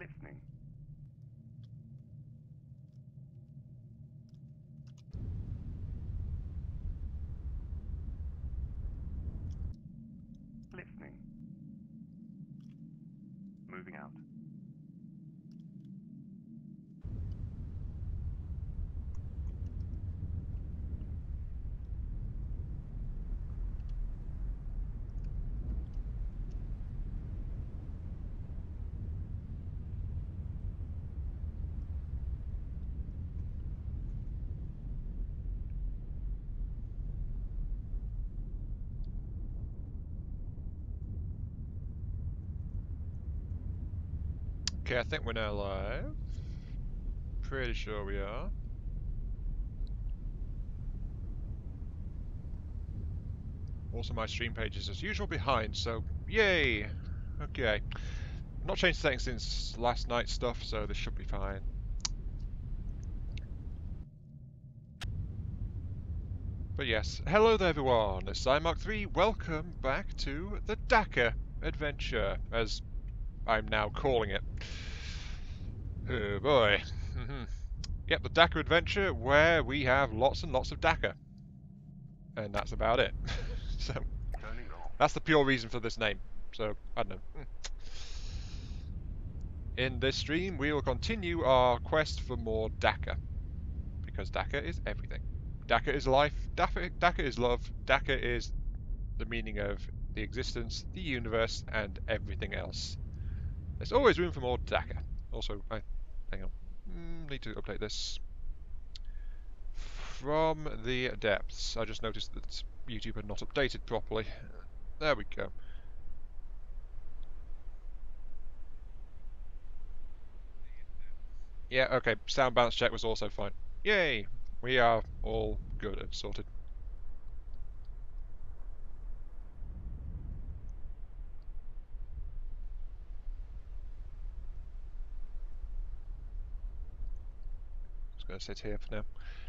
Listening. Listening. Moving out. Okay, I think we're now live. Pretty sure we are. Also, my stream page is as usual behind, so yay! Okay. Not changed settings since last night's stuff, so this should be fine. But yes, hello there everyone, it's Mark3. Welcome back to the Dakka adventure, as I'm now calling it. Oh boy. Yep, the Dakka adventure, where we have lots and lots of Dakka. And that's about it. So, Turning off. that's the pure reason for this name. So, I don't know. In this stream, we will continue our quest for more Dakka. Because Dakka is everything. Dakka is life, Dakka is love, Dakka is the meaning of the existence, the universe, and everything else. There's always room for more Dakka. Also, hang on. Need to update this. From the depths. I just noticed that YouTube had not updated properly. There we go. Yeah, okay. Sound balance check was also fine. Yay! We are all good and sorted. Just going to sit here for now.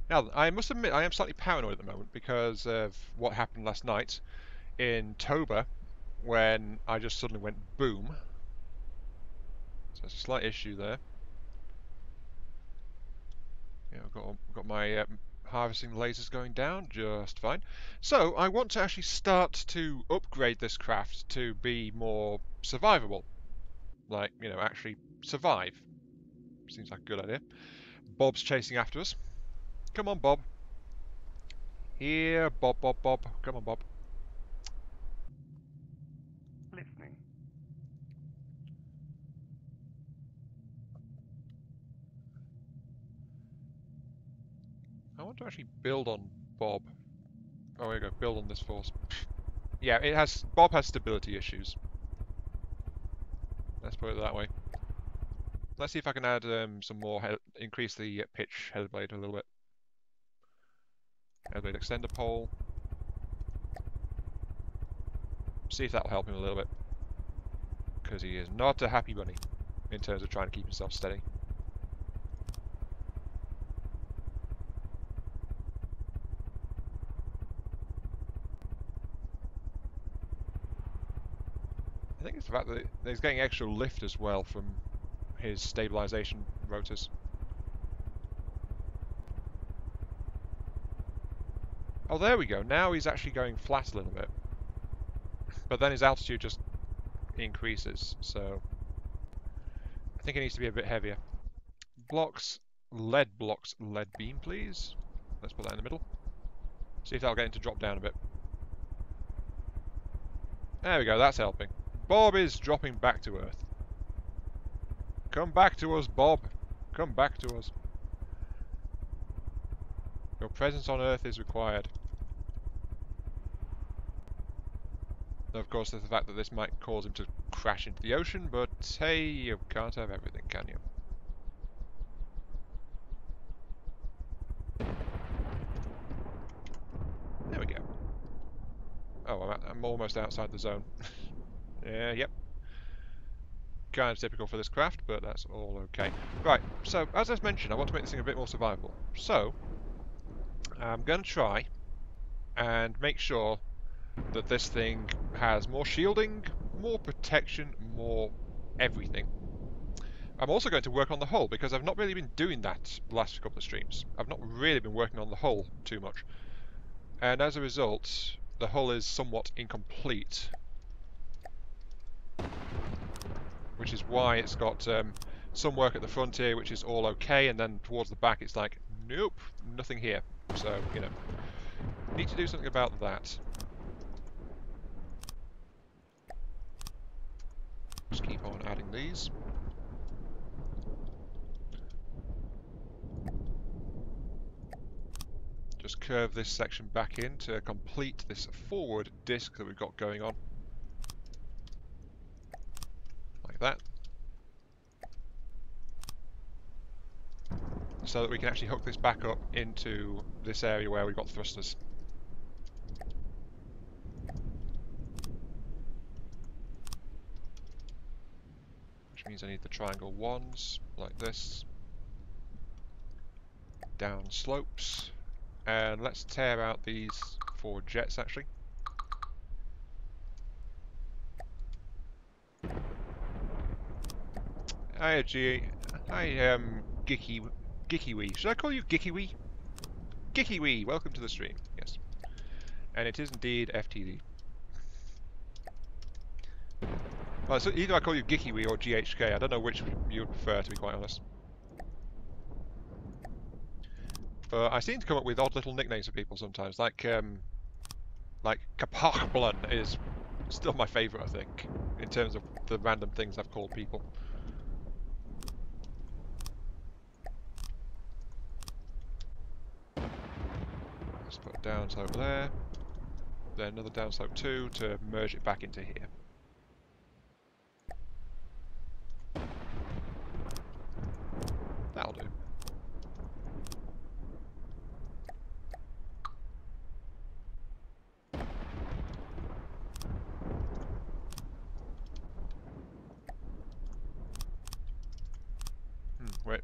Now, I must admit, I am slightly paranoid at the moment because of what happened last night in Toba when I just suddenly went boom. So there's a slight issue there. Yeah, I've got my harvesting lasers going down just fine. So I want to actually start to upgrade this craft to be more survivable. Like, you know, actually survive. Seems like a good idea. Bob's chasing after us. Come on, Bob. Here, Bob, Bob, Bob. Come on, Bob. Listening. I want to actually build on Bob. Oh, here we go. Build on this force. Yeah, it has. Bob has stability issues. Let's put it that way. Let's see if I can add some more, increase the pitch header blade a little bit. Header blade extender pole. See if that'll help him a little bit. Because he is not a happy bunny in terms of trying to keep himself steady. I think it's the fact that he's getting extra lift as well from his stabilization rotors. Oh, there we go. Now he's actually going flat a little bit. But then his altitude just increases, so I think it needs to be a bit heavier. Blocks, lead beam, please. Let's put that in the middle. See if that'll get him to drop down a bit. There we go, that's helping. Bob is dropping back to Earth. Come back to us, Bob. Come back to us. Your presence on Earth is required. Of course, there's the fact that this might cause him to crash into the ocean, but hey, you can't have everything, can you? There we go. Oh, I'm almost outside the zone. Yeah, yep. Kind of typical for this craft, but that's all okay. Right, so as I mentioned, I want to make this thing a bit more survivable. So, I'm going to try and make sure that this thing has more shielding, more protection, more everything. I'm also going to work on the hull, because I've not really been doing that the last couple of streams. I've not really been working on the hull too much. And as a result, the hull is somewhat incomplete. Which is why it's got some work at the front here, which is all okay, and then towards the back it's like, nope, nothing here. So, you know, need to do something about that. Just keep on adding these. Just curve this section back in to complete this forward disc that we've got going on. Like that. So that we can actually hook this back up into this area where we've got thrusters. Which means I need the triangle ones, like this. Down slopes. And let's tear out these forward jets, actually. Hi, Gickiwee. Should I call you Gickiwee? Gickiwee, welcome to the stream. Yes. And it is indeed FTD. Well, so either I call you Gickiwee or GHK. I don't know which you would prefer, to be quite honest. But I seem to come up with odd little nicknames for people sometimes, like Kapachblun is still my favourite, I think, in terms of the random things I've called people. Let's put a downslope there, then another downslope too to merge it back into here. That'll do.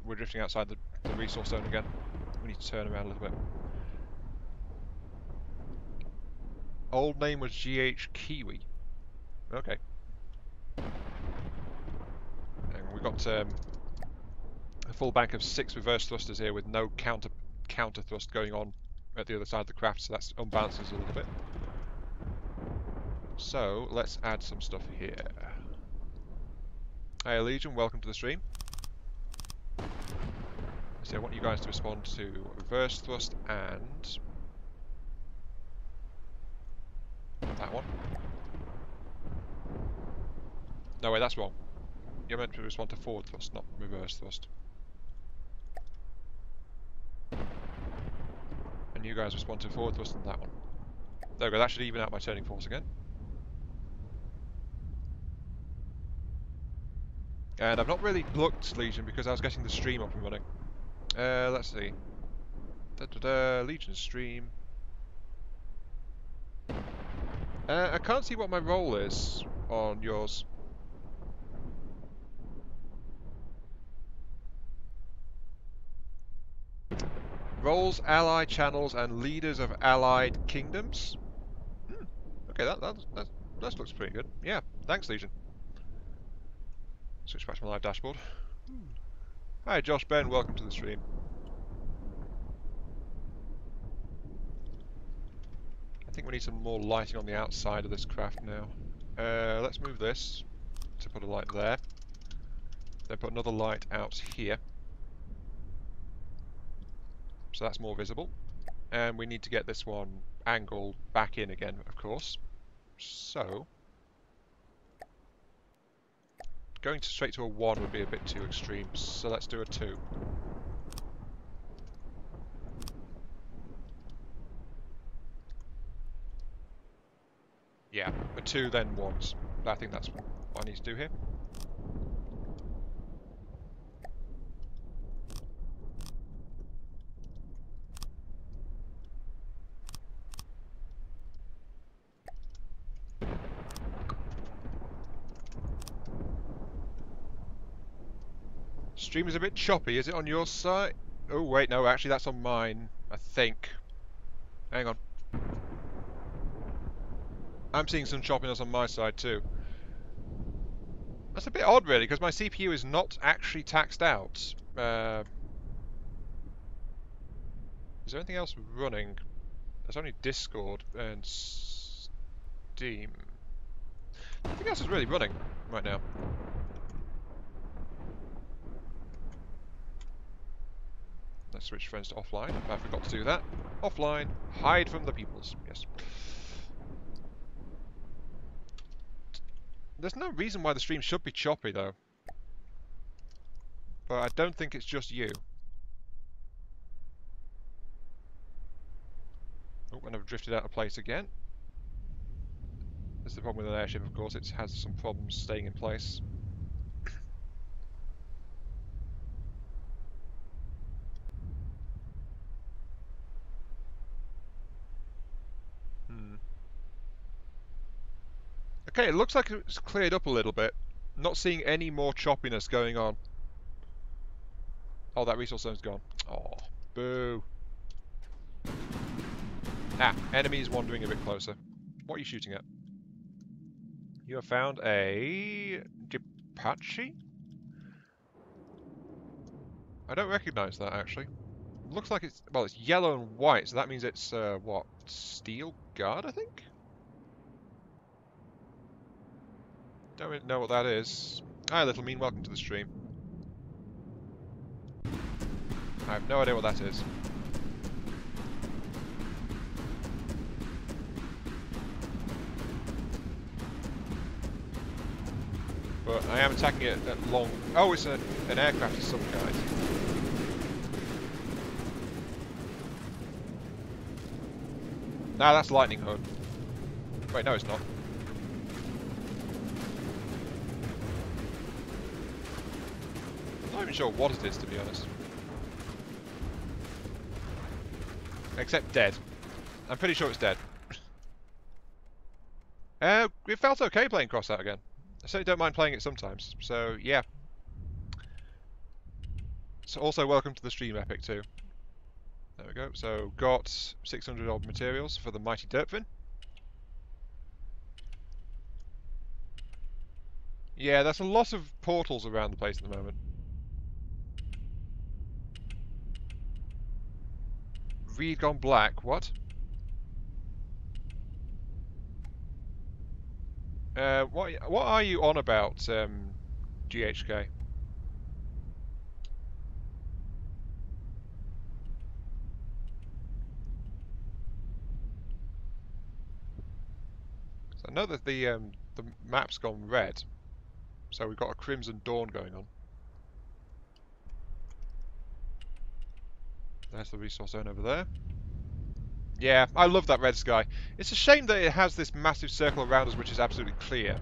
We're drifting outside the resource zone again. We need to turn around a little bit. Old name was GH Kiwi. Okay. And we've got a full bank of 6 reverse thrusters here with no counter thrust going on at the other side of the craft, so that unbalances a little bit. So let's add some stuff here. Hey Legion, welcome to the stream. So I want you guys to respond to reverse thrust and that one. No wait, that's wrong. You're meant to respond to forward thrust, not reverse thrust. And you guys respond to forward thrust and that one. There we go, that should even out my turning force again. And I've not really looked, Legion, because I was getting the stream up and running. Let's see. Legion stream. I can't see what my role is on yours. Roles, ally channels, and leaders of allied kingdoms. Okay, that looks pretty good. Yeah, thanks, Legion. Switch back to my live dashboard. Hi, Josh Ben. Welcome to the stream. I think we need some more lighting on the outside of this craft now. Let's move this to put a light there. Then put another light out here. So that's more visible. And we need to get this one angled back in again, of course. So, going straight to a 1 would be a bit too extreme, so let's do a 2. Yeah, a 2 then 1s. I think that's what I need to do here. Stream is a bit choppy. Is it on your side? Oh wait, no, actually that's on mine, I think. Hang on. I'm seeing some choppiness on my side too. That's a bit odd, really, because my CPU is not actually taxed out. Is there anything else running? There's only Discord and Steam. Nothing else is really running right now. Let's switch friends to offline. I forgot to do that. Offline. Hide from the peoples. Yes. There's no reason why the stream should be choppy, though. But I don't think it's just you. Oh, and I've drifted out of place again. That's the problem with an airship, of course. It has some problems staying in place. Okay, it looks like it's cleared up a little bit. Not seeing any more choppiness going on. Oh, that resource zone's gone. Oh, boo. Ah, enemies wandering a bit closer. What are you shooting at? You have found a Apache? I don't recognize that, actually. Looks like it's, well, it's yellow and white, so that means it's, what, steel guard, I think? Don't really know what that is. Hi, little mean, welcome to the stream. I have no idea what that is. But I am attacking it at long... Oh, it's an aircraft of some kind. Nah, that's Lightning Hood. Wait, no, it's not. I'm not even sure what it is, to be honest. Except dead. I'm pretty sure it's dead. It felt okay playing Cross Out again. I certainly don't mind playing it sometimes. So, yeah. So also, welcome to the stream, Epic, too. There we go. So, got 600 odd materials for the Mighty Dirtfin. Yeah, there's a lot of portals around the place at the moment. Reed gone black, what? What are you on about, GHK? So I know that the map's gone red, so we've got a Crimson Dawn going on. There's the resource zone over there. Yeah, I love that red sky. It's a shame that it has this massive circle around us which is absolutely clear.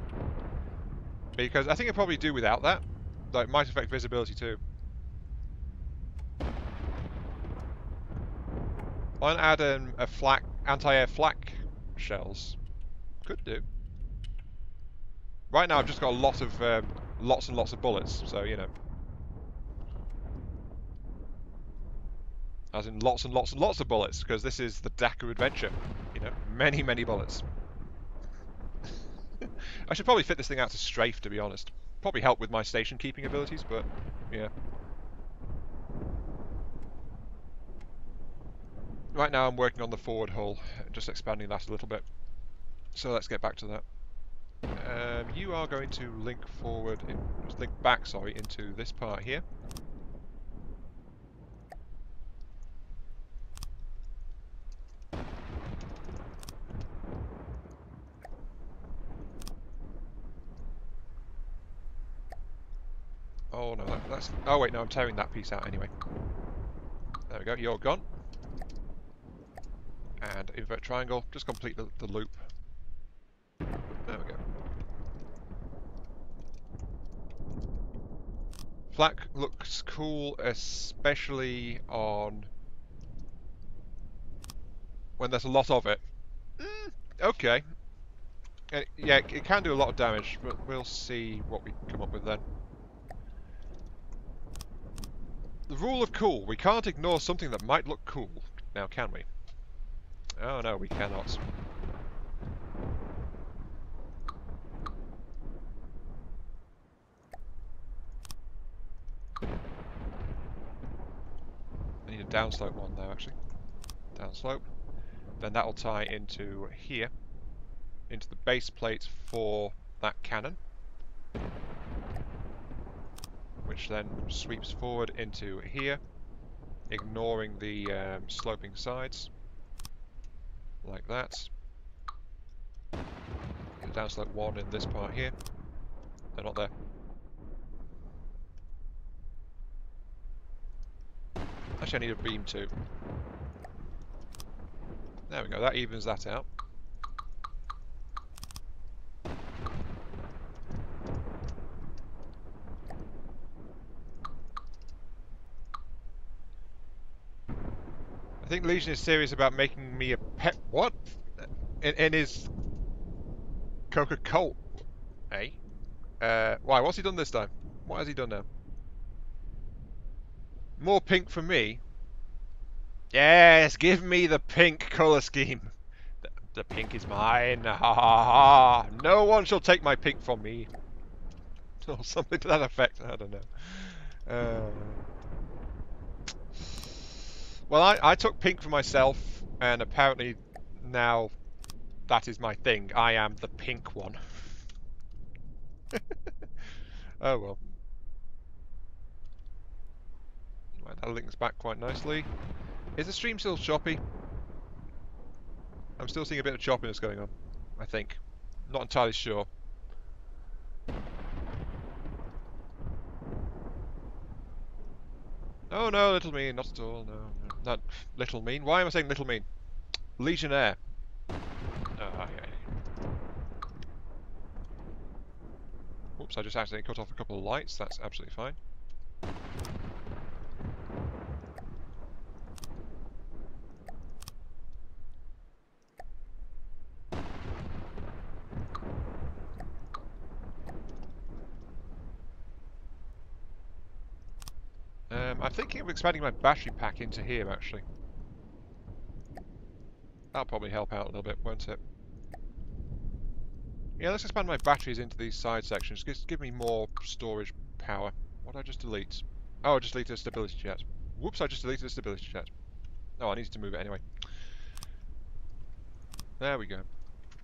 Because I think I'd probably do without that. Though it might affect visibility too. Why not add a flak, anti-air flak shells? Could do. Right now I've just got a lot of, lots and lots of bullets, so you know. As in lots and lots and lots of bullets, because this is the Dakka adventure. You know, many, many bullets. I should probably fit this thing out to strafe, to be honest. Probably help with my station keeping abilities, but yeah. Right now I'm working on the forward hull, just expanding that a little bit. So let's get back to that. You are going to link back, sorry, into this part here. Oh no, that's... Oh wait, no, I'm tearing that piece out anyway. There we go, you're gone. And invert triangle, just complete the loop. There we go. Flak looks cool, especially on... when there's a lot of it. Okay. Yeah, it can do a lot of damage, but we'll see what we come up with then. The rule of cool. We can't ignore something that might look cool. Now, can we? Oh no, we cannot. downslope one now, actually. Downslope. Then that'll tie into here, into the base plate for that cannon, which then sweeps forward into here, ignoring the sloping sides, like that. Downslope one in this part here. They're not there. Actually, I need a beam too. There we go, that evens that out. I think Legion is serious about making me a pet. What? In his Coca-Cola. Eh? Why? What's he done this time? What has he done now? More pink for me. Yes, give me the pink colour scheme. The pink is mine. Ha ha ha. No one shall take my pink from me. Or something to that effect. I don't know. Well, I took pink for myself, and apparently now that is my thing. I am the pink one. Oh well. Right, that links back quite nicely. Is the stream still choppy? I'm still seeing a bit of choppiness going on, I think. Not entirely sure. Oh no, little mean, not at all, no. Not little mean. Why am I saying little mean? Legionnaire. Oh, yeah. Oops, I just accidentally cut off a couple of lights, that's absolutely fine. I'm thinking of expanding my battery pack into here, actually. That'll probably help out a little bit, won't it? Yeah, let's expand my batteries into these side sections. Just give me more storage power. What did I just delete? Oh, I just deleted the stability chart. Whoops, I just deleted the stability chart. Oh, I needed to move it anyway. There we go.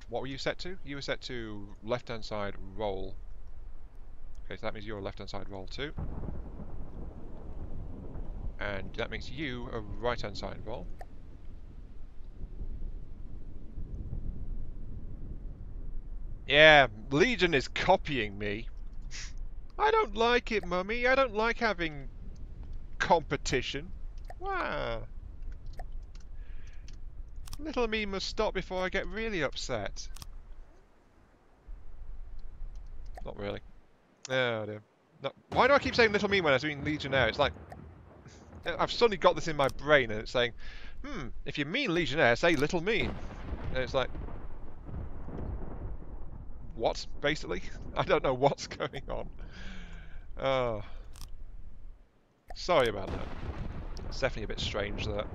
What were you set to? You were set to left-hand side roll. Okay, so that means you're a left-hand side roll too. And that makes you a right-hand side roll. Yeah, Legion is copying me. I don't like it, Mummy. I don't like having competition. Wow. Little me must stop before I get really upset. Not really. Oh dear. No. Why do I keep saying little me when I was doing Legionnaire? It's like I've suddenly got this in my brain and it's saying, if you mean Legionnaire, say little me. And it's like, what, basically? I don't know what's going on. Oh. Sorry about that. It's definitely a bit strange, that.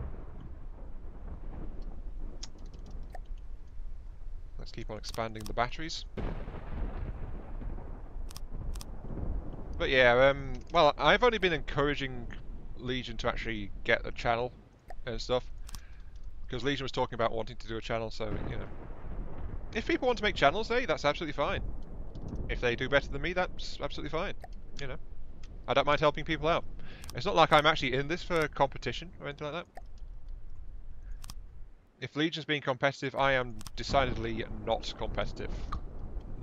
Let's keep on expanding the batteries. But yeah, well, I've only been encouraging Legion to actually get a channel and stuff. Because Legion was talking about wanting to do a channel, so, you know. If people want to make channels, hey, that's absolutely fine. If they do better than me, that's absolutely fine. You know. I don't mind helping people out. It's not like I'm actually in this for competition or anything like that. If Legion's being competitive, I am decidedly not competitive.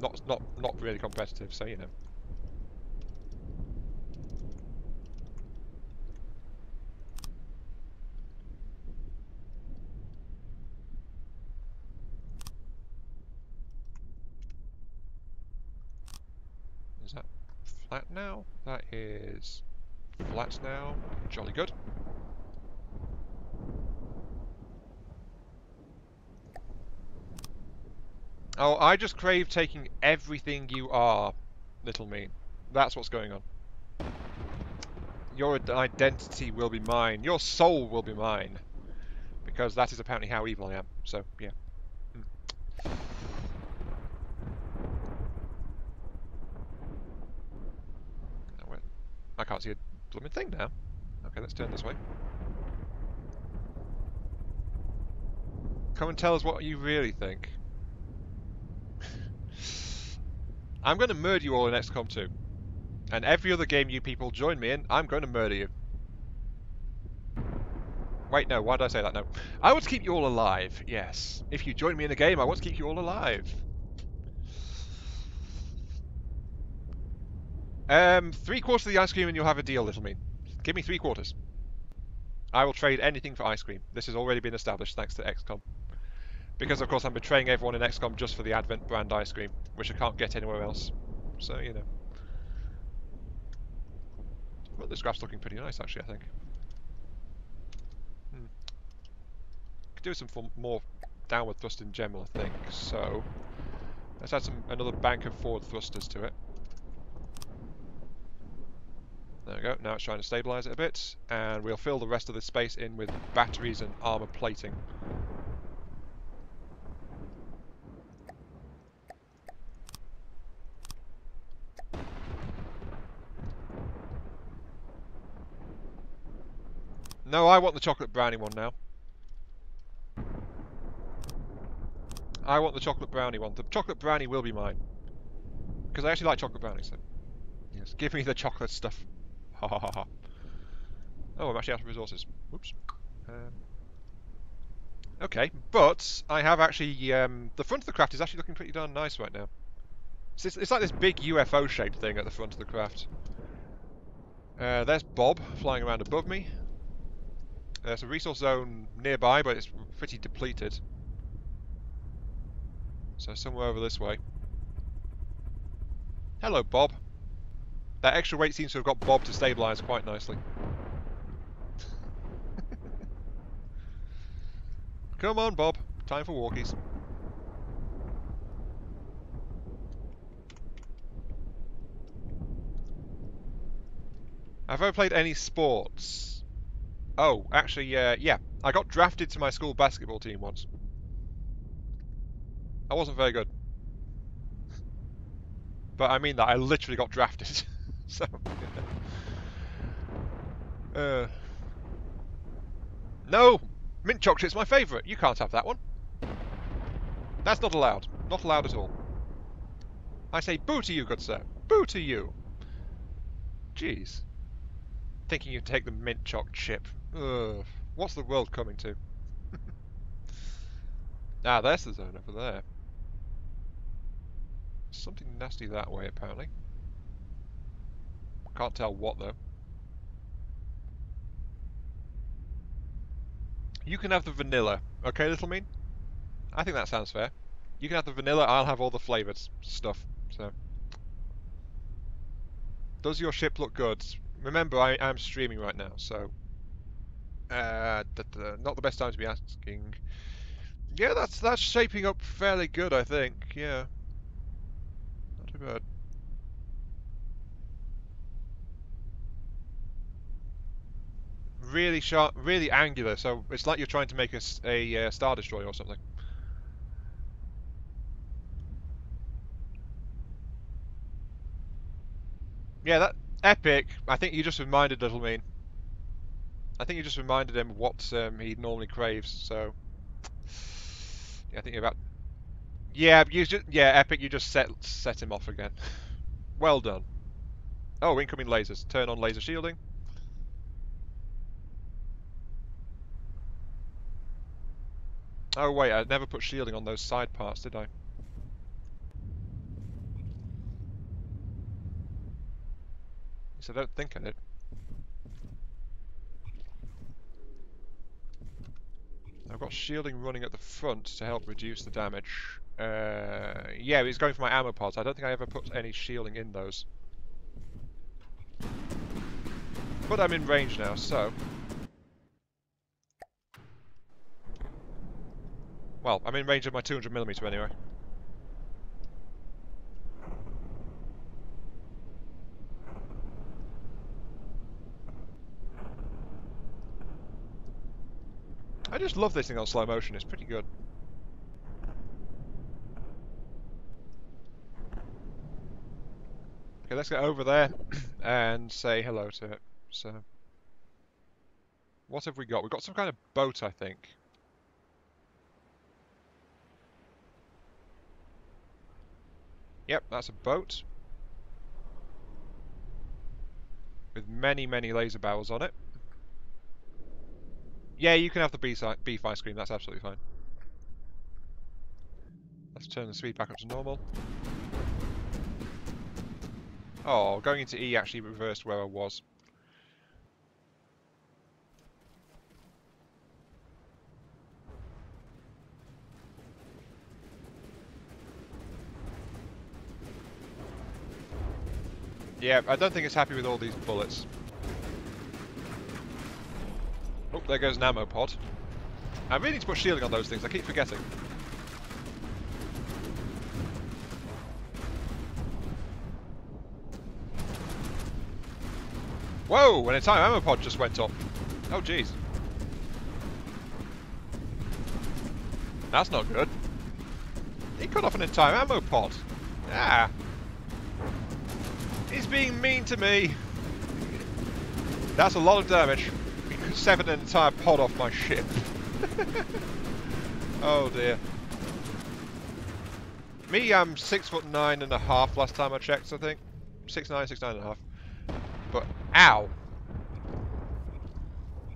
Not really competitive, so you know. Is that flat now? That is flat now. Jolly good. Oh, I just crave taking everything you are, little mean. That's what's going on. Your identity will be mine. Your soul will be mine. Because that is apparently how evil I am. So, yeah. I can't see a blooming thing now. Okay, let's turn this way. Come and tell us what you really think. I'm going to murder you all in XCOM 2. And every other game you people join me in, I'm going to murder you. Wait, no, why did I say that? No. I want to keep you all alive, yes. If you join me in a game, I want to keep you all alive. 3/4 of the ice cream and you'll have a deal, little mean. Give me 3/4. I will trade anything for ice cream. This has already been established thanks to XCOM. Because, of course, I'm betraying everyone in XCOM just for the Advent brand ice cream, which I can't get anywhere else. So, you know. Well, this graph's looking pretty nice, actually, I think. Could do some more downward thrust in general, I think. So, let's add another bank of forward thrusters to it. There we go. Now it's trying to stabilise it a bit, and we'll fill the rest of the space in with batteries and armour plating. No, I want the chocolate brownie one now. I want the chocolate brownie one. The chocolate brownie will be mine. Because I actually like chocolate brownies, so... Yes, give me the chocolate stuff. Ha ha ha ha. Oh, I'm actually out of resources. Whoops. Okay, but I have actually... the front of the craft is actually looking pretty darn nice right now. It's like this big UFO-shaped thing at the front of the craft. There's Bob flying around above me. There's a resource zone nearby, but it's pretty depleted. So somewhere over this way. Hello, Bob. That extra weight seems to have got Bob to stabilise quite nicely. Come on, Bob. Time for walkies. Have I ever played any sports? Oh, actually, yeah. I got drafted to my school basketball team once. I wasn't very good. But I mean that, I literally got drafted. So... No! Mint chocolate's my favourite. You can't have that one. That's not allowed. Not allowed at all. I say boo to you, good sir. Boo to you. Jeez. Thinking you'd take the mint choc chip. Ugh. What's the world coming to? Ah, there's the zone over there. Something nasty that way, apparently. Can't tell what, though. You can have the vanilla. Okay, little mean? I think that sounds fair. You can have the vanilla, I'll have all the flavoured stuff. So, does your ship look good? Remember, I am streaming right now, so... not the best time to be asking. Yeah, that's shaping up fairly good, I think. Yeah. Not too bad. Really sharp, really angular, so it's like you're trying to make a Star Destroyer or something. Yeah, that epic. I think you just reminded Little Mean. I think you just reminded him what he normally craves. So, yeah, I think you're about. Yeah, epic. You just set him off again. Well done. Oh, incoming lasers. Turn on laser shielding. Oh wait, I never put shielding on those side parts, did I? So I don't think I did. I've got shielding running at the front to help reduce the damage. Yeah, he's going for my ammo pods. I don't think I ever put any shielding in those. But I'm in range now, so... Well, I'm in range of my 200mm anyway. I just love this thing on slow motion, it's pretty good. Okay, let's get over there and say hello to it. So, what have we got? We've got some kind of boat, I think. Yep, that's a boat with many, many laser barrels on it. Yeah, you can have the beef ice cream. That's absolutely fine. Let's turn the speed back up to normal. Oh, going into E actually reversed where I was. Yeah, I don't think it's happy with all these bullets. Oh, there goes an ammo pod. I really need to put shielding on those things. I keep forgetting. Whoa! An entire ammo pod just went up. Oh, jeez. That's not good. He cut off an entire ammo pod. Ah. He's being mean to me. That's a lot of damage. He severed an entire pod off my ship. Oh dear. Me, I'm 6'9.5" last time I checked, I think. 6'9", 6'9.5". But, ow!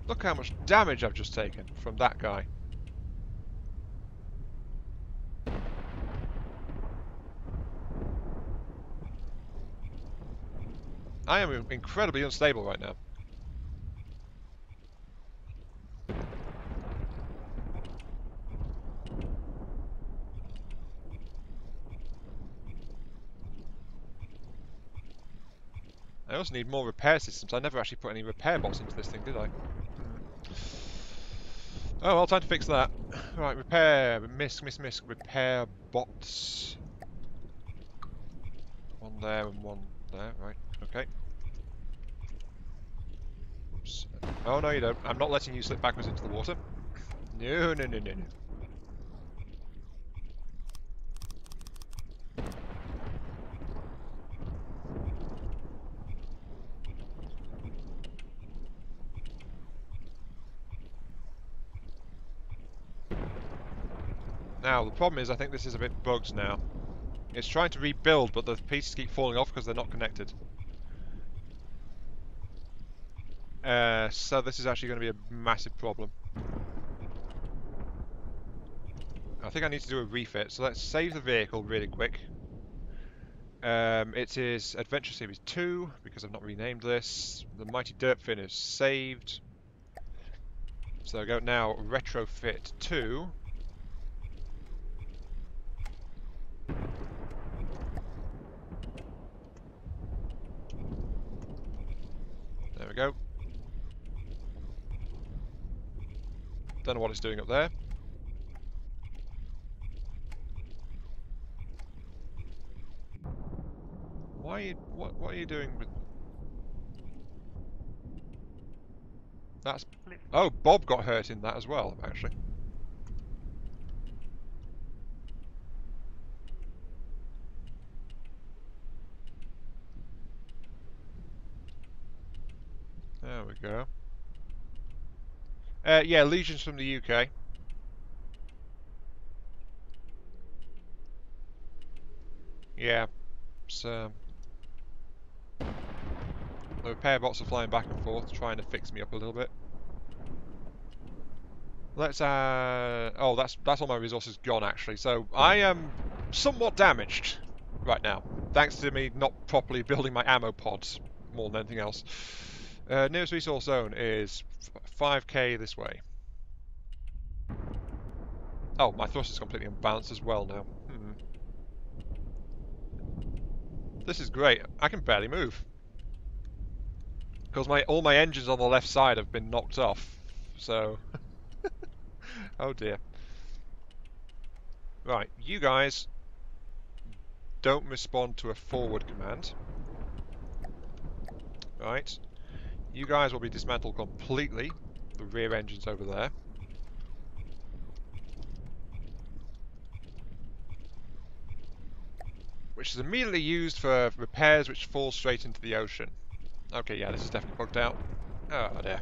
Look how much damage I've just taken from that guy. I am incredibly unstable right now. I also need more repair systems. I never actually put any repair bots into this thing, did I? Oh, well, time to fix that. Right, repair, miss, repair bots. One there and one there, right, okay. Oops. Oh, no you don't. I'm not letting you slip backwards into the water. No, no, no, no, no. Now, the problem is I think this is a bit bugged now. It's trying to rebuild, but the pieces keep falling off because they're not connected. So this is actually going to be a massive problem. I think I need to do a refit, so let's save the vehicle really quick. It is Adventure Series 2, because I've not renamed this. The Mighty Dirtfin is saved. So I go now retrofit 2. There we go. Don't know what it's doing up there. Why are you, what are you doing with... That's... Oh, Bob got hurt in that as well, actually. There we go. Yeah, Legion's from the UK. Yeah, so... The repair bots are flying back and forth, trying to fix me up a little bit. Let's oh, that's all my resources gone actually. So I am somewhat damaged right now, thanks to me not properly building my ammo pods more than anything else. Nearest resource zone is 5k this way. Oh, my thrust is completely unbalanced as well now. This is great. I can barely move because all my engines on the left side have been knocked off. So, oh dear. Right, you guys don't respond to a forward command. Right. You guys will be dismantled completely. The rear engine's over there. Which is immediately used for repairs which fall straight into the ocean. Okay, yeah, this is definitely bugged out. Oh dear.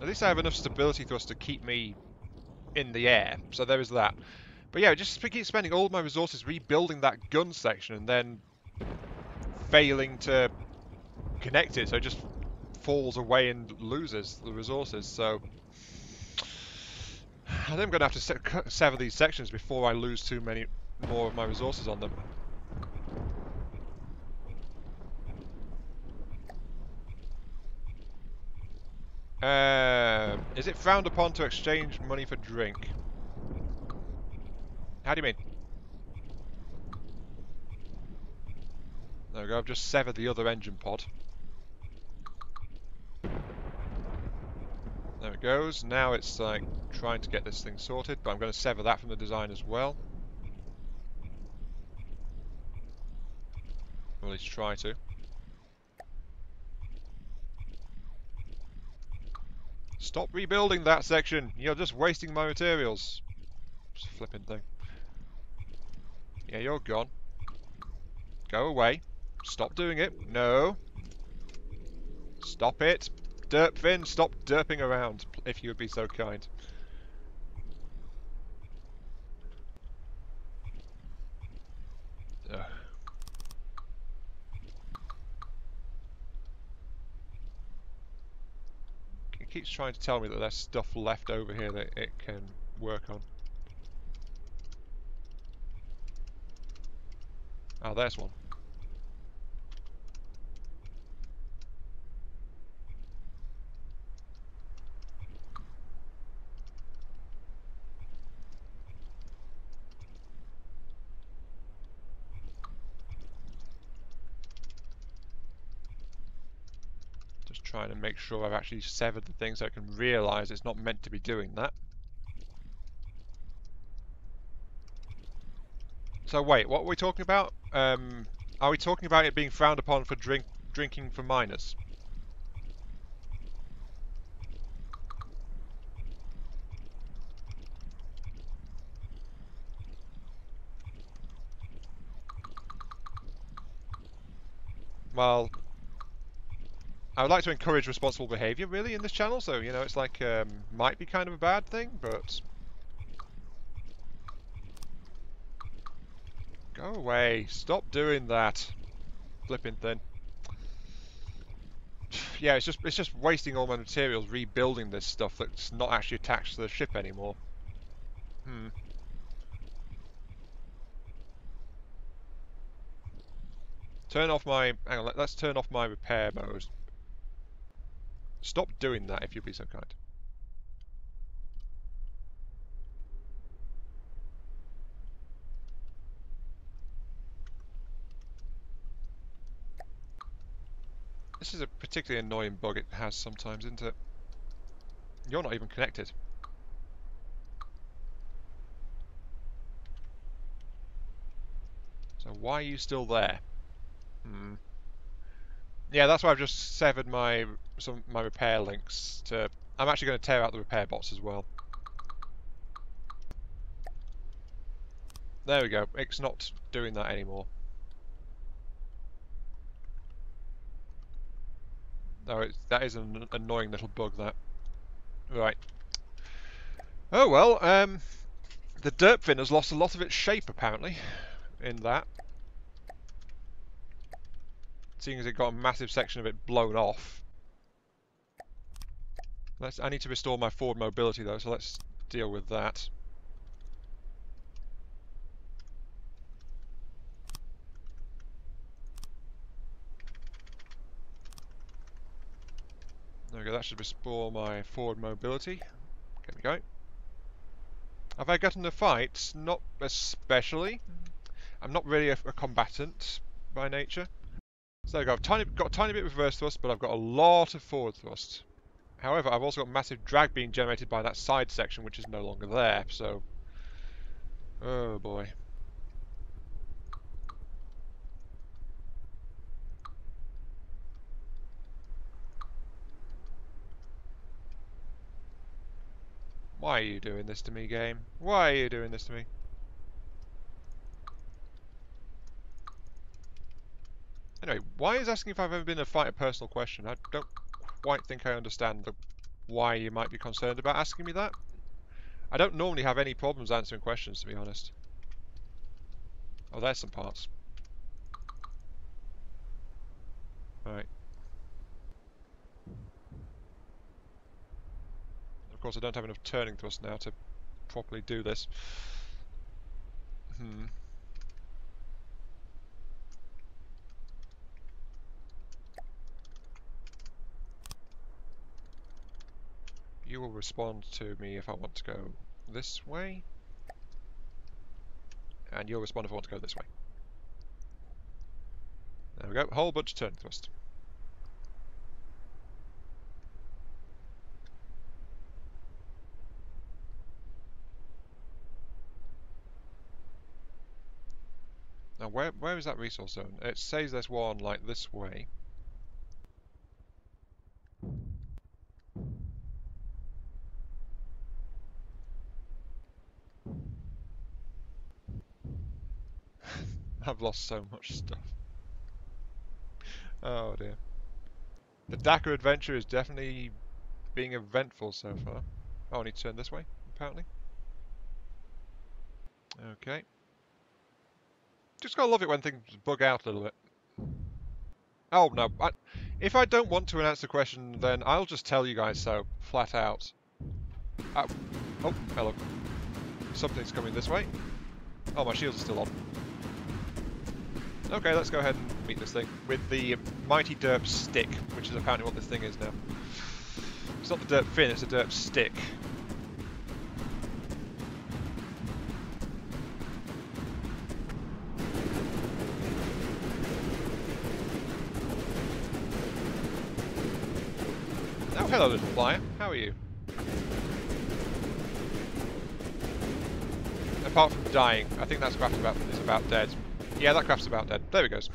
At least I have enough stability thrust to keep me in the air, so there is that. But yeah, just keep spending all my resources rebuilding that gun section and then failing to connect it, so it just falls away and loses the resources. So I think I'm going to have to sever these sections before I lose too many more of my resources on them. Is it frowned upon to exchange money for drink? How do you mean? There we go, I've just severed the other engine pod. There it goes. Now it's like trying to get this thing sorted, but I'm going to sever that from the design as well. Or at least try to. Stop rebuilding that section! You're just wasting my materials. Just a flipping thing. Yeah, you're gone. Go away. Stop doing it. No. Stop it. Derpfin, stop derping around, if you would be so kind. Ugh. It keeps trying to tell me that there's stuff left over here that it can work on. Oh, there's one. Just trying to make sure I've actually severed the thing so I can realise it's not meant to be doing that. So wait, what are we talking about? Are we talking about it being frowned upon for drinking for minors? Well, I would like to encourage responsible behaviour, really, in this channel. So, you know, it's like, might be kind of a bad thing, but... Go away. Stop doing that. Flipping thing. Yeah, it's just wasting all my materials rebuilding this stuff that's not actually attached to the ship anymore. Hmm. Turn off my... Hang on, let's turn off my repair mode. Stop doing that, if you'd be so kind. This is a particularly annoying bug it has sometimes, isn't it? You're not even connected. So why are you still there? Hmm. Yeah, that's why I've just severed my repair links to... I'm actually going to tear out the repair bots as well. There we go. It's not doing that anymore. No, that is an annoying little bug, that. Right. Oh well, the derp fin has lost a lot of its shape, apparently, in that. Seeing as it got a massive section of it blown off. I need to restore my forward mobility, though, so let's deal with that. There we go, that should restore my forward mobility. Get me going. Have I gotten a fight? Not especially. I'm not really a combatant by nature. So there we go. I've got a tiny bit of reverse thrust, but I've got a lot of forward thrust. However, I've also got massive drag being generated by that side section, which is no longer there, so... Oh boy. Why are you doing this to me, game? Why are you doing this to me? Anyway, why is asking if I've ever been in a fight a personal question? I don't quite think I understand why you might be concerned about asking me that. I don't normally have any problems answering questions, to be honest. Oh, there's some parts. Right. Of course, I don't have enough turning thrust now to properly do this. You will respond to me if I want to go this way. And you'll respond if I want to go this way. There we go. Whole bunch of turning thrust. Now, where is that resource zone? It says there's one, like, this way. I've lost so much stuff. Oh, dear. The Dakka adventure is definitely being eventful so far. Oh, I need to turn this way, apparently. Okay. Just gotta love it when things bug out a little bit. Oh, no. If I don't want to answer the question, then I'll just tell you guys so, flat out. Oh, hello. Something's coming this way. Oh, my shields are still on. Okay, let's go ahead and meet this thing with the mighty derp stick, which is apparently what this thing is now. It's not the derp fin, it's a derp stick. Oh, hello, little flyer. How are you? Apart from dying, I think that's craft is about dead. Yeah, that craft's about dead. There he goes.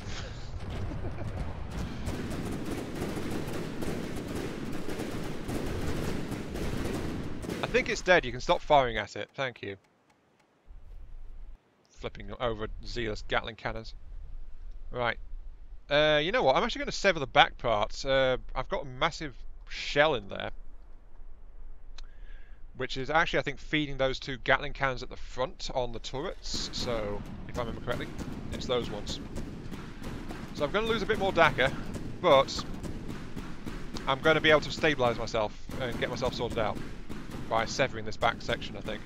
I think it's dead. You can stop firing at it. Thank you. Flipping over zealous Gatling cannons. Right. You know what? I'm actually going to sever the back parts. I've got a massive shell in there, which is actually, I think, feeding those two Gatling cannons at the front on the turrets. So, if I remember correctly, it's those ones. So I'm going to lose a bit more Dakka, but I'm going to be able to stabilise myself and get myself sorted out by severing this back section, I think.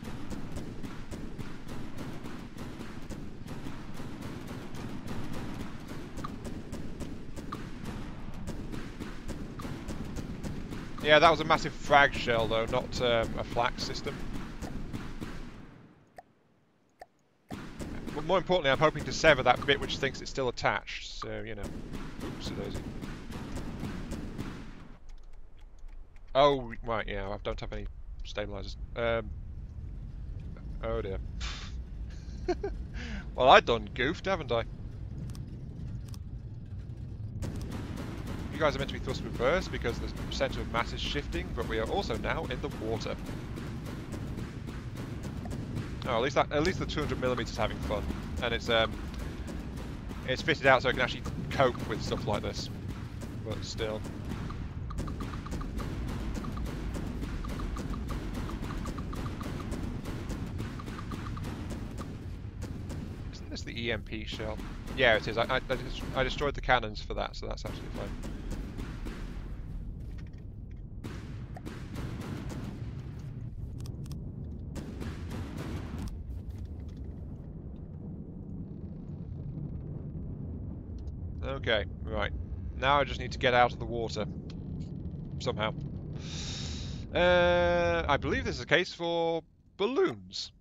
Yeah, that was a massive frag shell, though, not a flak system. But more importantly, I'm hoping to sever that bit which thinks it's still attached, so, you know. Oopsie daisy. Oh, right, yeah, I don't have any stabilizers. Oh dear. Well, I done goofed, haven't I? You guys are meant to be thrust reverse because the centre of mass is shifting, but we are also now in the water. Oh, at least the 200mm is having fun, and it's fitted out so it can actually cope with stuff like this. But still. Isn't this the EMP shell? Yeah, it is. I destroyed the cannons for that, so that's absolutely fine. Okay, right. Now I just need to get out of the water. Somehow. I believe this is the case for balloons.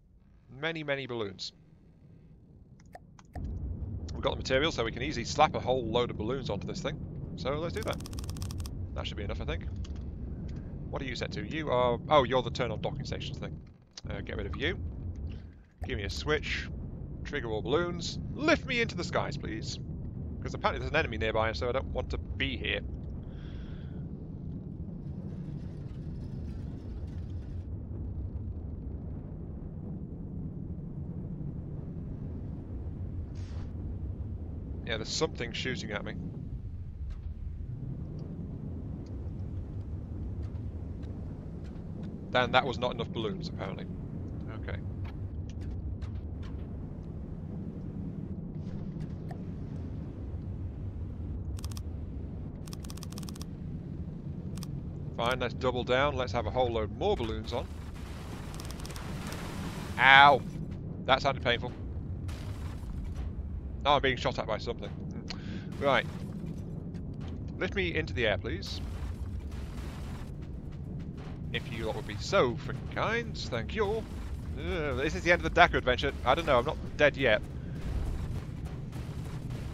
Many, many balloons. We've got the material, so we can easily slap a whole load of balloons onto this thing. So let's do that. That should be enough, I think. What are you set to? You are... Oh, you're the turn on docking stations thing. Get rid of you. Give me a switch. Trigger all balloons. Lift me into the skies, please. Because apparently there's an enemy nearby, so I don't want to be here. Yeah, there's something shooting at me. Then that was not enough balloons, apparently. Okay. Fine, let's double down. Let's have a whole load more balloons on. Ow! That sounded painful. Oh, I'm being shot at by something. Right. Lift me into the air, please. If you lot would be so freaking kind. Thank you. This is the end of the Dakka adventure. I don't know, I'm not dead yet.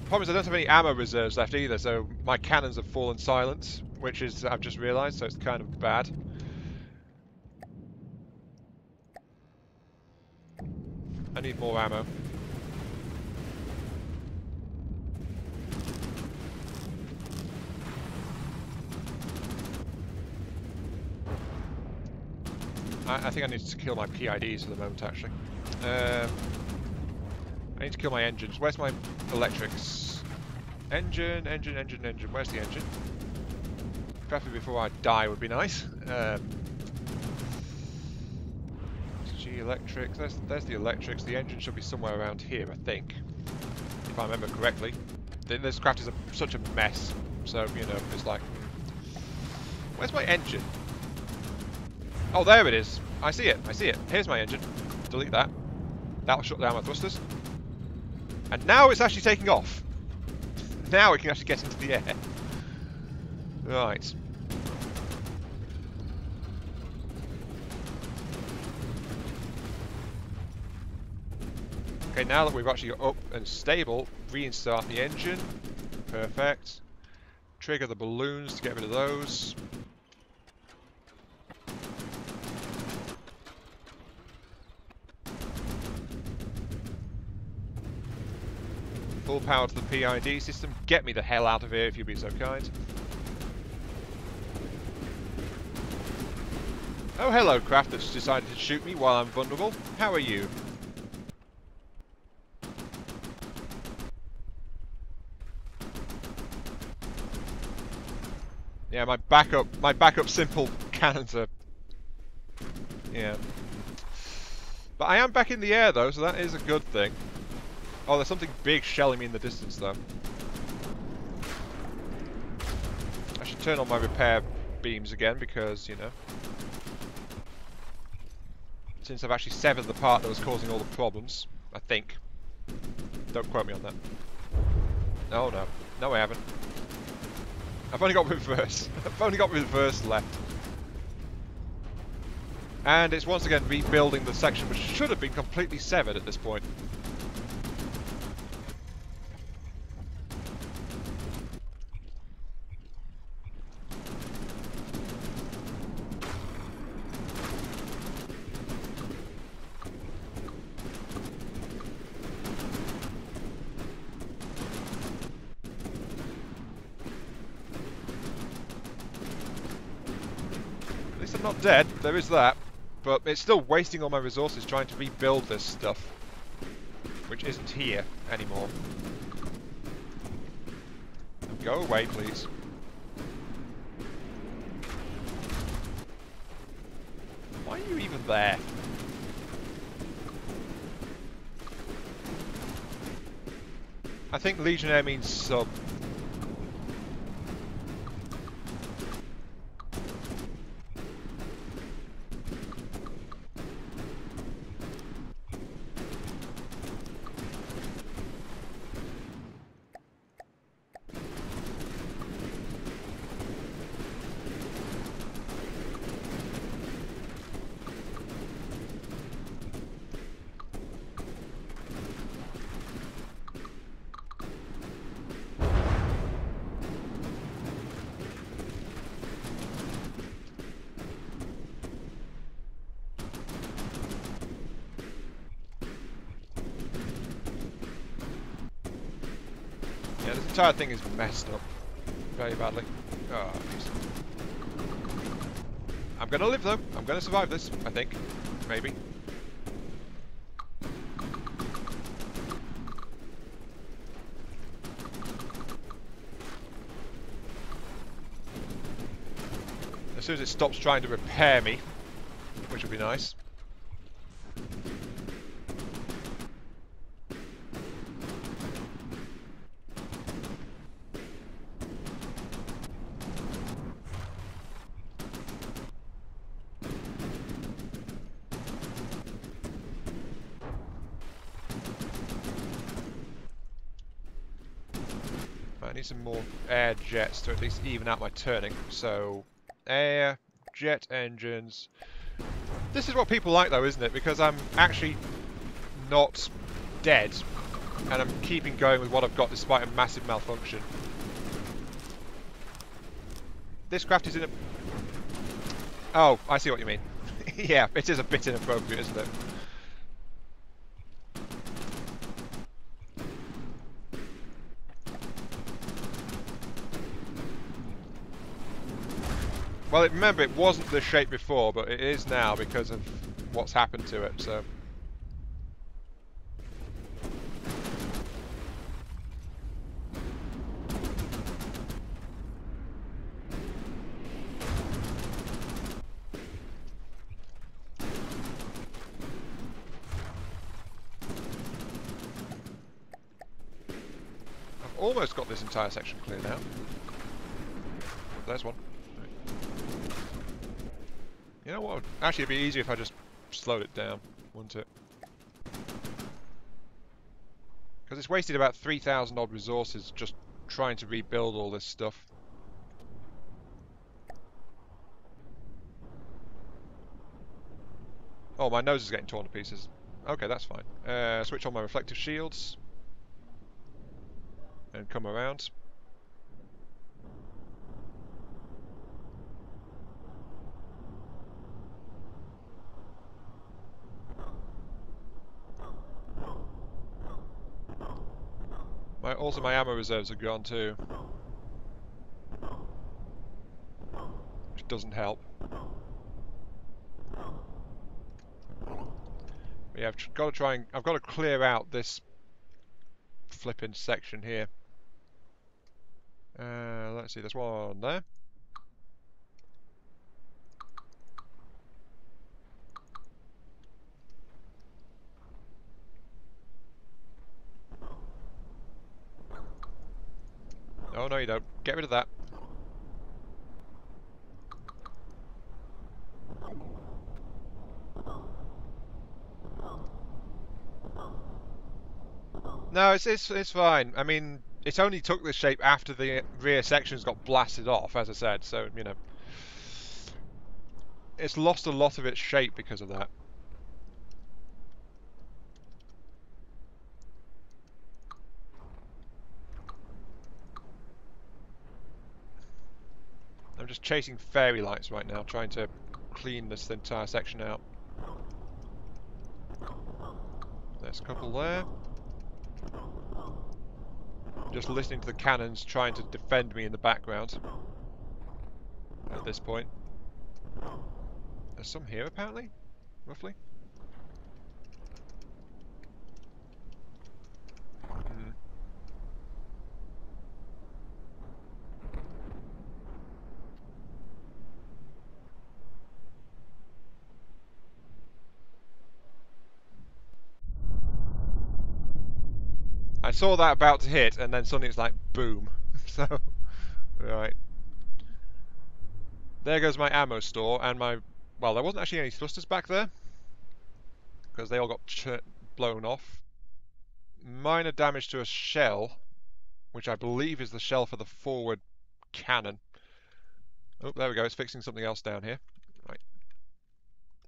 Problem is I don't have any ammo reserves left either, so my cannons have fallen silent, which is, I've just realised, so it's kind of bad. I need more ammo. I think I need to kill my PIDs for the moment, actually. I need to kill my engines. Where's my electrics? Engine. Where's the engine? Preferably before I die would be nice. G electrics. There's the electrics. The engine should be somewhere around here, I think, if I remember correctly. This craft is such a mess, so you know it's like, where's my engine? Oh, there it is. I see it. Here's my engine. Delete that. That'll shut down my thrusters. And now it's actually taking off. Now it can actually get into the air. Right. Okay, now that we've actually got up and stable, restart the engine. Perfect. Trigger the balloons to get rid of those. Full power to the PID system. Get me the hell out of here if you'd be so kind. Oh, hello, craft that's decided to shoot me while I'm vulnerable. How are you? Yeah, my backup simple cannons are... Yeah. But I am back in the air though, so that is a good thing. Oh, there's something big shelling me in the distance, though. I should turn on my repair beams again, because, you know... Since I've actually severed the part that was causing all the problems, I think. Don't quote me on that. Oh, no. No, I haven't. I've only got reverse. I've only got reverse left. And it's once again rebuilding the section which should have been completely severed at this point. I'm not dead, there is that, but it's still wasting all my resources trying to rebuild this stuff, which isn't here anymore. Go away, please. Why are you even there? I think Legionnaire means sub. Yeah, this entire thing is messed up very badly. Oh, geez. I'm gonna live though. I'm gonna survive this, I think. Maybe. As soon as it stops trying to repair me, which would be nice. I need some more air jets to at least even out my turning. So, air, jet engines. This is what people like though, isn't it? Because I'm actually not dead, and I'm keeping going with what I've got despite a massive malfunction. This craft is in a... Oh, I see what you mean. Yeah, it is a bit inappropriate, isn't it? Well, remember, it wasn't this shape before, but it is now because of what's happened to it, so... I've almost got this entire section clear now. There's one. You know what? Actually, it'd be easier if I just slowed it down, wouldn't it? Because it's wasted about 3,000 odd resources just trying to rebuild all this stuff. Oh, my nose is getting torn to pieces. Okay, that's fine. Switch on my reflective shields. And come around. Also, my ammo reserves are gone too. Which doesn't help. But yeah, I've got to try and... I've got to clear out this flipping section here. Let's see, there's one there. Oh, no you don't. Get rid of that. No, it's fine. I mean, it only took this shape after the rear sections got blasted off, as I said, so, you know. It's lost a lot of its shape because of that. I'm just chasing fairy lights right now, trying to clean this entire section out. There's a couple there. Just listening to the cannons trying to defend me in the background at this point. There's some here apparently, roughly. Hmm. I saw that about to hit, and then suddenly it's like, boom. So, right. There goes my ammo store, and my... Well, there wasn't actually any thrusters back there, because they all got blown off. Minor damage to a shell, which I believe is the shell for the forward cannon. Oh, there we go, it's fixing something else down here. Right.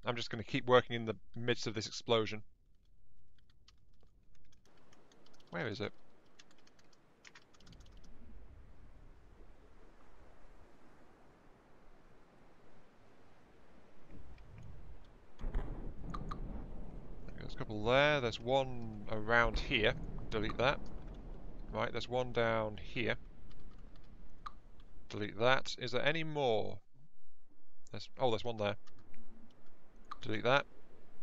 I'm just going to keep working in the midst of this explosion. Where is it? There's a couple there. There's one around here. Delete that. Right, there's one down here. Delete that. Is there any more? Oh, there's one there. Delete that.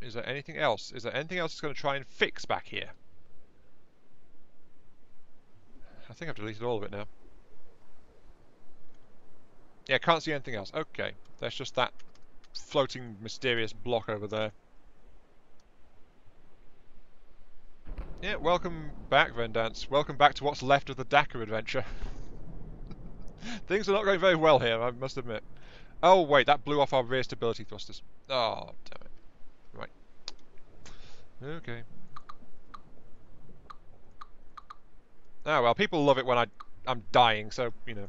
Is there anything else? Is there anything else that's going to try and fix back here? I think I've deleted all of it now. Yeah, can't see anything else. Okay, there's just that floating mysterious block over there. Yeah, welcome back, Vendance. Welcome back to what's left of the Dakka adventure. Things are not going very well here, I must admit. Oh, wait, that blew off our rear stability thrusters. Oh, damn it. Right. Okay. Oh, well, people love it when I'm dying, so, you know.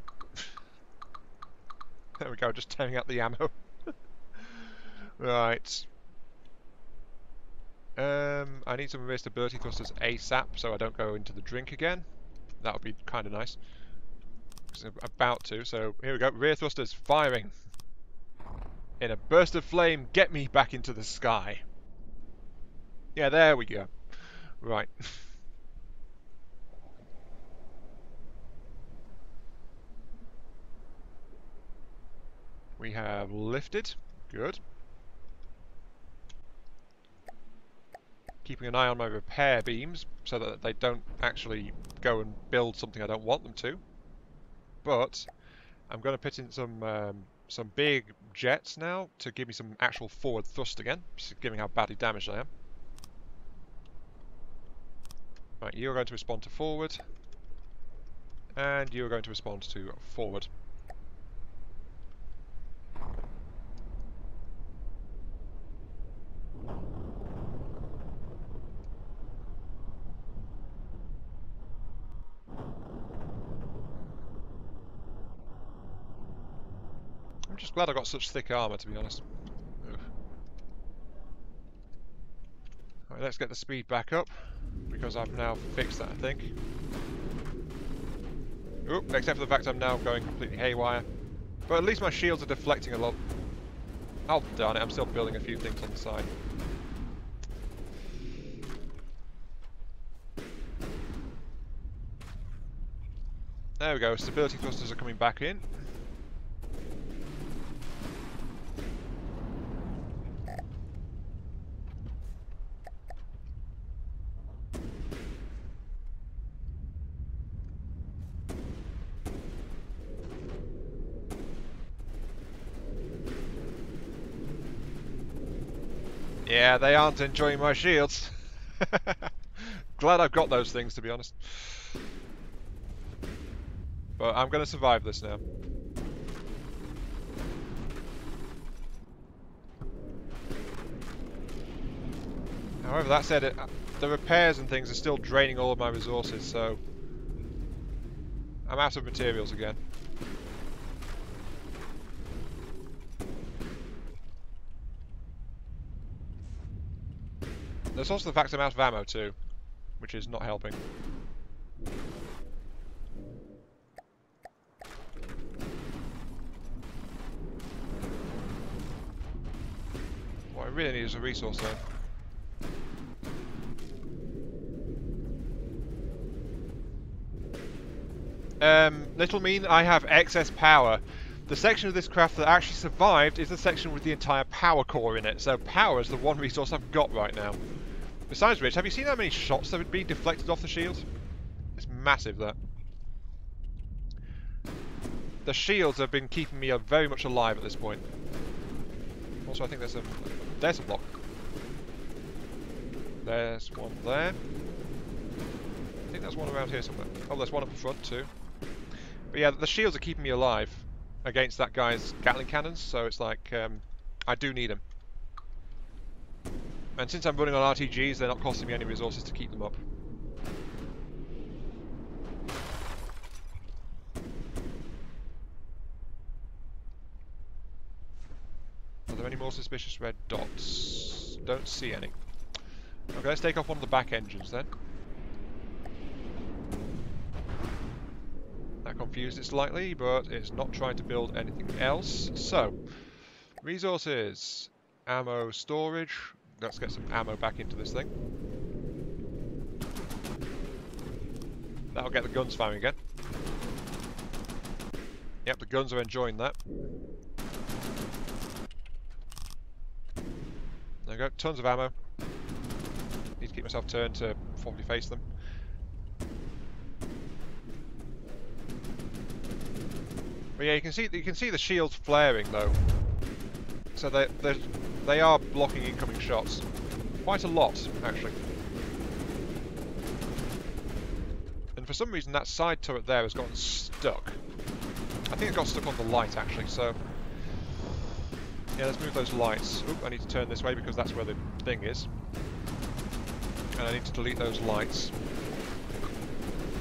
There we go, just tearing out the ammo. Right. I need some rear stability thrusters ASAP, so I don't go into the drink again. That would be kind of nice. I'm about to, so here we go. Rear thrusters firing. In a burst of flame, get me back into the sky. Yeah, there we go. Right. We have lifted. Good. Keeping an eye on my repair beams so that they don't actually go and build something I don't want them to. But I'm going to put in some big jets now to give me some actual forward thrust again, given how badly damaged I am. Right, you're going to respond to forward, and you're going to respond to forward. I'm just glad I got such thick armour, to be honest. Ugh. Right, let's get the speed back up, because I've now fixed that, I think. Oop, except for the fact I'm now going completely haywire. But at least my shields are deflecting a lot. Oh, darn it, I'm still building a few things on the side. There we go, stability thrusters are coming back in. Yeah, they aren't enjoying my shields. Glad I've got those things, to be honest. But I'm going to survive this now. However, that said, the repairs and things are still draining all of my resources, so I'm out of materials again. There's also the fact I'm out of ammo too, which is not helping. What I really need is a resource zone. Little mean I have excess power. The section of this craft that actually survived is the section with the entire power core in it, so power is the one resource I've got right now. Besides which, have you seen how many shots that would be deflected off the shield? It's massive, that. The shields have been keeping me very much alive at this point. Also, I think there's a block. There's one there. I think there's one around here somewhere. Oh, there's one up the front too. But yeah, the shields are keeping me alive against that guy's Gatling cannons, so it's like, I do need them. And since I'm running on RTGs, they're not costing me any resources to keep them up. Are there any more suspicious red dots? Don't see any. Okay, let's take off one of the back engines then. That confused it slightly, but it's not trying to build anything else. So, resources, ammo storage. Let's get some ammo back into this thing. That'll get the guns firing again. Yep, the guns are enjoying that. There we go, tons of ammo. Need to keep myself turned to properly face them. But yeah, you can see the shields flaring though. So they are blocking incoming shots. Quite a lot, actually. And for some reason that side turret there has gotten stuck. I think it got stuck on the light, actually, so... Yeah, let's move those lights. Oop, I need to turn this way because that's where the thing is. And I need to delete those lights.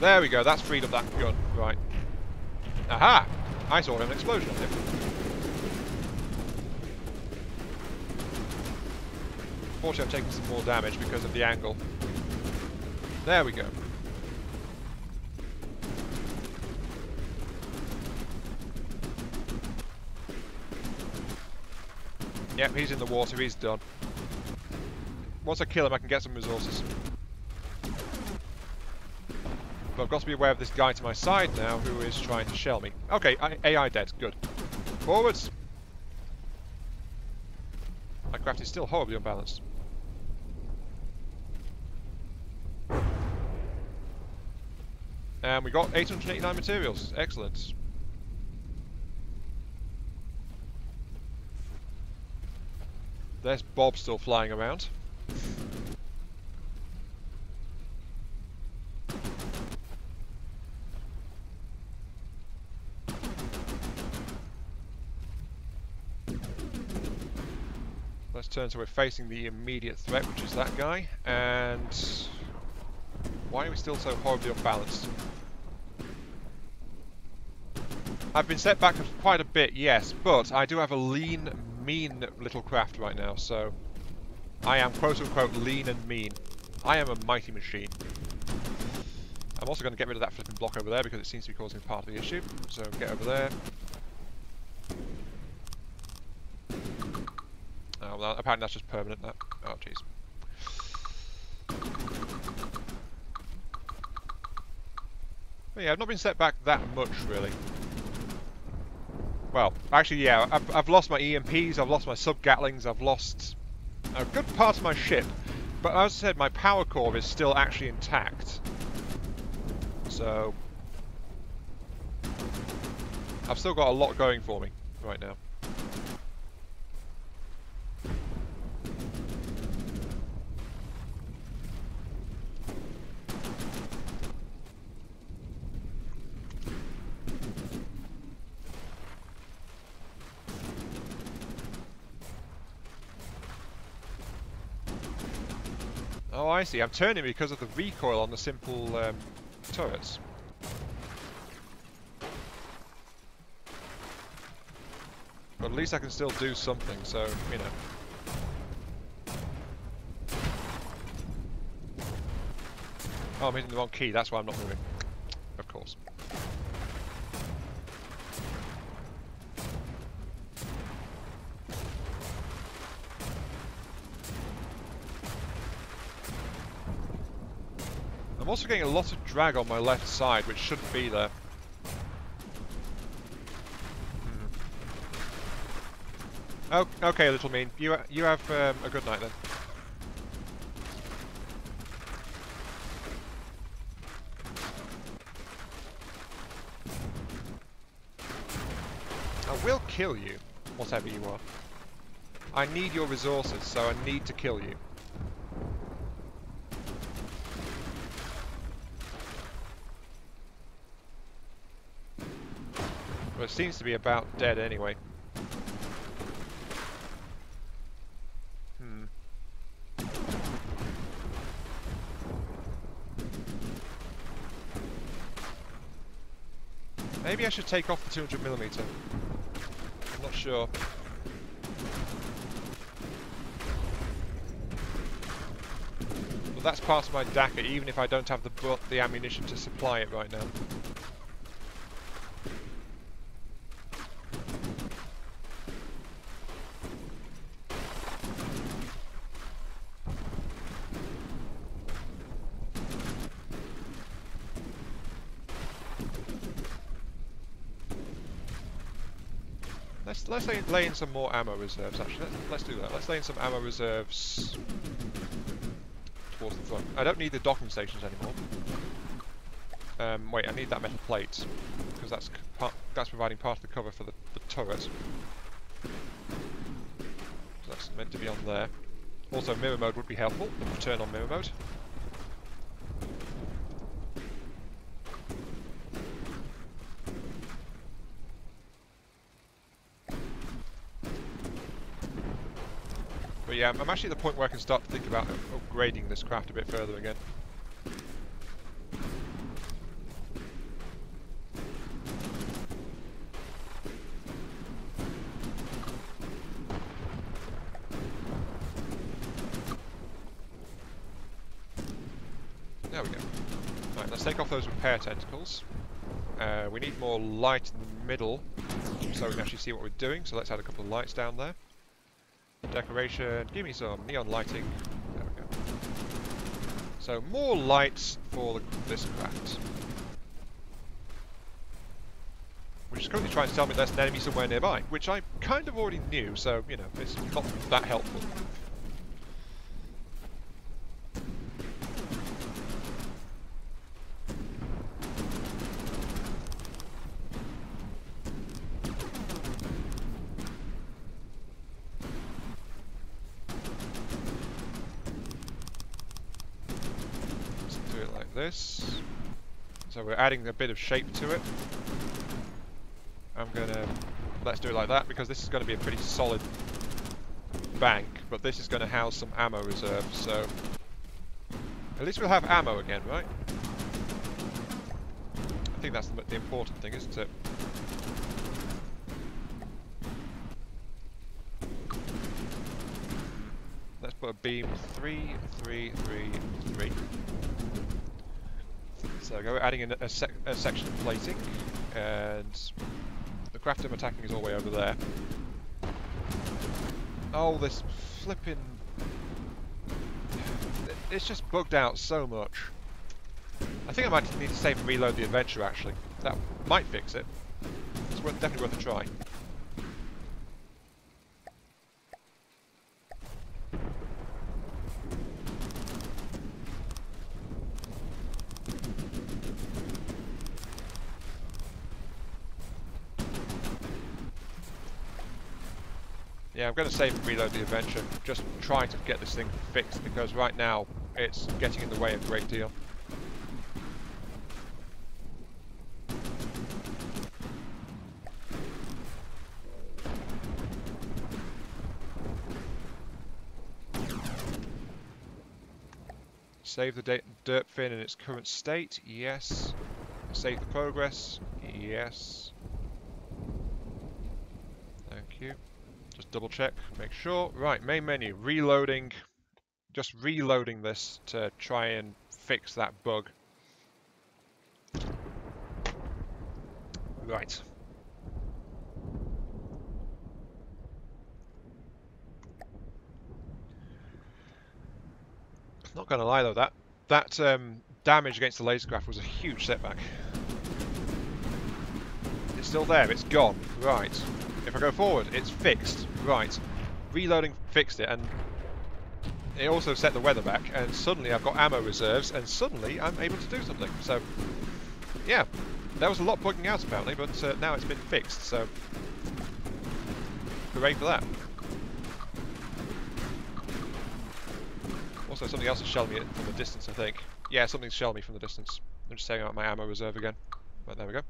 There we go, that's freed up that gun. Right. Aha! I saw an explosion on him. Fortunately, I'm taking some more damage because of the angle. There we go. Yep, he's in the water, he's done. Once I kill him, I can get some resources. But I've got to be aware of this guy to my side now who is trying to shell me. Okay, AI dead, good. Forwards! My craft is still horribly unbalanced. And we got 889 materials, excellent. There's Bob still flying around. Let's turn so we're facing the immediate threat, which is that guy. And why are we still so horribly unbalanced? I've been set back quite a bit, yes, but I do have a lean, mean little craft right now, so I am quote-unquote lean and mean. I am a mighty machine. I'm also going to get rid of that flipping block over there because it seems to be causing part of the issue, so get over there. Oh, well, apparently that's just permanent, that. Oh, jeez. But yeah, I've not been set back that much, really. Well, actually, yeah, I've lost my EMPs, I've lost my sub-Gatlings, I've lost a good part of my ship. But as I said, my power core is still actually intact. So... I've still got a lot going for me right now. Oh, I see. I'm turning because of the recoil on the simple turrets. But at least I can still do something, so, you know. Oh, I'm hitting the wrong key. That's why I'm not moving. Of course. I'm also getting a lot of drag on my left side, which shouldn't be there. Oh, okay, little mean. You have a good night then. I will kill you, whatever you are. I need your resources, so I need to kill you. Well, it seems to be about dead anyway. Maybe I should take off the 200mm. I'm not sure. But that's part of my Dakka, even if I don't have the ammunition to supply it right now. Let's lay in some more ammo reserves, actually. Let's do that. Let's lay in some ammo reserves towards the front. I don't need the docking stations anymore. Wait, I need that metal plate, because that's providing part of the cover for the turret. meant to be on there. Also, mirror mode would be helpful. Turn on mirror mode. But yeah, I'm actually at the point where I can start to think about upgrading this craft a bit further again. There we go. Right, let's take off those repair tentacles. We need more light in the middle so we can actually see what we're doing, so let's add a couple of lights down there. Decoration, give me some neon lighting. There we go. So more lights for this craft. Which is currently trying to tell me there's an enemy somewhere nearby, which I kind of already knew, so, you know, it's not that helpful. This. So we're adding a bit of shape to it. Let's do it like that because this is going to be a pretty solid bank, but this is going to house some ammo reserves, so at least we'll have ammo again, right? I think that's the important thing, isn't it? Let's put a beam 3, 3, 3, 3. So we're adding in a section of plating, and the craft I'm attacking is all the way over there. Oh, this flipping... It's just bugged out so much. I think I might need to save and reload the adventure, actually. That might fix it. It's definitely worth a try. Yeah, I'm going to save and reload the adventure, just trying to get this thing fixed, because right now it's getting in the way a great deal. Save the dirt fin in its current state, yes. Save the progress, yes. Thank you. Just double check, make sure. Right, main menu, reloading. Just reloading this to try and fix that bug. Right. Not gonna lie though, that damage against the laser craft was a huge setback. It's still there, it's gone. Right. If I go forward, it's fixed. Right. Reloading fixed it, and it also set the weather back, and suddenly I've got ammo reserves, and suddenly I'm able to do something. So, yeah. There was a lot bugging out apparently, but now it's been fixed, so hooray for that. Also, something else is shelling me from the distance, I think. Yeah, something's shelling me from the distance. I'm just taking out my ammo reserve again. But there we go.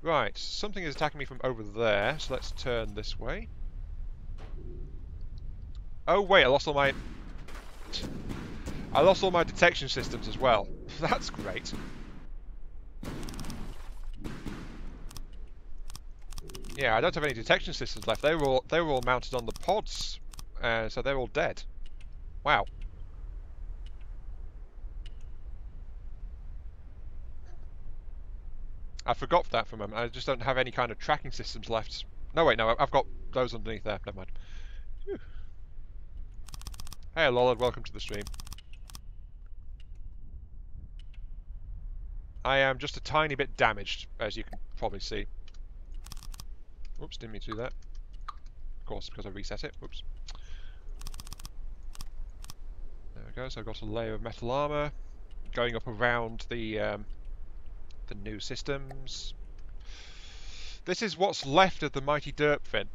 Right, something is attacking me from over there, so let's turn this way. Oh wait, I lost all my detection systems as well. That's great. Yeah, I don't have any detection systems left. They were all mounted on the pods, so they're all dead. Wow. I forgot that for a moment. I just don't have any kind of tracking systems left. No, wait, no, I've got those underneath there. Never mind. Whew. Hey, Lollard, welcome to the stream. I am just a tiny bit damaged, as you can probably see. Oops, didn't mean to do that. Of course, because I reset it. Oops. There we go. So I've got a layer of metal armor going up around the new systems. This is what's left of the mighty dirt fin.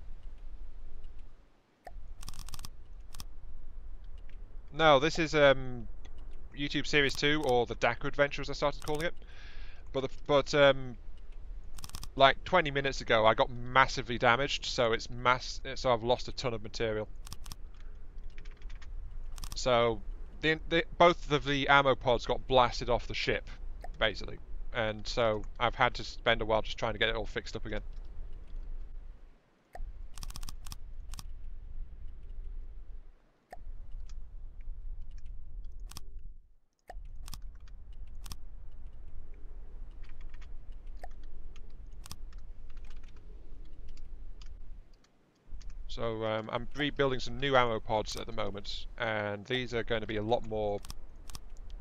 No, this is YouTube Series 2, or the Dakka Adventure as I started calling it. But like 20 minutes ago, I got massively damaged, so so I've lost a ton of material. So both of the ammo pods got blasted off the ship, basically, and so I've had to spend a while just trying to get it all fixed up again. So I'm rebuilding some new ammo pods at the moment, and these are going to be a lot more.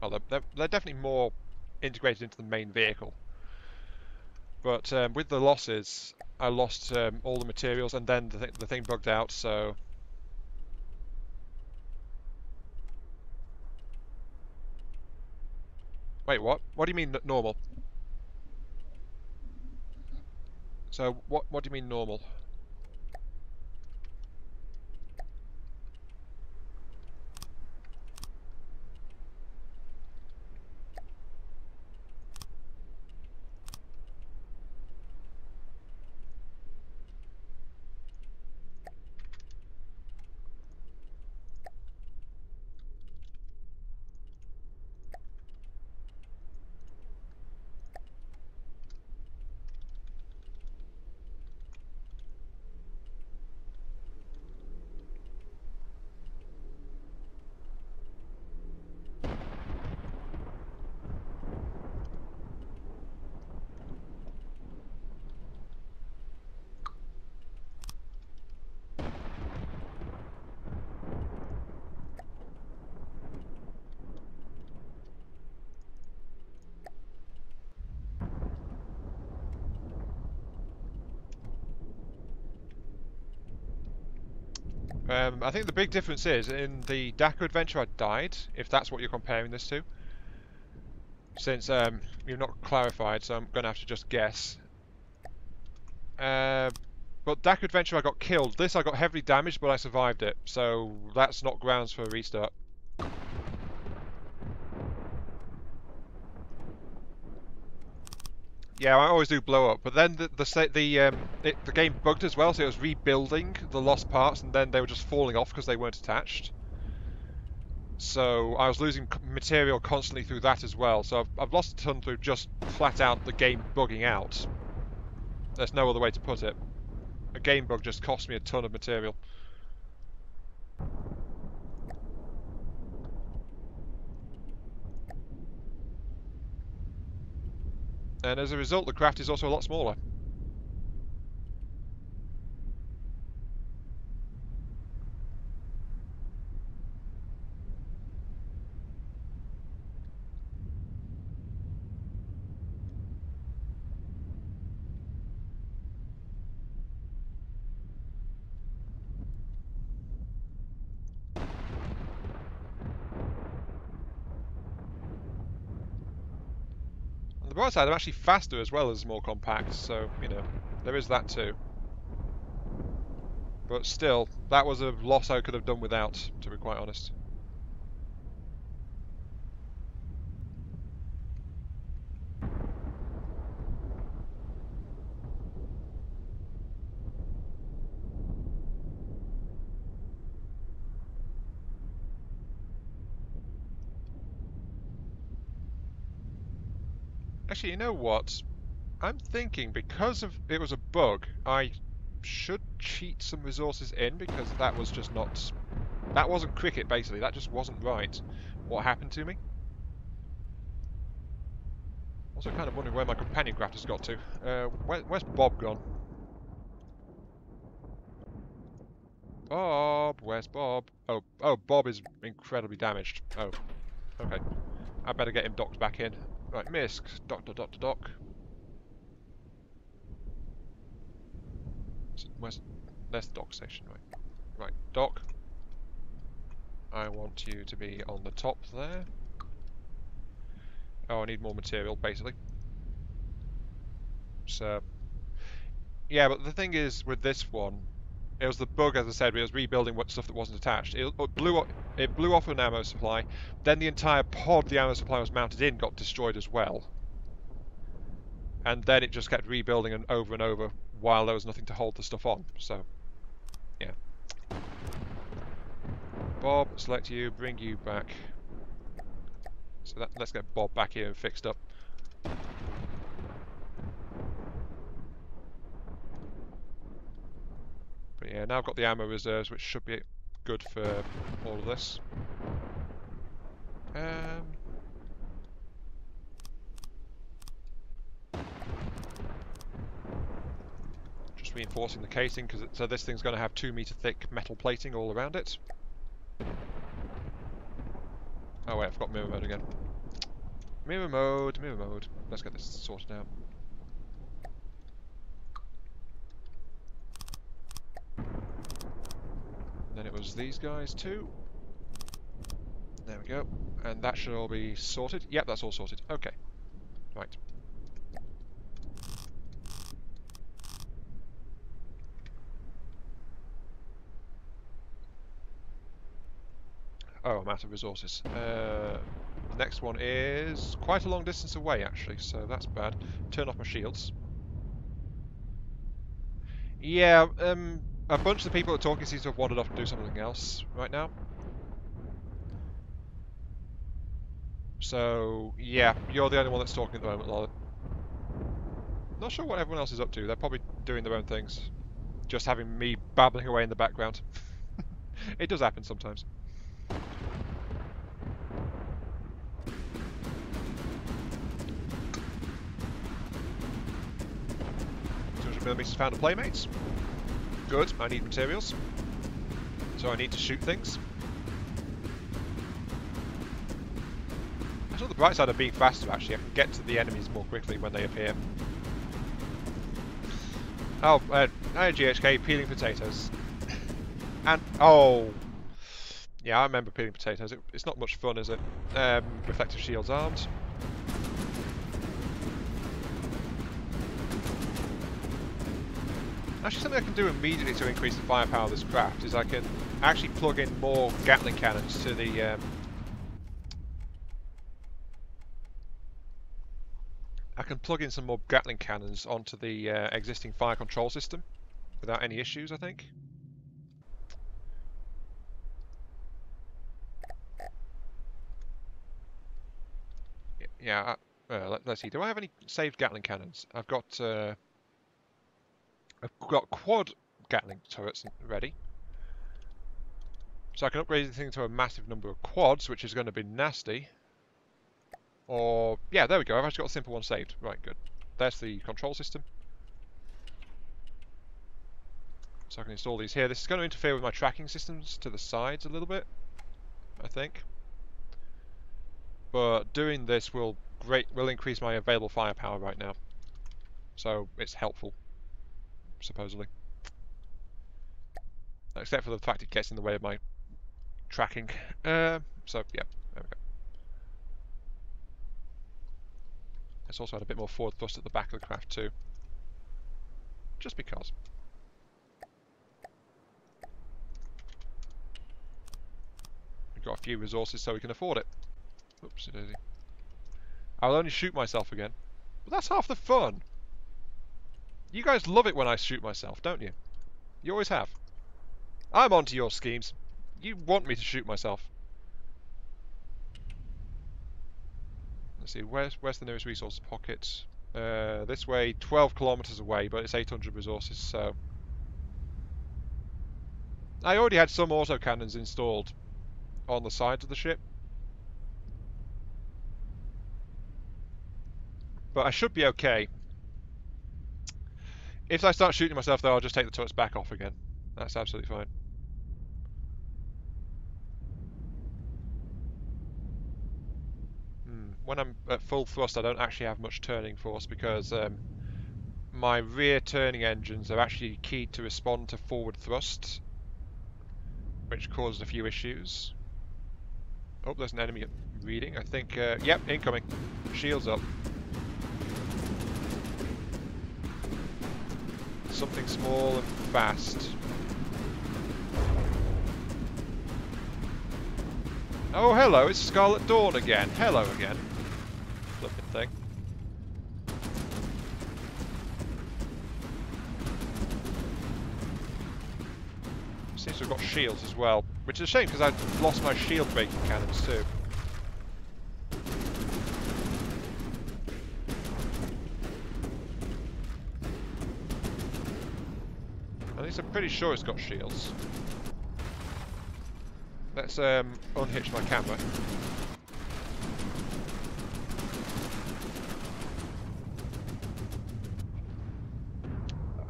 Well, they're definitely more integrated into the main vehicle. But with the losses, I lost all the materials, and then the thing bugged out. So wait, what? What do you mean normal? So what do you mean normal? I think the big difference is in the Dakka Adventure I died, if that's what you're comparing this to. Since you've not clarified, so I'm going to have to just guess. Uh, but Dakka Adventure I got killed. This I got heavily damaged, but I survived it. So that's not grounds for a restart. Yeah, I always do blow up, but then the game bugged as well, so it was rebuilding the lost parts, and then they were just falling off because they weren't attached. So I was losing material constantly through that as well. So I've lost a ton through just flat out the game bugging out. There's no other way to put it. A game bug just cost me a ton of material. And as a result, the craft is also a lot smaller. On the bright side, I'm actually faster as well as more compact, so, you know, there is that too. But still, that was a loss I could have done without, to be quite honest. Actually, you know what? I'm thinking because of it was a bug, I should cheat some resources in because that was just not. That wasn't cricket, basically. That just wasn't right. What happened to me? Also, kind of wondering where my companion craft has got to. Where's Bob gone? Bob, where's Bob? Oh, Bob is incredibly damaged. Oh, okay. I better get him docked back in. Right, Misk, dock. Where's there's the dock station, right? Right, dock. I want you to be on the top there. Oh, I need more material, basically. So, yeah, but the thing is with this one, It was the bug, as I said. It was rebuilding what stuff that wasn't attached. It blew off an ammo supply. Then the entire pod the ammo supply was mounted in got destroyed as well. And then it just kept rebuilding and over while there was nothing to hold the stuff on. So, yeah. Bob, select you, bring you back. So let's get Bob back here and fixed up. But yeah, now I've got the ammo reserves, which should be good for all of this. Just reinforcing the casing, so this thing's going to have 2-meter thick metal plating all around it. Oh wait, I've got mirror mode again. Mirror mode, mirror mode. Let's get this sorted out. And then it was these guys too. There we go. And that should all be sorted. Yep, that's all sorted. Okay. Right. Oh, I'm out of resources. The next one is quite a long distance away, actually, so that's bad. Turn off my shields. Yeah, a bunch of the people that are talking seem to have wandered off to do something else right now. So, yeah, you're the only one that's talking at the moment, Lola. Not sure what everyone else is up to. They're probably doing their own things. Just having me babbling away in the background. It does happen sometimes. 200mm found a playmates. Good, I need materials. So I need to shoot things. That's on the bright side of being faster, actually. I can get to the enemies more quickly when they appear. Oh, GHK, peeling potatoes. And, oh! Yeah, I remember peeling potatoes. It's not much fun, is it? Reflective shields armed. Actually, something I can do immediately to increase the firepower of this craft is I can actually plug in more Gatling cannons to the... I can plug in some more Gatling cannons onto the existing fire control system without any issues, I think. Yeah, let's see. Do I have any saved Gatling cannons? I've got quad Gatling turrets ready. So I can upgrade the thing to a massive number of quads, which is going to be nasty. Or, yeah, there we go. I've actually got a simple one saved. Right, good. There's the control system. So I can install these here. This is going to interfere with my tracking systems to the sides a little bit, I think. But doing this will increase my available firepower right now. So it's helpful, supposedly. Except for the fact it gets in the way of my tracking. So, yeah, there we go. It's also had a bit more forward thrust at the back of the craft too. Just because. We've got a few resources so we can afford it. Oopsie daisy. I'll only shoot myself again. But that's half the fun. You guys love it when I shoot myself, don't you? You always have. I'm onto your schemes. You want me to shoot myself. Let's see, where's the nearest resource pocket? This way, 12 kilometers away, but it's 800 resources, so... I already had some autocannons installed on the sides of the ship. But I should be okay. If I start shooting myself, though, I'll just take the turrets back off again. That's absolutely fine. When I'm at full thrust, I don't actually have much turning force because my rear turning engines are actually keyed to respond to forward thrust, which causes a few issues. Oh, there's an enemy reading. I think, yep, incoming. Shields up. Something small and fast. Oh, hello, it's Scarlet Dawn again. Hello again. Flipping thing. Seems to have got shields as well, which is a shame because I've lost my shield breaking cannons too. At least I'm pretty sure it's got shields. Let's unhitch my camera.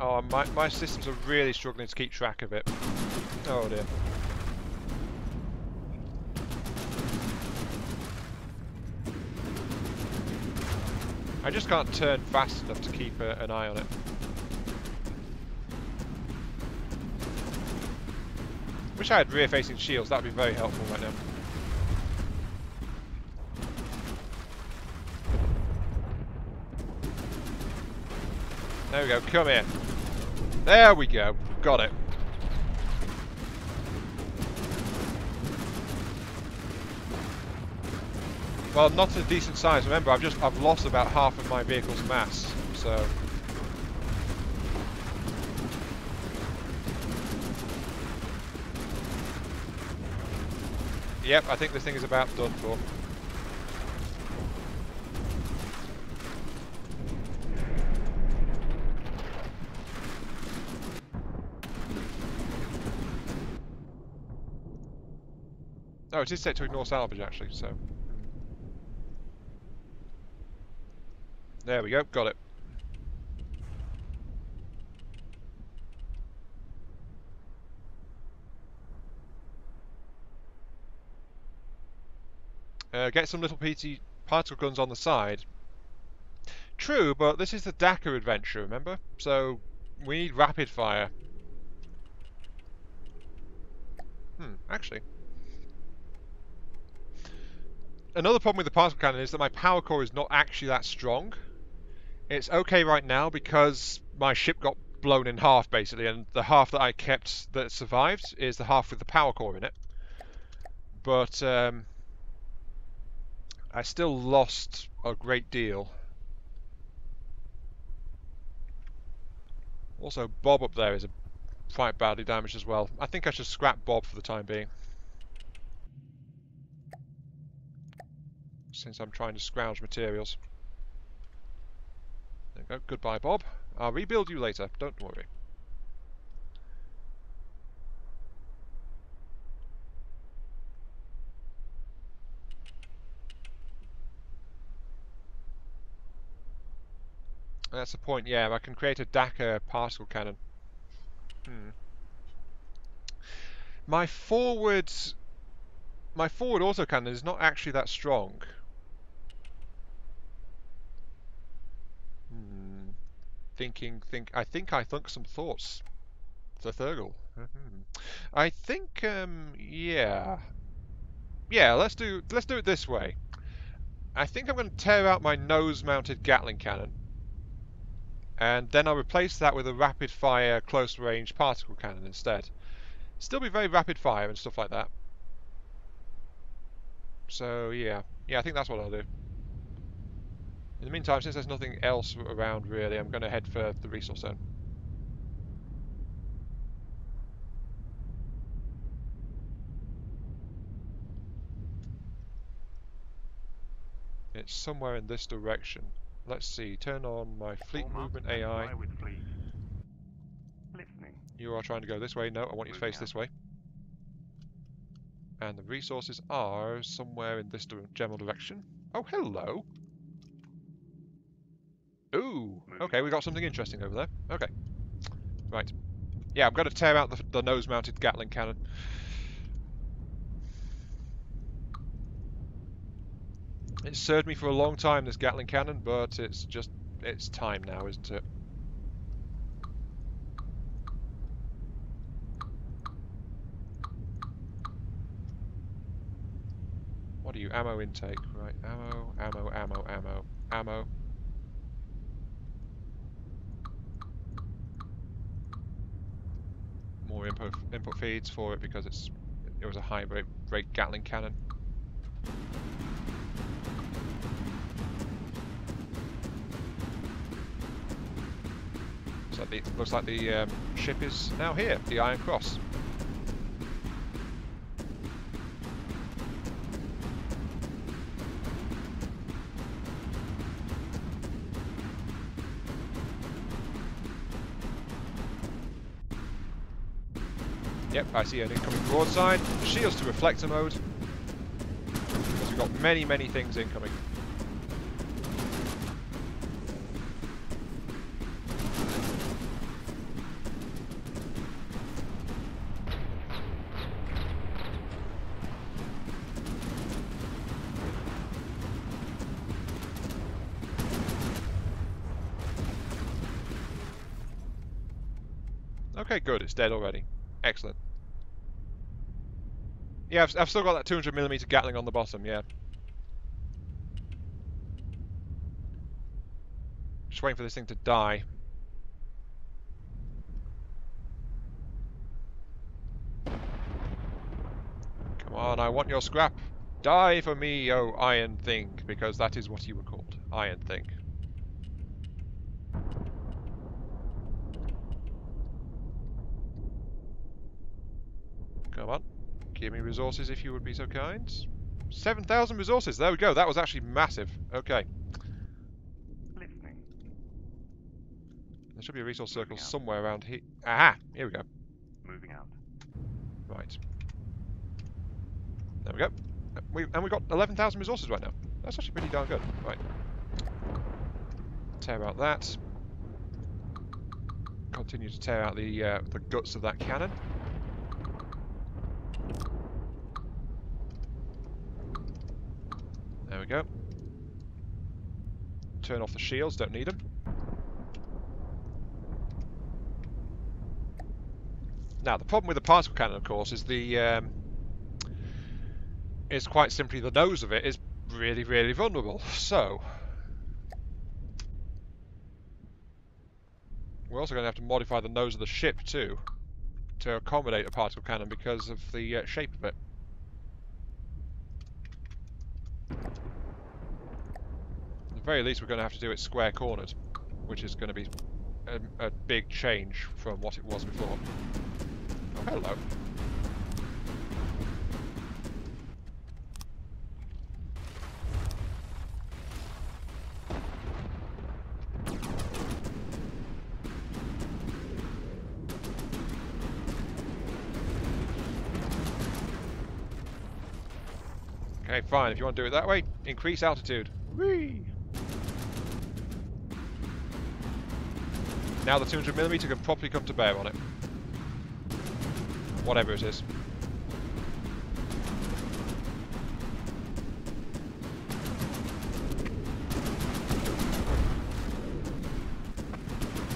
Oh, my systems are really struggling to keep track of it. Oh dear. I just can't turn fast enough to keep an eye on it. Wish I had rear-facing shields, that would be very helpful right now. There we go, come here. There we go, got it. Well, not a decent size. Remember, I've lost about half of my vehicle's mass, so. Yep, I think this thing is about done for. Oh, it is set to ignore salvage actually, so. There we go, got it. Get some little particle guns on the side. True, but this is the Dakka adventure, remember? So, we need rapid fire. Actually. Another problem with the particle cannon is that my power core is not actually that strong. It's okay right now because my ship got blown in half, basically, and the half that I kept that survived is the half with the power core in it. But I still lost a great deal. Also, Bob up there is quite badly damaged as well. I think I should scrap Bob for the time being, since I'm trying to scrounge materials. There we go. Goodbye, Bob. I'll rebuild you later. Don't worry. That's the point, yeah. I can create a Dakka particle cannon. My forward autocannon is not actually that strong. I think I thunk some thoughts. The Thurgle. I think, yeah. Yeah, let's do it this way. I think I'm going to tear out my nose-mounted Gatling cannon, and then I'll replace that with a rapid-fire, close-range particle cannon instead. Still be very rapid-fire and stuff like that. So yeah, I think that's what I'll do. In the meantime, since there's nothing else around really, I'm going to head for the resource zone. It's somewhere in this direction. Let's see, turn on my fleet movement AI. Listening. You are trying to go this way. No, I want you to face this way. And the resources are somewhere in this general direction. Oh, hello. Ooh, okay, we got something interesting over there. Okay, right. Yeah, I'm going to tear out the nose-mounted Gatling cannon. It's served me for a long time, this Gatling cannon, but it's time now, isn't it? What are you? Ammo intake, right? Ammo. More input feeds for it because it was a high rate Gatling cannon. So looks like the ship is now here, the Iron Cross. Yep, I see an incoming broadside. Shields to reflector mode. Because we've got many, many things incoming. Okay, good. It's dead already. Excellent. Yeah, I've still got that 200mm Gatling on the bottom, yeah. Just waiting for this thing to die. Come on, I want your scrap. Die for me, oh Iron Thing, because that is what you were called. Iron Thing. Come on. Give me resources if you would be so kind. 7,000 resources. There we go. That was actually massive. Okay. Listening. There should be a resource circle Moving out. somewhere around here. Aha! Here we go. Moving out. Right. There we go. And we've got 11,000 resources right now. That's actually pretty darn good. Right. Tear out that. Continue to tear out the guts of that cannon. There we go. Turn off the shields, don't need them. Now, the problem with the particle cannon, of course, is is quite simply the nose of it is really, really vulnerable. So, we're also going to have to modify the nose of the ship too, to accommodate a particle cannon because of the shape of it. At the very least, we're going to have to do it square-cornered, which is going to be a big change from what it was before. Oh, hello. Okay, fine. If you want to do it that way, increase altitude. Whee! Now the 200mm can properly come to bear on it. Whatever it is.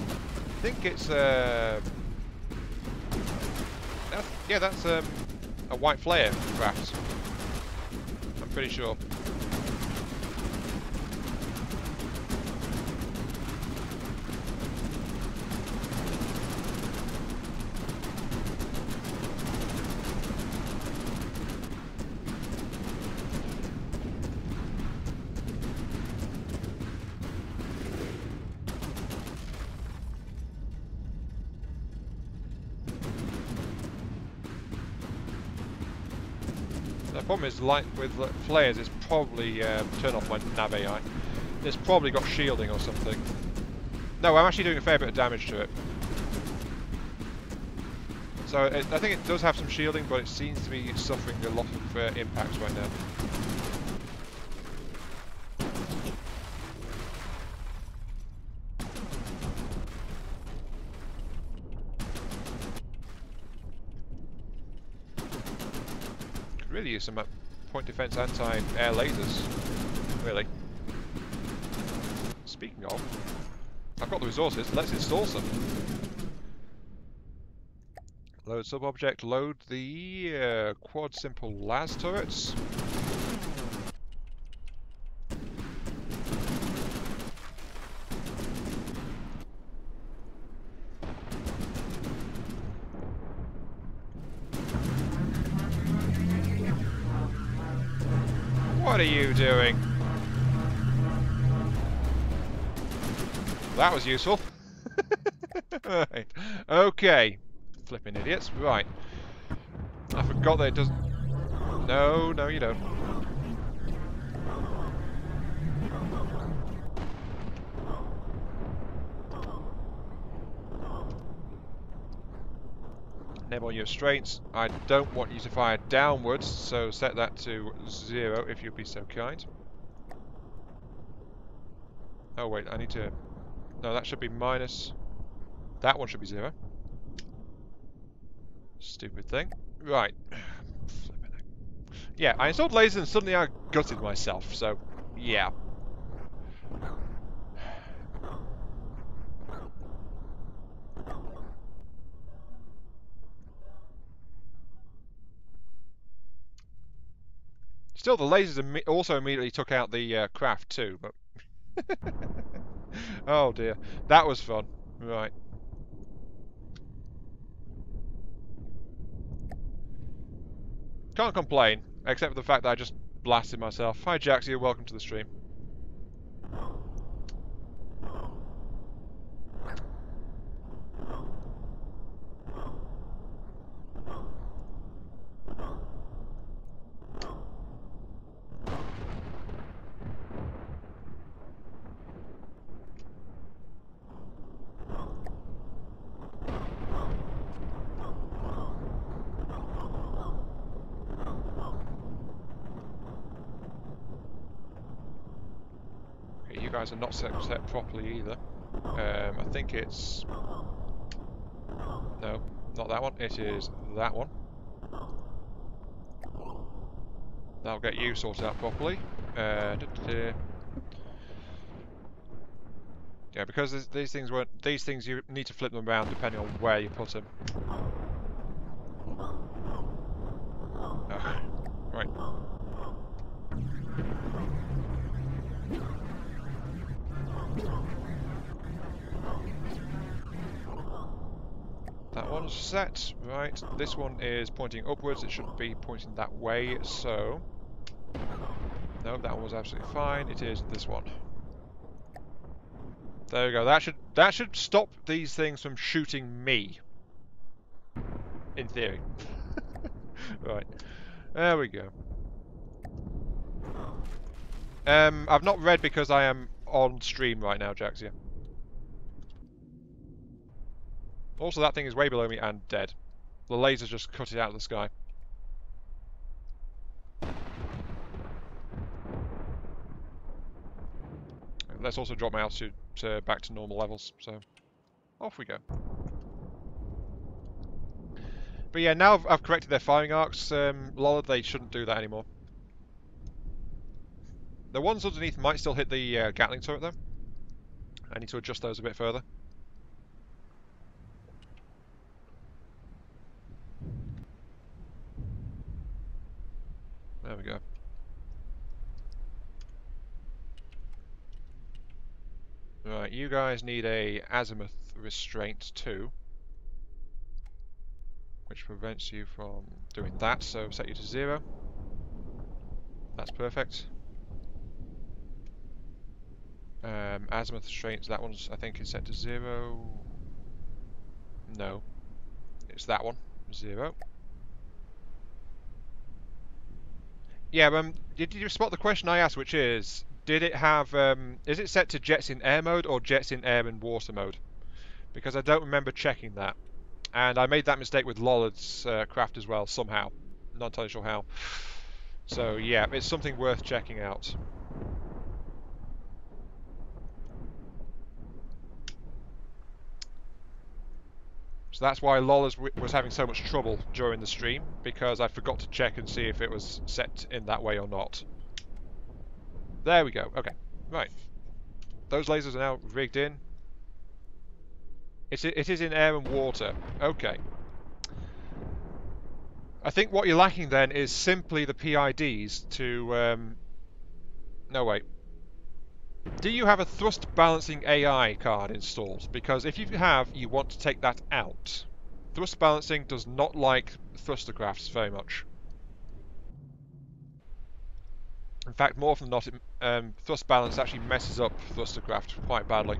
I think it's that's a white flare craft. I'm pretty sure. The problem is, like with flares, it's probably turn off my nav AI. It's probably got shielding or something. No, I'm actually doing a fair bit of damage to it. So I think it does have some shielding, but it seems to be suffering a lot of impacts right now. Could really use some point defense anti-air lasers, really. Speaking of, I've got the resources, let's install some. Load sub-object, load the quad simple las turrets. What are you doing? That was useful. Right. Okay. Flipping idiots. Right. I forgot that it doesn't... No, no you don't. Enable your restraints. I don't want you to fire downwards, so set that to 0 if you'd be so kind. Oh wait, I need to... No, that should be minus... That one should be 0. Stupid thing. Right. Flipping heck. Yeah, I installed lasers and suddenly I gutted myself, so... Yeah. Still, the lasers also immediately took out the craft too, but... Oh dear. That was fun. Right. Can't complain, except for the fact that I just blasted myself. Hi Jax, you're welcome to the stream. Okay, you guys are not set properly either. I think it's... No, not that one. It is that one. That'll get you sorted out properly. Yeah, because these things weren't... These things you need to flip them around depending on where you put them. Ugh. Right. That one's set. Right. This one is pointing upwards. It shouldn't be pointing that way, so... No, that one was absolutely fine. It is this one. There we go. That should stop these things from shooting me. In theory. Right. There we go. I've not read because I am on stream right now, Jaxia. Also, that thing is way below me and dead. The laser just cut it out of the sky. Let's also drop my altitude back to normal levels, so off we go. But yeah, now I've corrected their firing arcs, Lola, they shouldn't do that anymore. The ones underneath might still hit the Gatling turret though. I need to adjust those a bit further. There we go. Right, you guys need a azimuth restraint too, which prevents you from doing that, so set you to 0. That's perfect. Azimuth restraints, that one's, I think, is set to 0. No, it's that one, 0. Yeah, did you spot the question I asked, which is, did it have, is it set to jets in air mode or jets in air and water mode? Because I don't remember checking that. And I made that mistake with Lollard's craft as well, somehow. Not entirely sure how. So yeah, it's something worth checking out. So that's why Lollard's was having so much trouble during the stream, because I forgot to check and see if it was set in that way or not. There we go. Okay, right. Those lasers are now rigged in. It is in air and water. Okay. I think what you're lacking then is simply the PIDs to... No, wait. Do you have a thrust balancing AI card installed? Because if you have, you want to take that out. Thrust balancing does not like thruster crafts very much. In fact, more often than not, thrust balance actually messes up thrustercraft quite badly.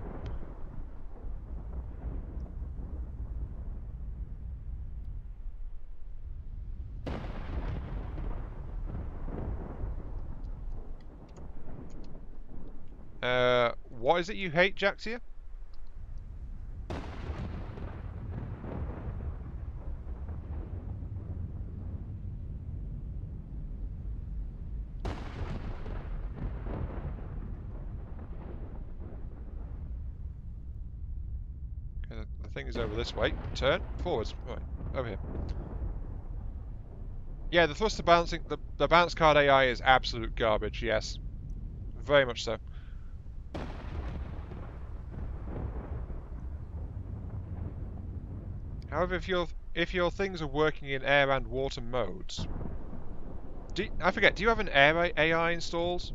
What is it you hate, Jaxia? Okay, the thing is over this way. Turn forwards. Right, over here. Yeah, the thruster balancing, the bounce card AI is absolute garbage. Yes, very much so. However, if your things are working in air and water modes, I forget. Do you have an air AI installed,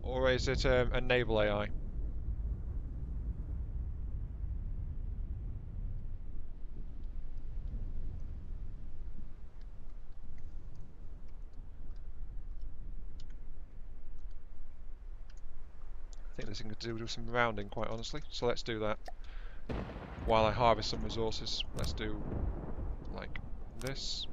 or is it a naval AI? I think this thing could do with some rounding, quite honestly. So let's do that. While I harvest some resources, let's do like this.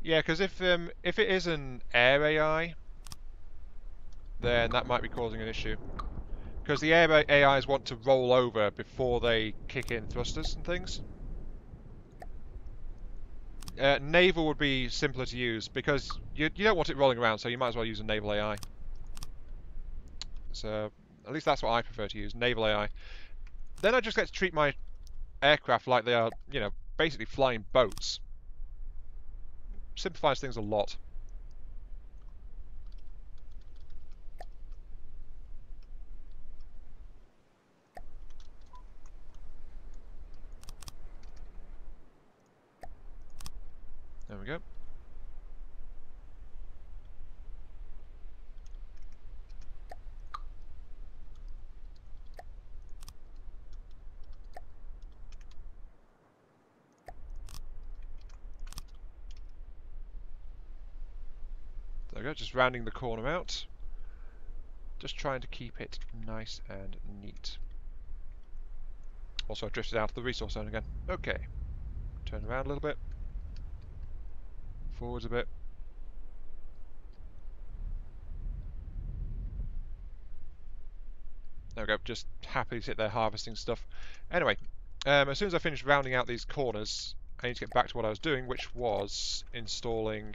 Yeah, because if it is an air AI, then that might be causing an issue. Because the air AIs want to roll over before they kick in thrusters and things. Naval would be simpler to use because you don't want it rolling around, so you might as well use a naval AI. So at least that's what I prefer to use, naval AI. Then I just get to treat my aircraft like they are, basically flying boats. Simplifies things a lot. There we go. There we go, just rounding the corner out. Just trying to keep it nice and neat. Also, I drifted out of the resource zone again. Okay. Turn around a little bit. Forwards a bit. There we go, just happily sit there harvesting stuff. Anyway, as soon as I finish rounding out these corners, I need to get back to what I was doing, which was installing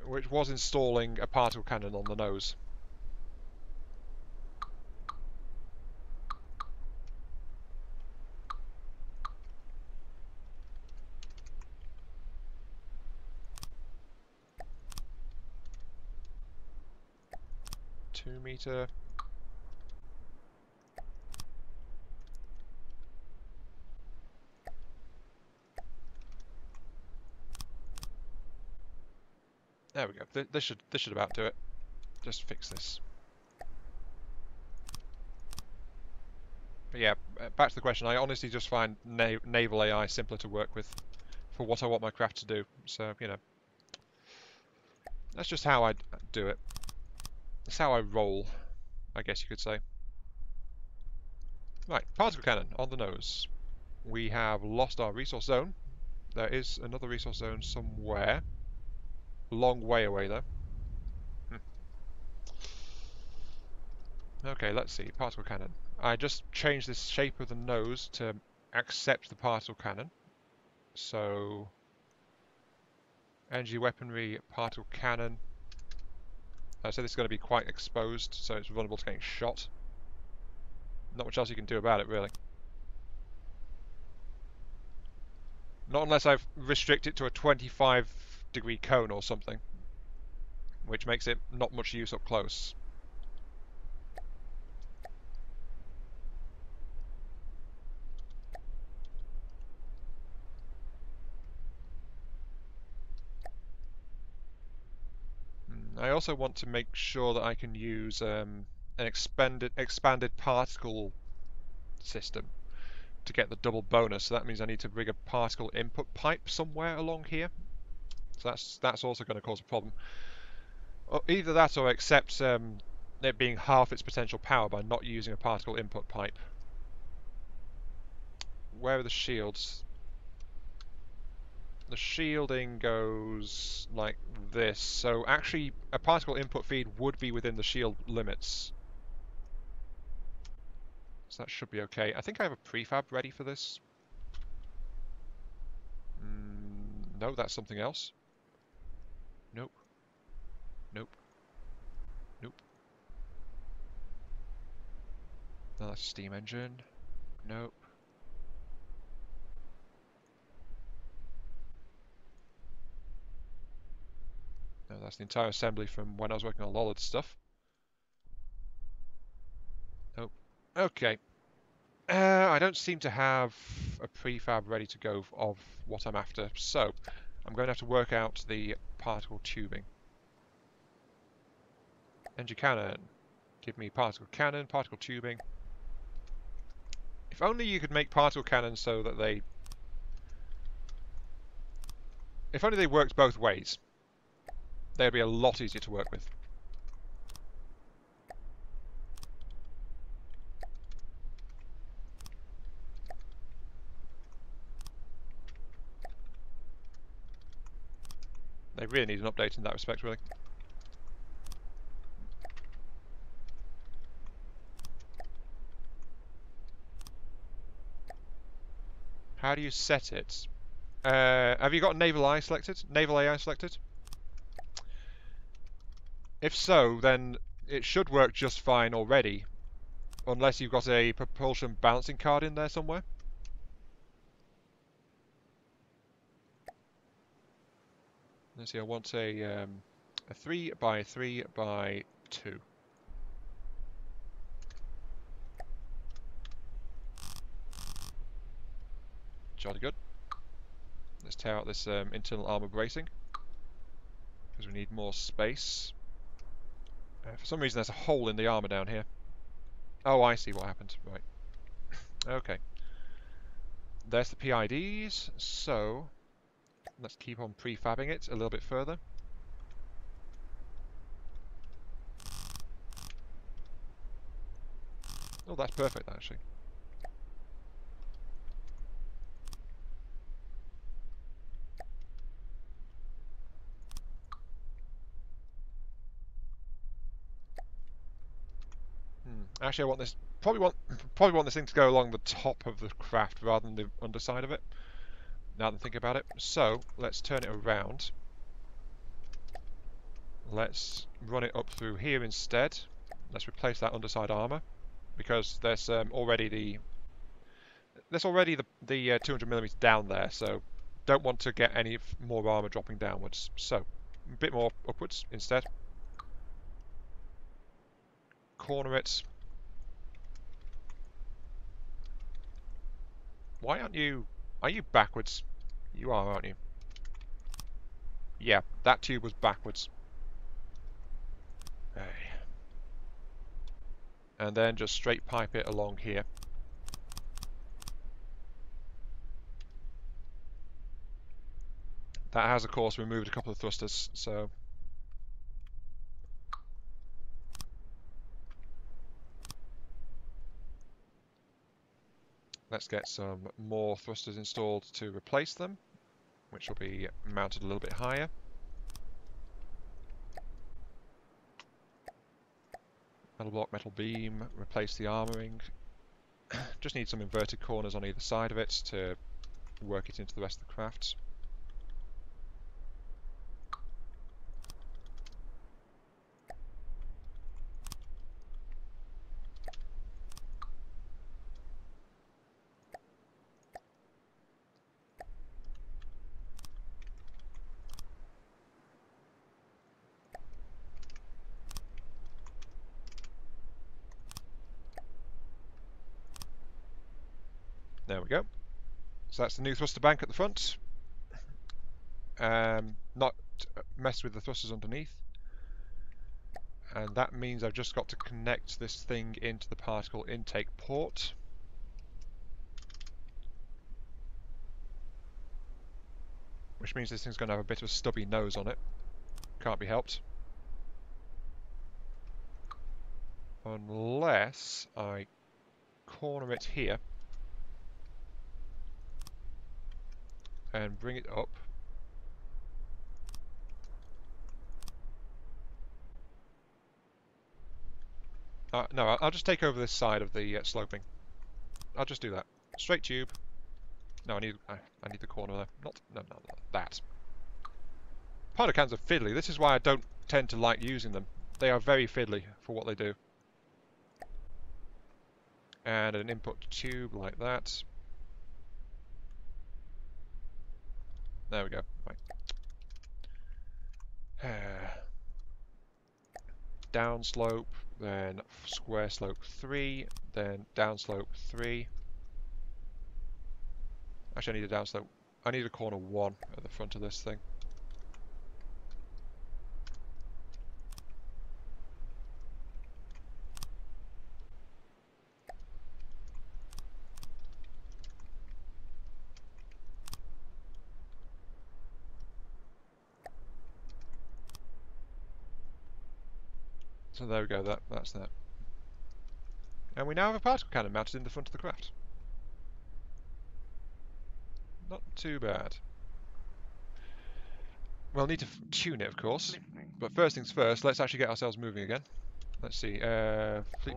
which was installing a particle cannon on the nose. Two-meter. There we go. This should about do it. Just fix this. But yeah, back to the question. I honestly just find naval AI simpler to work with for what I want my craft to do. So that's just how I do it. That's how I roll, I guess you could say. Right, particle cannon on the nose. We have lost our resource zone. There is another resource zone somewhere. A long way away though. Okay, let's see. Particle cannon. I just changed the shape of the nose to accept the particle cannon. So, energy weaponry, particle cannon. I said this is going to be quite exposed, so it's vulnerable to getting shot. Not much else you can do about it, really. Not unless I've restricted it to a 25-degree cone or something, which makes it not much use up close. I also want to make sure that I can use an expanded particle system to get the double bonus. So that means I need to rig a particle input pipe somewhere along here. So that's also going to cause a problem. Either that or accept it being half its potential power by not using a particle input pipe. Where are the shields? The shielding goes like this. So actually, a particle input feed would be within the shield limits. So that should be okay. I think I have a prefab ready for this. No, that's something else. Nope. Nope. Nope. No, that's a steam engine. Nope. No, that's the entire assembly from when I was working on Lollard stuff. Nope. Okay. I don't seem to have a prefab ready to go of what I'm after, so I'm going to have to work out the particle tubing. Energy cannon. Give me particle cannon, particle tubing. If only you could make particle cannons so that they... If only they worked both ways. They'd be a lot easier to work with. They really need an update in that respect, really. How do you set it? Have you got Naval AI selected? Naval AI selected? If so, then it should work just fine already. Unless you've got a propulsion balancing card in there somewhere. Let's see, I want a 3 by 3 by 2. Jolly good. Let's tear out this internal armor bracing, because we need more space. For some reason there's a hole in the armor down here. Oh, I see what happened. Right. Okay. There's the PIDs, so let's keep on prefabbing it a little bit further. Oh, that's perfect, actually. Actually, I want this. Probably want this thing to go along the top of the craft rather than the underside of it. Now that I think about it, so let's turn it around. Let's run it up through here instead. Let's replace that underside armor because there's already the 200mm down there, so don't want to get any more armor dropping downwards. So a bit more upwards instead. Corner it. Why aren't you... Are you backwards? You are, aren't you? Yeah, that tube was backwards. Hey. And then just straight pipe it along here. That has, of course, removed a couple of thrusters, so... Let's get some more thrusters installed to replace them, which will be mounted a little bit higher. Metal block, metal beam, replace the armouring. Just need some inverted corners on either side of it to work it into the rest of the craft. There we go. So that's the new thruster bank at the front. Not mess with the thrusters underneath. And that means I've just got to connect this thing into the particle intake port. Which means this thing's going to have a bit of a stubby nose on it. Can't be helped. Unless I corner it here and bring it up. No, I'll just take over this side of the sloping. I'll just do that. Straight tube. No, I need the corner there. No, that. Powder cans are fiddly. This is why I don't tend to like using them. They are very fiddly for what they do. And an input tube like that. There we go. Right. Downslope, then square slope 3, then downslope 3. Actually, I need a downslope. I need a corner 1 at the front of this thing. So there we go, that's that. And we now have a particle cannon mounted in the front of the craft. Not too bad. We'll need to tune it, of course. Listening. But first things first, let's actually get ourselves moving again. Let's see, fleet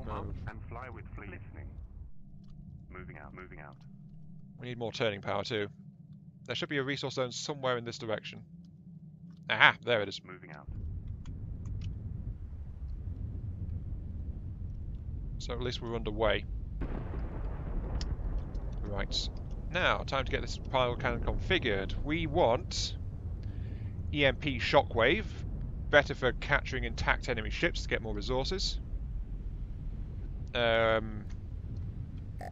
Form up mode. and fly with fleet. Listening. Moving out, moving out. We need more turning power too. There should be a resource zone somewhere in this direction. Aha, there it is. Moving out. So at least we're underway. Right. Now, time to get this particle cannon configured. We want EMP shockwave. Better for capturing intact enemy ships to get more resources. We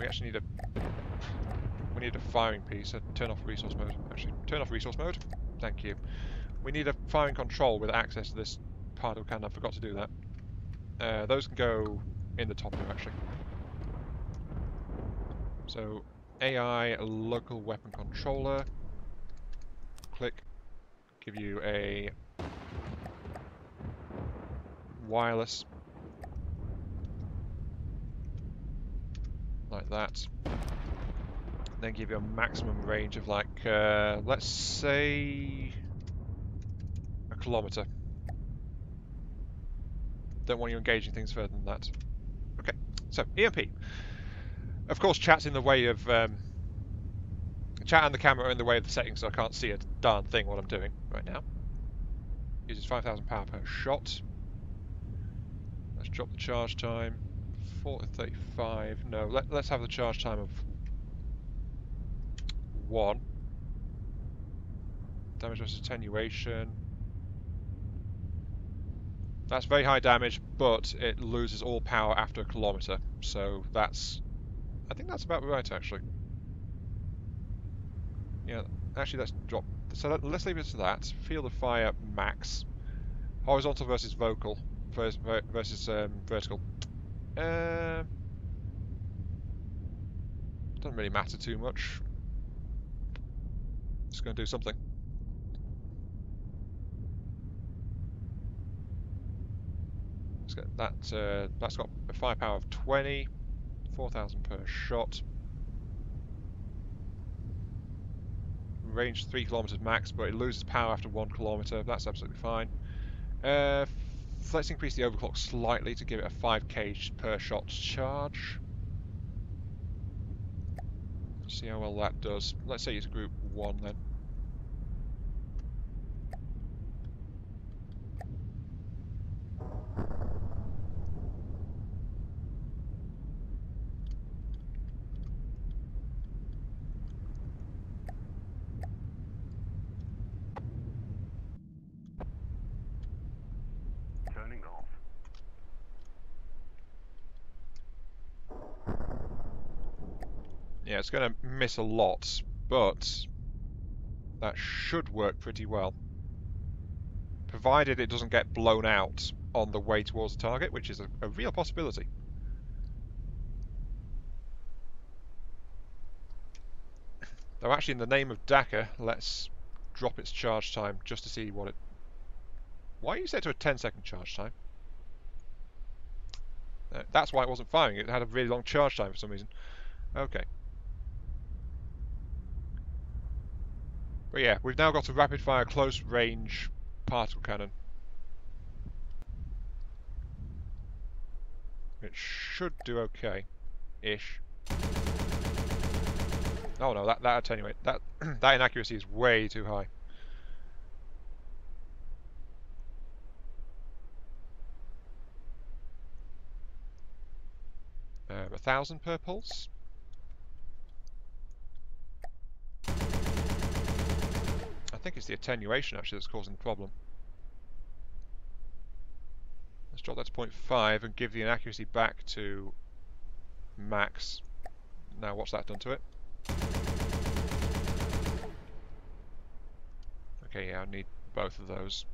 actually need a firing piece. So turn off resource mode. Actually, turn off resource mode. Thank you. We need a firing control with access to this particle cannon. I forgot to do that. Those can go in the top room, actually. So, AI local weapon controller. Click. Give you a wireless. Like that. Then give you a maximum range of like, let's say, a kilometre. Don't want you engaging things further than that. Okay, so EMP. Of course, chat's in the way of chat and the camera are in the way of the settings, so I can't see a darn thing what I'm doing right now. Uses 5,000 power per shot. Let's drop the charge time. 4 to 35. No, let's have the charge time of 1. Damage versus attenuation. That's very high damage, but it loses all power after a kilometre. So I think that's about right, actually. Yeah, actually, let's drop. So let's leave it to that. Field of fire max. Horizontal versus vertical. Vertical. Doesn't really matter too much. Just going to do something. Let's get that. That's got a firepower of 20, 4,000 per shot. Range 3 kilometers max, but it loses power after 1 kilometer. That's absolutely fine. Let's increase the overclock slightly to give it a 5 kg per shot charge. See how well that does. Let's say it's group 1 then. Turning off. Yeah, it's going to miss a lot, but that should work pretty well. Provided it doesn't get blown out on the way towards the target, which is a real possibility. Though actually, in the name of Dakka, let's drop its charge time just to see what it... Why you set to a 10-second charge time? That's why it wasn't firing. It had a really long charge time for some reason. Okay. But yeah, we've now got a rapid-fire close-range particle cannon. It should do okay-ish. Oh no, that attenuate. That inaccuracy is way too high. 1,000 per pulse. I think it's the attenuation actually that's causing the problem. Let's drop that to 0.5 and give the inaccuracy back to max. Now what's that done to it? Okay, yeah, I need both of those.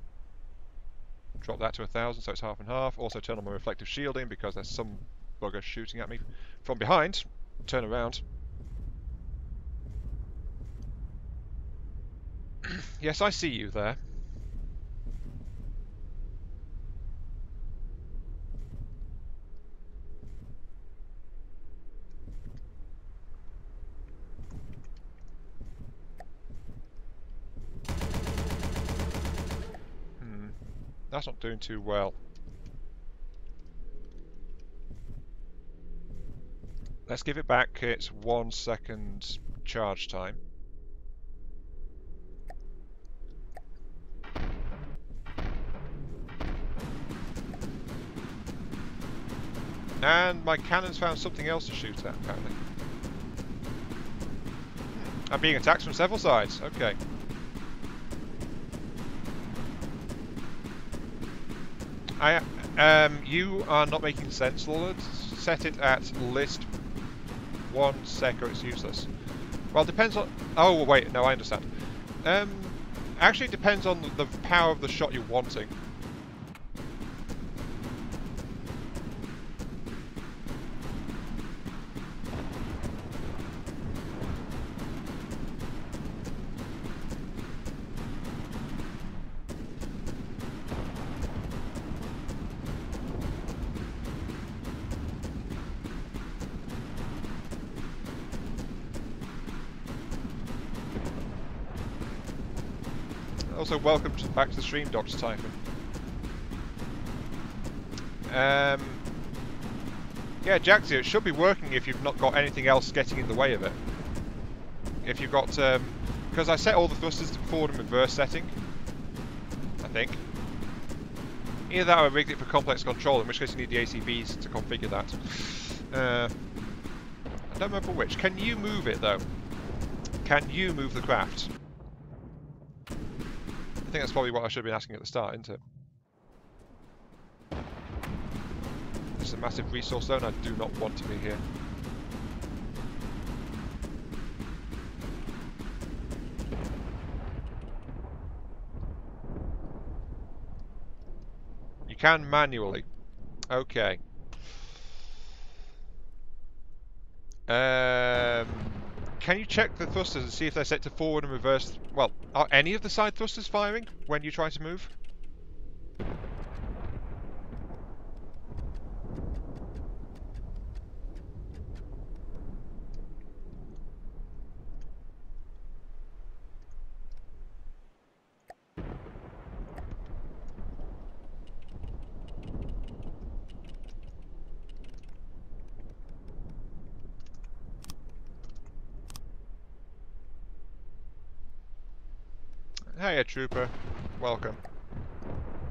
Drop that to 1,000 so it's half and half. Also turn on my reflective shielding because there's some bugger shooting at me from behind. Turn around. Yes, I see you there. That's not doing too well. Let's give it back its 1 second charge time. And my cannon's found something else to shoot at, apparently. I'm being attacked from several sides. Okay. You are not making sense, Lord. Set it at list 1 sec or it's useless. Well, it depends on... Oh, wait, no, I understand. Actually, it depends on the power of the shot you're wanting. Also, welcome back to the stream, Dr. Typhon. Yeah, Jaxia, it should be working if you've not got anything else getting in the way of it. If you've got... because I set all the thrusters to forward and reverse setting, I think. Either that or I rigged it for complex control, in which case you need the ACBs to configure that. I don't remember which. Can you move it, though? Can you move the craft? I think that's probably what I should have been asking at the start, isn't it? This is a massive resource zone. I do not want to be here. You can manually. Okay. Can you check the thrusters and see if they're set to forward and reverse? Well, are any of the side thrusters firing when you try to move? Hey, trooper. Welcome.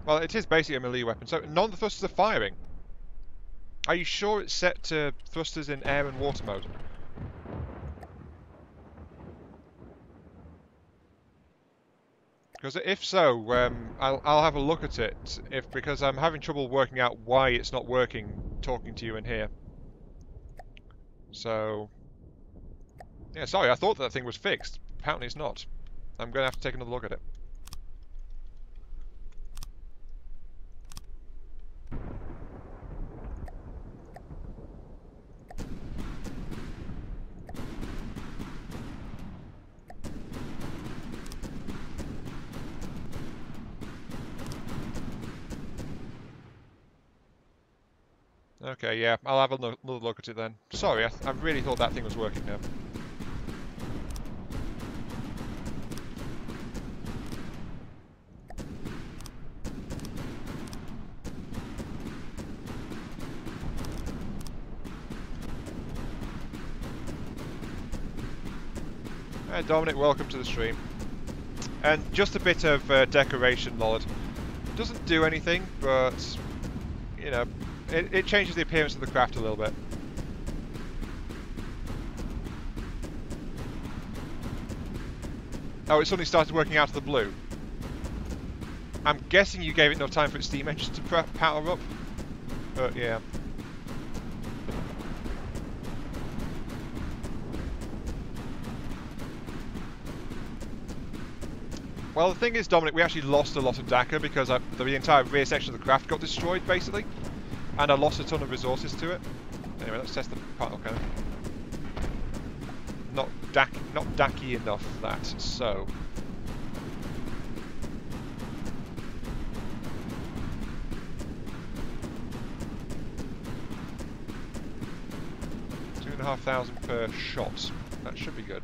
Well, it is basically a melee weapon, so none of the thrusters are firing. Are you sure it's set to thrusters in air and water mode? Because if so, I'll have a look at it. Because I'm having trouble working out why it's not working talking to you in here. So Yeah, sorry, I thought that thing was fixed. Apparently it's not. I'm going to have to take another look at it. Okay, yeah, I'll have another look at it then. Sorry, I really thought that thing was working now. Hey, Dominic, welcome to the stream. And just a bit of decoration, Lord. Doesn't do anything, but, you know, it changes the appearance of the craft a little bit. Oh, it suddenly started working out of the blue. I'm guessing you gave it enough time for its steam engine to power up. But, yeah. Well, the thing is, Dominic, we actually lost a lot of Dakka because the entire rear section of the craft got destroyed, basically. And I lost a ton of resources to it. Anyway, let's test the particle cannon. Not Dacky enough, that, so... $2,500 per shot. That should be good.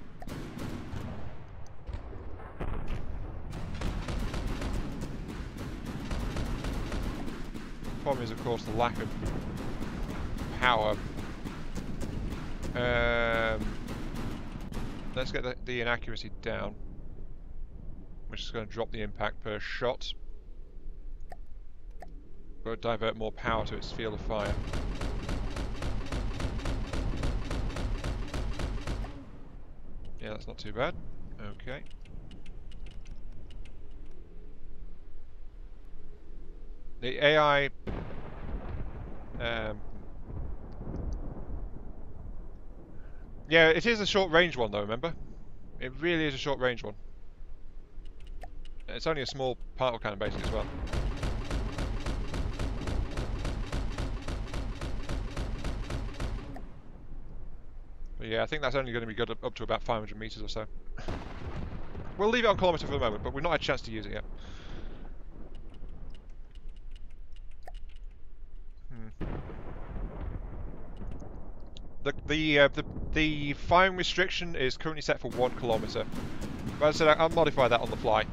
Problem is, of course, the lack of power. Let's get the inaccuracy down, which is going to drop the impact per shot. But divert more power to its field of fire. Yeah, that's not too bad. Okay. The AI... yeah, it is a short-range one, though, remember? It really is a short-range one. It's only a small particle cannon, basically, as well. But yeah, I think that's only going to be good up to about 500 meters or so. We'll leave it on kilometer for the moment, but we've not had a chance to use it yet. The firing restriction is currently set for 1 kilometer. But as I said, I'll modify that on the fly.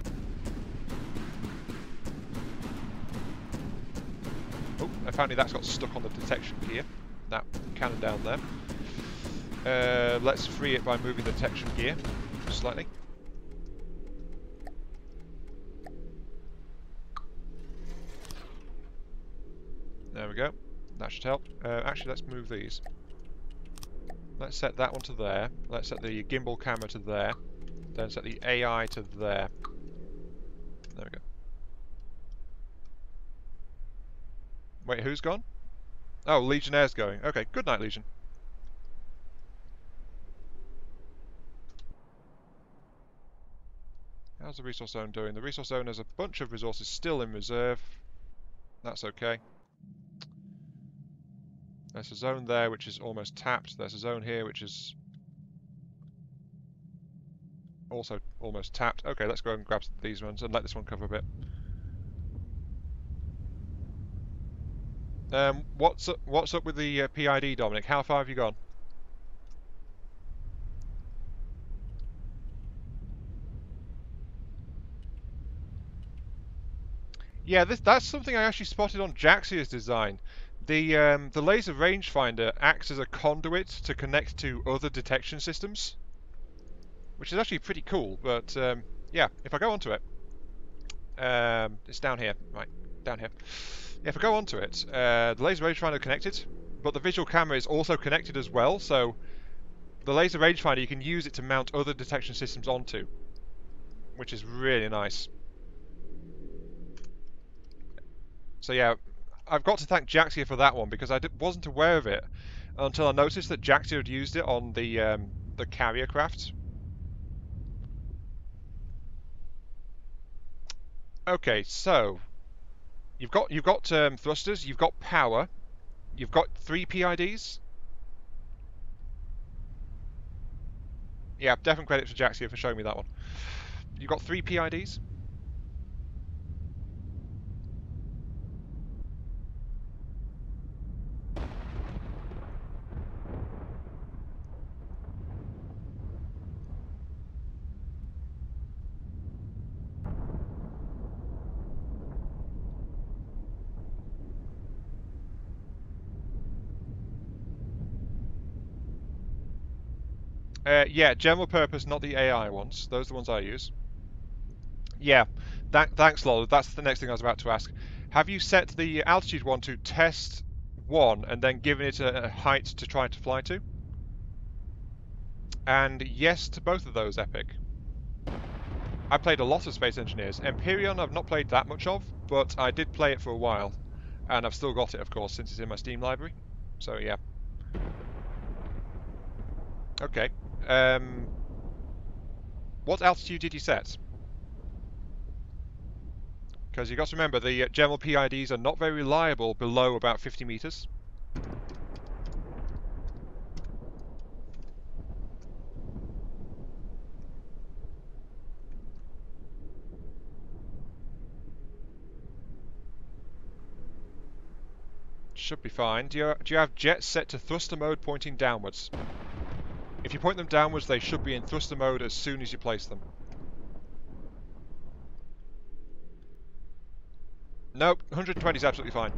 Oh, apparently that's got stuck on the detection gear. That cannon down there. Let's free it by moving the detection gear slightly. There we go. That should help. Actually, let's move these. Let's set that one to there. Let's set the gimbal camera to there. Then set the AI to there. There we go. Wait, who's gone? Oh, Legionnaire's going. Okay, good night, Legion. How's the resource zone doing? The resource zone has a bunch of resources still in reserve. That's okay. There's a zone there which is almost tapped. There's a zone here which is also almost tapped. Okay, let's go and grab these ones and let this one cover a bit. What's up with the PID, Dominic? How far have you gone? Yeah, that's something I actually spotted on Jaxia's design. The laser rangefinder acts as a conduit to connect to other detection systems, which is actually pretty cool. But yeah, if I go onto it, it's down here, right? Down here. Yeah, if I go onto it, the laser rangefinder connected, but the visual camera is also connected as well. So the laser rangefinder, you can use it to mount other detection systems onto, which is really nice. So yeah, I've got to thank Jaxia for that one because I wasn't aware of it until I noticed that Jaxia had used it on the the carrier craft. Okay, so you've got thrusters, you've got power, you've got 3 PIDs. Yeah, definite credit to Jax here for showing me that one. You've got 3 PIDs. Yeah, general purpose, not the AI ones. Those are the ones I use. Yeah, thanks, Lol. That's the next thing I was about to ask. Have you set the altitude one to test 1 and then given it a height to try to fly to? And yes to both of those, Epic. I played a lot of Space Engineers. Empyrean I've not played that much of, but I did play it for a while. And I've still got it, of course, since it's in my Steam library. So, yeah. Okay. What altitude did you set? Because you've got to remember, the general PIDs are not very reliable below about 50 meters. Should be fine. Do you have jets set to thruster mode pointing downwards? If you point them downwards, they should be in thruster mode as soon as you place them. Nope, 120 is absolutely fine.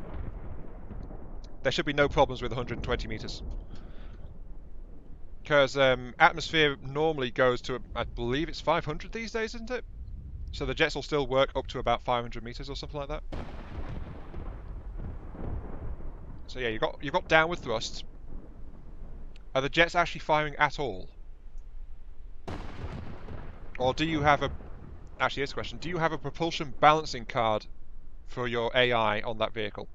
There should be no problems with 120 meters. Because atmosphere normally goes to, I believe it's 500 these days, isn't it? So the jets will still work up to about 500 meters or something like that. So yeah, you've got downward thrusts. Are the jets actually firing at all? Or do you have a... Actually, here's a question. Do you have a propulsion balancing card for your AI on that vehicle?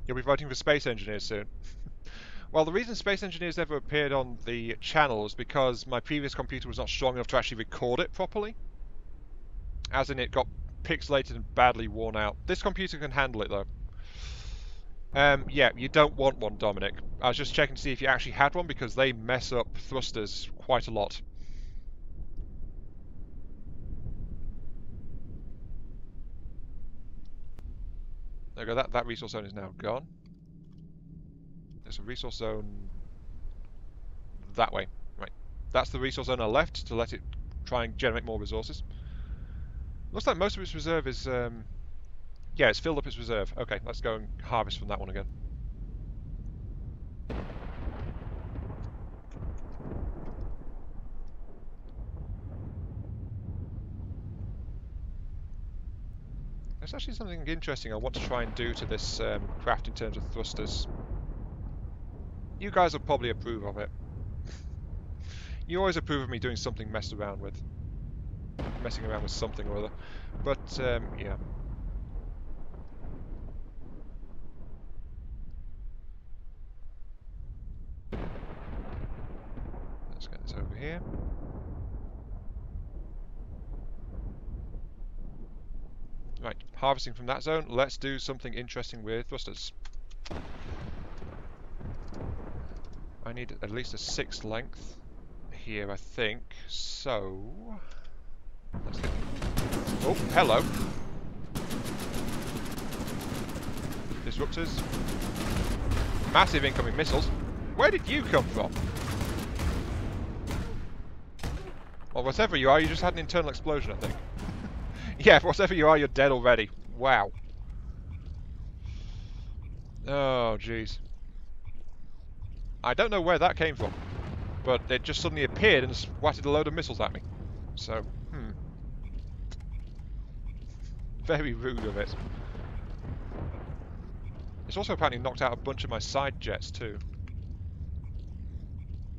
You'll be voting for Space Engineers soon. Well, the reason Space Engineers never appeared on the channel is because my previous computer was not strong enough to actually record it properly. As in, it got pixelated and badly worn out. This computer can handle it, though. Yeah, you don't want one, Dominic. I was just checking to see if you actually had one, because they mess up thrusters quite a lot. There we go, that resource zone is now gone. There's a resource zone that way. Right. That's the resource zone I left to let it try and generate more resources. Looks like most of its reserve is... yeah, it's filled up its reserve. Okay, let's go and harvest from that one again. There's actually something interesting I want to try and do to this craft in terms of thrusters. You guys will probably approve of it. You always approve of me doing something messing around with something or other. But, yeah. Let's get this over here. Right, harvesting from that zone. Let's do something interesting with thrusters. I need at least a 6 length here, I think. So... let's get... Oh, hello. Disruptors. Massive incoming missiles. Where did you come from? Well, whatever you are, you just had an internal explosion, I think. Yeah, whatever you are, you're dead already. Wow. Oh, jeez. I don't know where that came from, but it just suddenly appeared and swatted a load of missiles at me. So, very rude of it. It's also apparently knocked out a bunch of my side jets, too.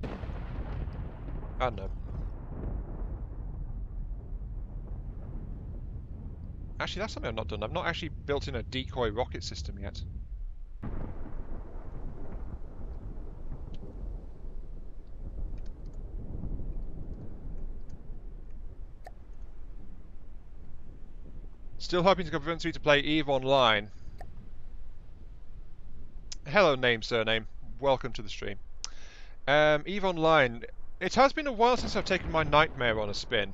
I don't know. Actually, that's something I've not done. I've not actually built in a decoy rocket system yet. Still hoping to convince me to play EVE Online. Hello, name, surname. Welcome to the stream. EVE Online. It has been a while since I've taken my Nightmare on a spin.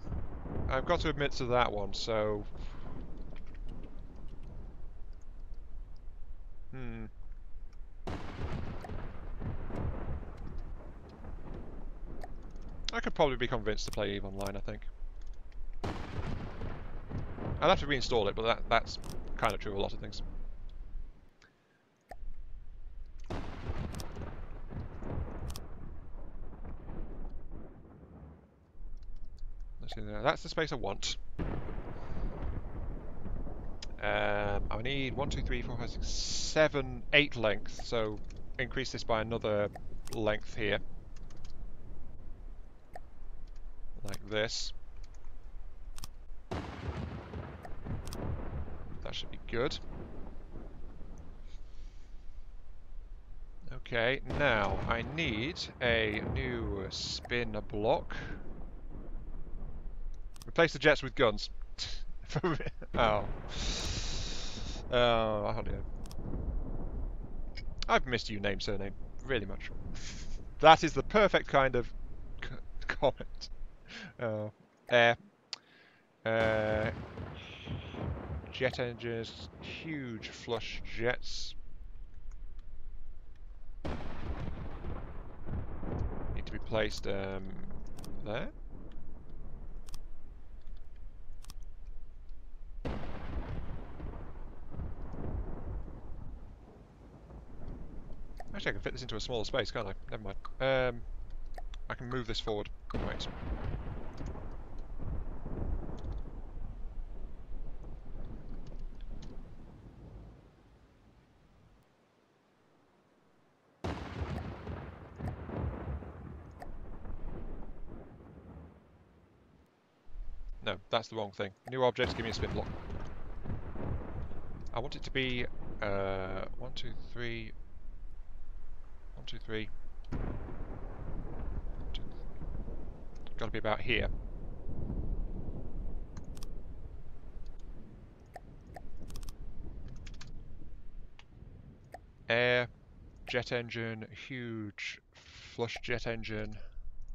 I've got to admit to that one, so... I could probably be convinced to play EVE Online, I think. I'll have to reinstall it, but that's kind of true of a lot of things. Let's see there. That's the space I want. I need 1, 2, 3, 4, 5, 6, 7, 8 length, so increase this by another length here. Like this. That should be good. Okay, now I need a new spin block. Replace the jets with guns. Oh. Oh, dear. I've missed you, name, surname. Really much. That is the perfect kind of comment. Air. Jet engines. Huge flush jets. Need to be placed there. Actually, I can fit this into a smaller space, can't I? Never mind. I can move this forward. Right. No, that's the wrong thing. New object, give me a spin block. I want it to be 1, 2, 3. 1, 2, 3. Got to be about here. Air, jet engine, huge flush jet engine.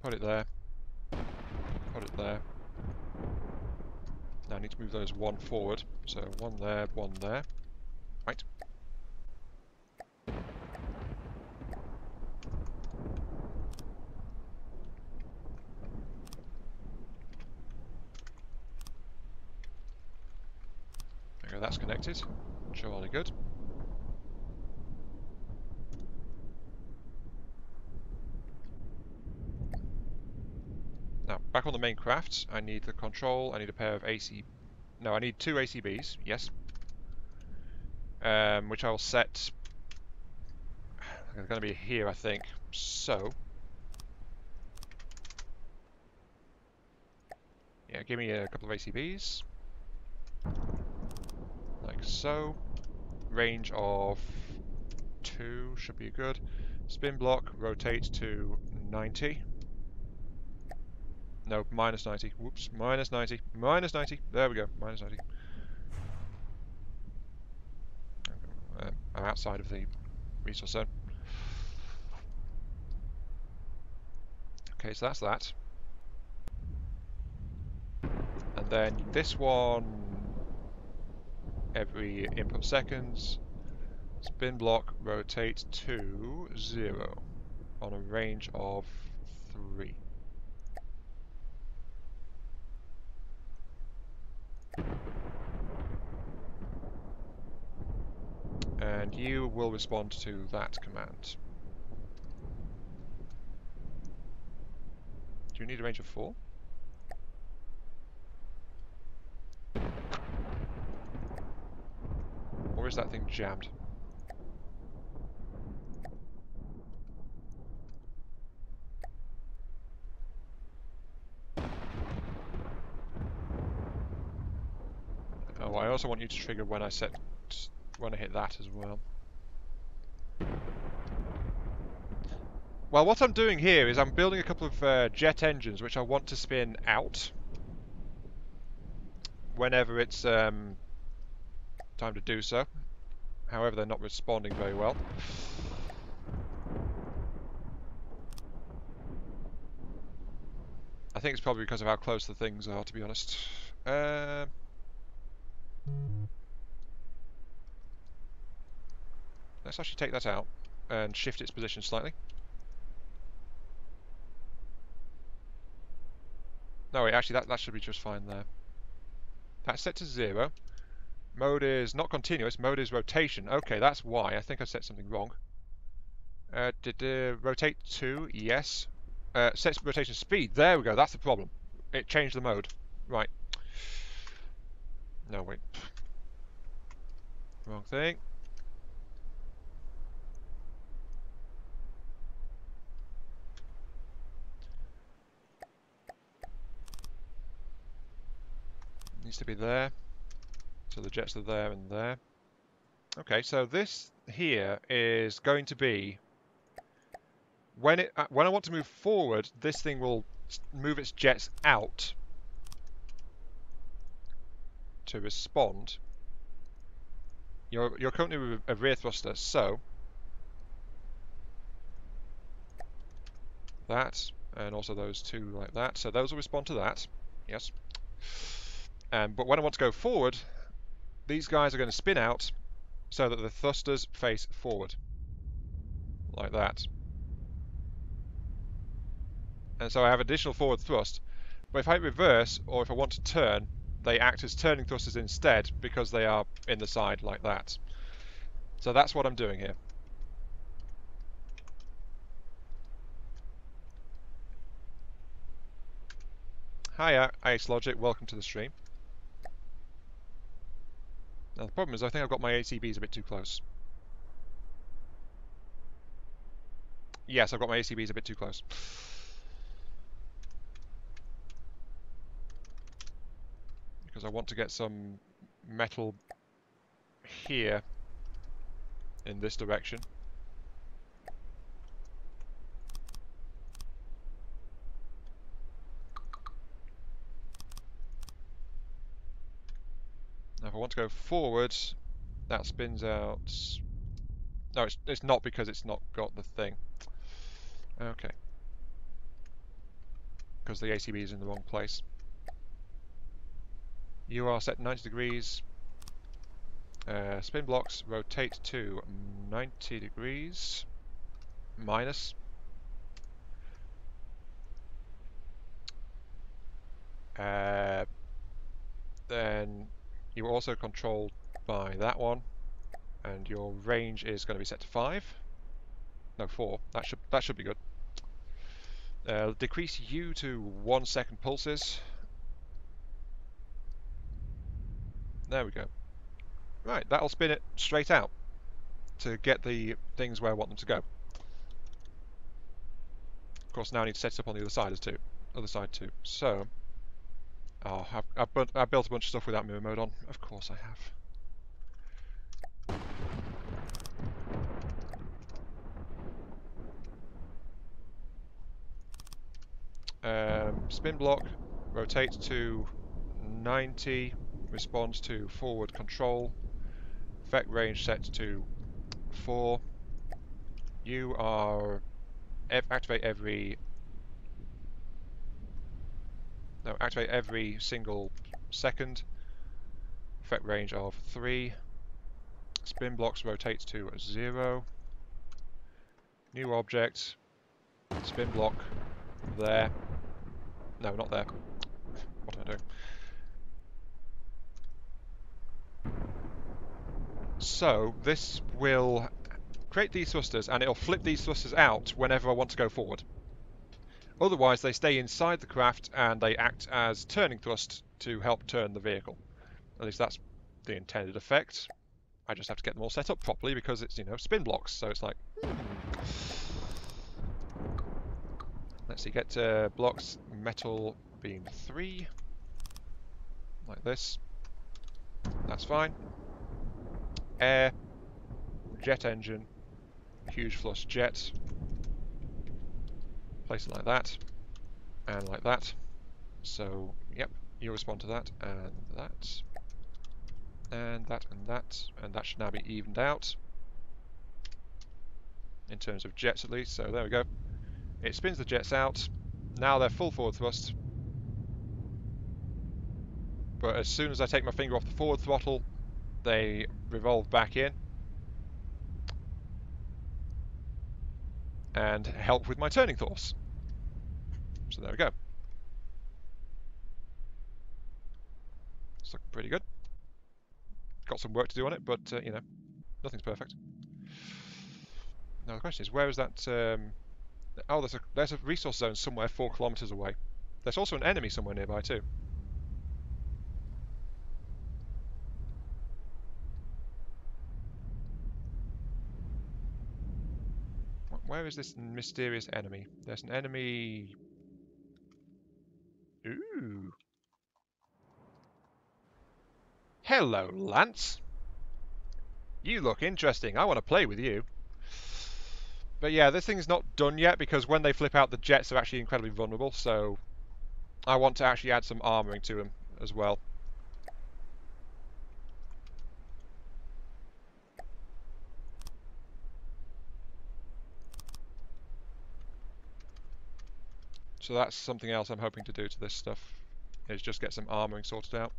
Put it there. Put it there. Now I need to move those one forward. So one there, one there. Right. There we go, that's connected. Surely good. Now, back on the main craft, I need the control, I need a pair of AC... No, I need 2 ACBs, yes. Which I will set... They're going to be here, I think. So... Yeah, give me a couple of ACBs. Like so. Range of 2 should be good. Spin block, rotate to 90. No, minus 90. Whoops, minus 90. Minus 90. There we go, minus 90. I'm outside of the resource zone. Okay, so that's that. And then this one, every input seconds. Spin block, rotate to 0 on a range of 3. And you will respond to that command. Do you need a range of 4? Or is that thing jammed? Oh, Oh, I also want you to trigger when I hit that as well. Well, what I'm doing here is I'm building a couple of jet engines which I want to spin out whenever it's time to do so. However, they're not responding very well. I think it's probably because of how close the things are, to be honest. Let's actually take that out and shift its position slightly. No, wait, actually that should be just fine there. That's set to 0. Mode is not continuous, mode is rotation. Okay, that's why. I think I set something wrong. Rotate 2, yes. Set rotation speed, there we go, that's the problem. It changed the mode. Right. No, wait. Wrong thing. Needs to be there. So the jets are there and there. Okay, so this here is going to be when I want to move forward, this thing will move its jets out to respond. You're currently with a rear thruster, so that and also those two like that. So those will respond to that. Yes. But when I want to go forward, these guys are going to spin out so that the thrusters face forward, like that. And so I have additional forward thrust. But if I reverse, or if I want to turn, they act as turning thrusters instead because they are in the side like that. So that's what I'm doing here. Hiya, Ace Logic, welcome to the stream. Now the problem is I think I've got my ACBs a bit too close. Yes, I've got my ACBs a bit too close. Because I want to get some metal here in this direction. Now if I want to go forward, that spins out. No, it's not because it's not got the thing. Okay. Because the ACB is in the wrong place. You are set 90 degrees. Spin blocks rotate to 90 degrees minus. Then you are also controlled by that one, and your range is going to be set to 5. No, 4. That should be good. Decrease U to 1 second pulses. There we go. Right, that'll spin it straight out to get the things where I want them to go. Of course, now I need to set it up on the other side too. So, I built a bunch of stuff without mirror mode on. Of course I have. Spin block, rotate to 90, responds to forward control, effect range set to 4. You are activate every single second. Effect range of 3. Spin blocks rotates to 0. New object. Spin block. There. No, not there. What am I doing? So this will create these thrusters, and it'll flip these thrusters out whenever I want to go forward. Otherwise, they stay inside the craft and they act as turning thrust to help turn the vehicle. At least that's the intended effect. I just have to get them all set up properly because it's, spin blocks. So it's like, Let's see, get blocks, metal beam 3. Like this. That's fine. Air, jet engine, huge flush jet. Place it like that, and like that. So, yep, you respond to that, and that, and that, and that should now be evened out. In terms of jets at least, so there we go. It spins the jets out. Now they're full forward thrust. But as soon as I take my finger off the forward throttle, they revolve back in and help with my turning force. So there we go. It's looking pretty good. Got some work to do on it, but you know, nothing's perfect. Now the question is, where is that? Oh, there's a resource zone somewhere 4 kilometers away. There's also an enemy somewhere nearby too. Where is this mysterious enemy? There's an enemy. Ooh. Hello, Lance. You look interesting. I want to play with you. But yeah, this thing's not done yet because when they flip out, the jets are actually incredibly vulnerable. So I want to actually add some armoring to them as well. So that's something else I'm hoping to do to this stuff, is just get some armoring sorted out.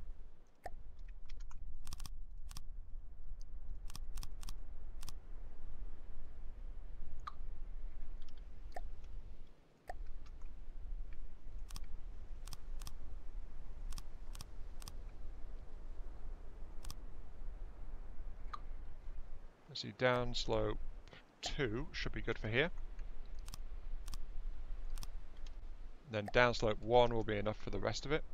Let's see, downslope 2 should be good for here. Then downslope 1 will be enough for the rest of it.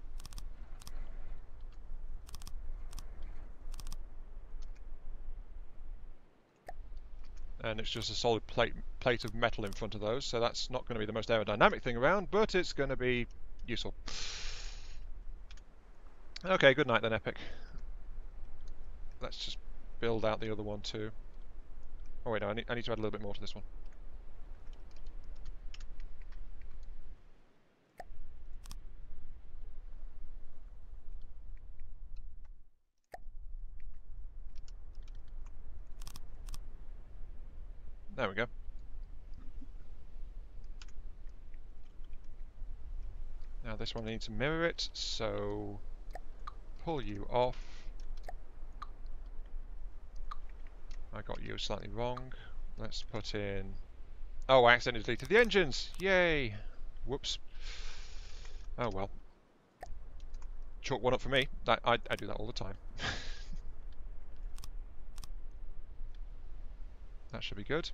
And it's just a solid plate of metal in front of those, so that's not going to be the most aerodynamic thing around, but it's going to be useful. Okay, good night then, Epic. Let's just build out the other one too. Oh wait, no, I need to add a little bit more to this one. There we go. Now this one needs to mirror it, so pull you off. I got you slightly wrong. Let's put in... Oh, I accidentally deleted the engines! Yay! Whoops. Oh well. Chalk one up for me. I do that all the time. That should be good.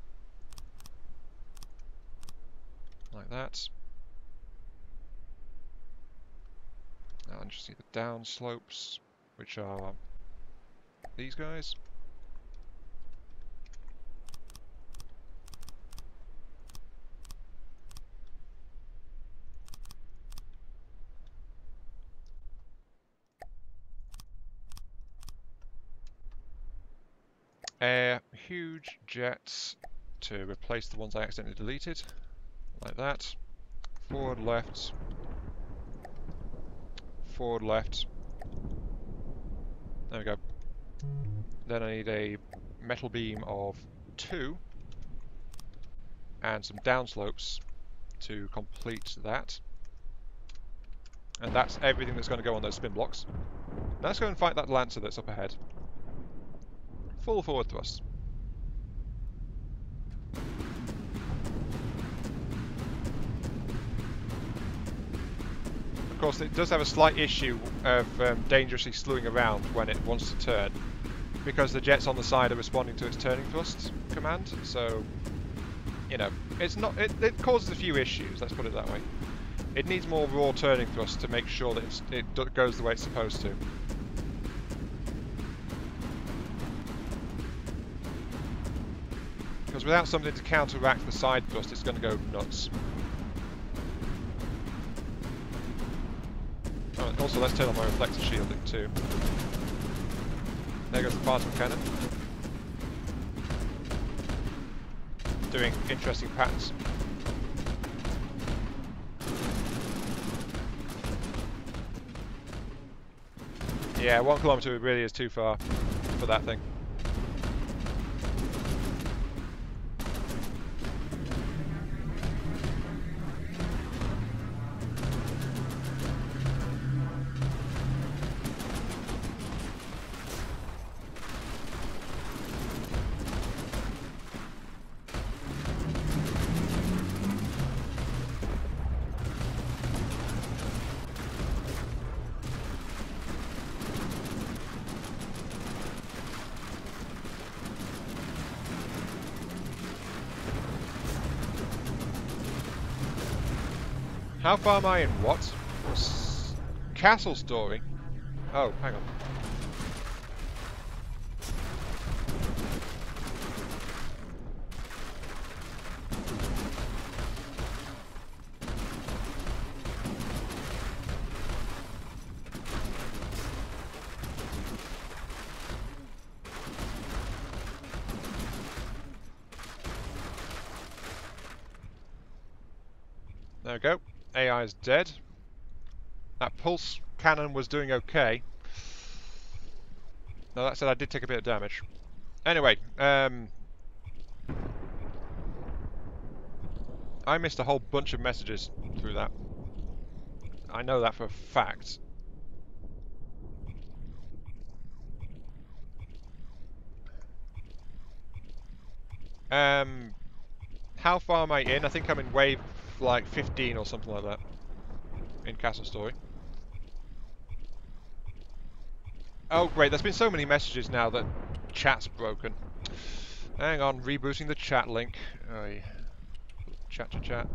Like that. Now I just see the down slopes, which are these guys. Huge jets to replace the ones I accidentally deleted, like that. Forward, left. Forward, left. There we go. Then I need a metal beam of 2 and some downslopes to complete that. And that's everything that's going to go on those spin blocks. Let's go and fight that Lancer that's up ahead. Full forward thrust. Of course, it does have a slight issue of dangerously slewing around when it wants to turn, because the jets on the side are responding to its turning thrust command. So, you know, it's not. It causes a few issues. Let's put it that way. It needs more raw turning thrust to make sure that it goes the way it's supposed to. Because without something to counteract the side thrust, it's going to go nuts. Oh, also, let's turn on my reflector shielding too. There goes the plasma cannon. Doing interesting patterns. Yeah, 1 kilometer really is too far for that thing. How far am I in what? Castle story? Oh, hang on. There we go. AI is dead. That pulse cannon was doing okay. Now that said, I did take a bit of damage. Anyway, I missed a whole bunch of messages through that. I know that for a fact. How far am I in? I think I'm in wave like 15 or something like that. In Castle Story. Oh great, there's been so many messages now that chat's broken. Hang on, rebooting the chat link. Oh, yeah. Chat to chat.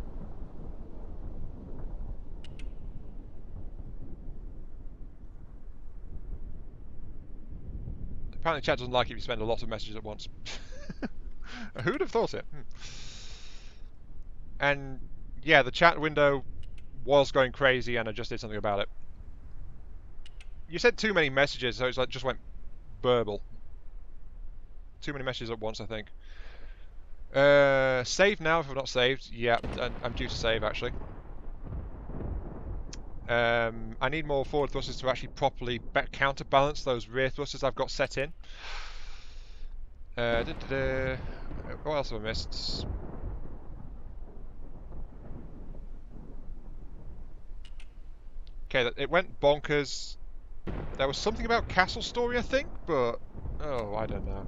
Apparently chat doesn't like it if you spend a lot of messages at once. Who'd have thought it? And yeah, the chat window was going crazy and I just did something about it. You sent too many messages, so it's like just went burble. Too many messages at once, I think. Save now if I've not saved. Yeah, I'm due to save actually. I need more forward thrusters to actually properly counterbalance those rear thrusters I've got set in. What else have I missed? Okay, it went bonkers. There was something about Castle Story, I think, but oh, I don't know.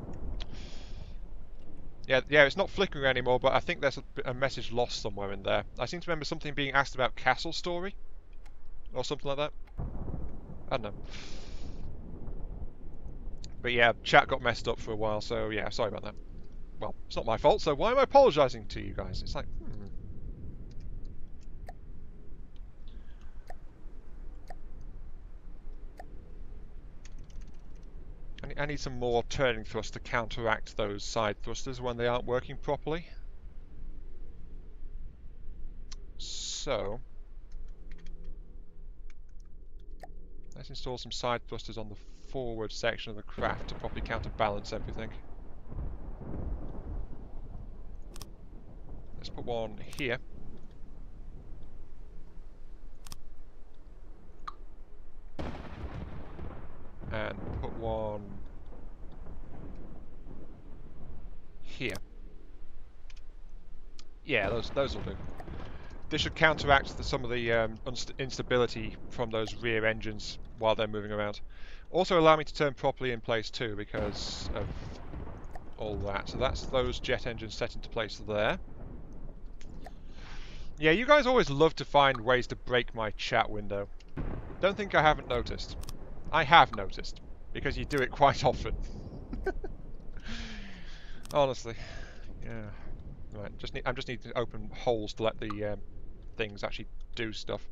Yeah, it's not flickering anymore, but I think there's a message lost somewhere in there. I seem to remember something being asked about Castle Story, or something like that. I don't know. But yeah, chat got messed up for a while, so yeah, sorry about that. Well, it's not my fault, so why am I apologising to you guys? It's like, I need some more turning thrust to counteract those side thrusters when they aren't working properly. So, let's install some side thrusters on the forward section of the craft to properly counterbalance everything. Let's put one here. And put one here. Yeah, those will do. This should counteract some of the instability from those rear engines while they're moving around. Also allow me to turn properly in place too because of all that. So that's those jet engines set into place there. Yeah, you guys always love to find ways to break my chat window. Don't think I haven't noticed. I have noticed, because you do it quite often. Honestly. Yeah. Right, I just need to open holes to let the things actually do stuff.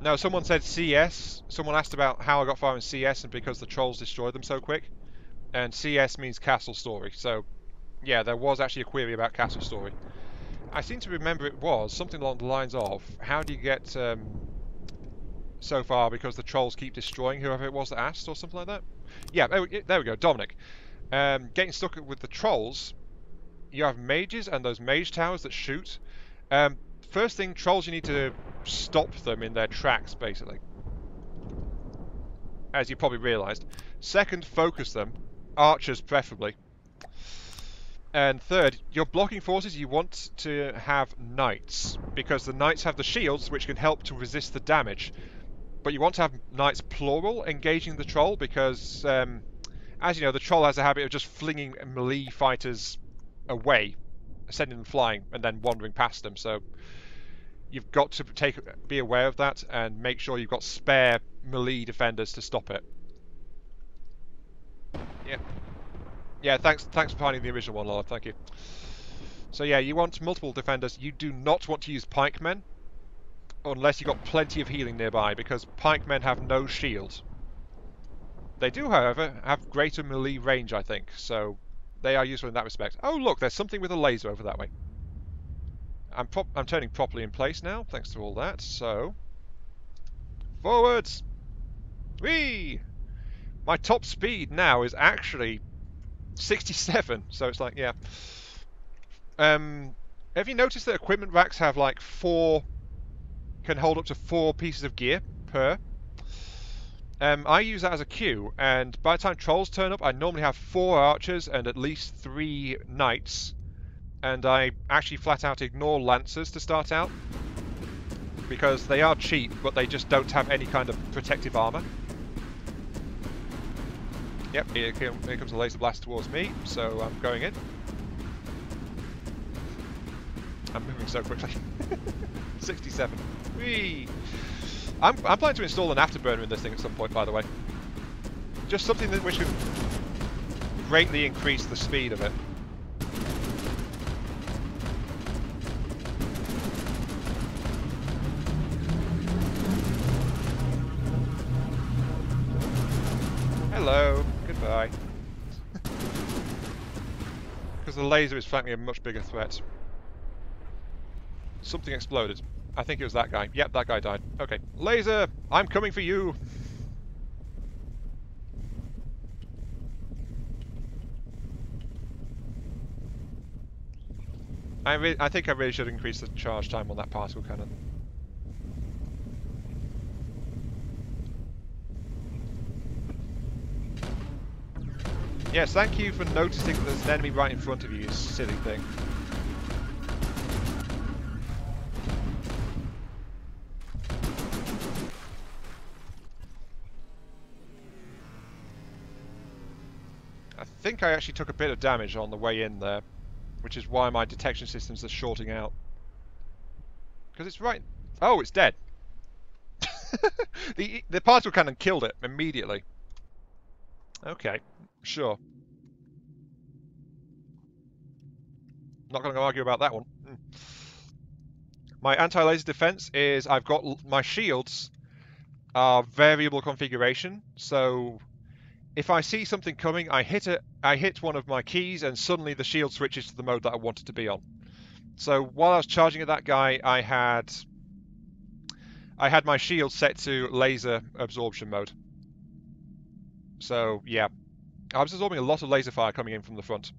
No, someone said CS. Someone asked about how I got far in CS and because the trolls destroyed them so quick. And CS means Castle Story. So, yeah, there was actually a query about Castle Story. I seem to remember it was something along the lines of, how do you get so far because the trolls keep destroying whoever it was that asked or something like that. Yeah, there we go, Dominic. Getting stuck with the trolls, you have mages and those mage towers that shoot. First thing, trolls, you need to stop them in their tracks, basically. As you probably realised. Second, focus them. Archers, preferably. And third, your blocking forces, you want to have knights, because the knights have the shields, which can help to resist the damage. But you want to have knights plural engaging the troll, because, as you know, the troll has a habit of just flinging melee fighters away, sending them flying, and then wandering past them. So you've got to be aware of that and make sure you've got spare melee defenders to stop it. Yeah. Yeah, thanks for finding the original one, Lord. Thank you. So yeah, you want multiple defenders. You do not want to use pikemen unless you've got plenty of healing nearby, because pikemen have no shield. They do, however, have greater melee range, I think, so they are useful in that respect. Oh look, there's something with a laser over that way. I'm turning properly in place now, thanks to all that, so... Forwards! Whee! My top speed now is actually 67, so it's like, yeah. Have you noticed that equipment racks have like can hold up to 4 pieces of gear per? I use that as a queue, and by the time trolls turn up, I normally have 4 archers and at least 3 knights, and I actually flat out ignore lancers to start out, because they are cheap, but they just don't have any kind of protective armor. Yep, here comes a laser blast towards me, so I'm going in. I'm moving so quickly. 67. Whee! I'm planning to install an afterburner in this thing at some point, by the way. Just something which would greatly increase the speed of it. Hello. Goodbye. Because the laser is frankly a much bigger threat. Something exploded. I think it was that guy. Yep, that guy died. Okay. Laser! I'm coming for you! I think I really should increase the charge time on that particle cannon. Yes, thank you for noticing that there's an enemy right in front of you, you silly thing. I think I actually took a bit of damage on the way in there, which is why my detection systems are shorting out. Because it's right... Oh, it's dead. The particle cannon killed it immediately. Okay, sure. Not going to argue about that one. My anti-laser defense is I've got my shields are variable configuration, so if I see something coming, I hit one of my keys, and suddenly the shield switches to the mode that I want it to be on. So while I was charging at that guy, I had my shield set to laser absorption mode. So yeah, I was absorbing a lot of laser fire coming in from the front.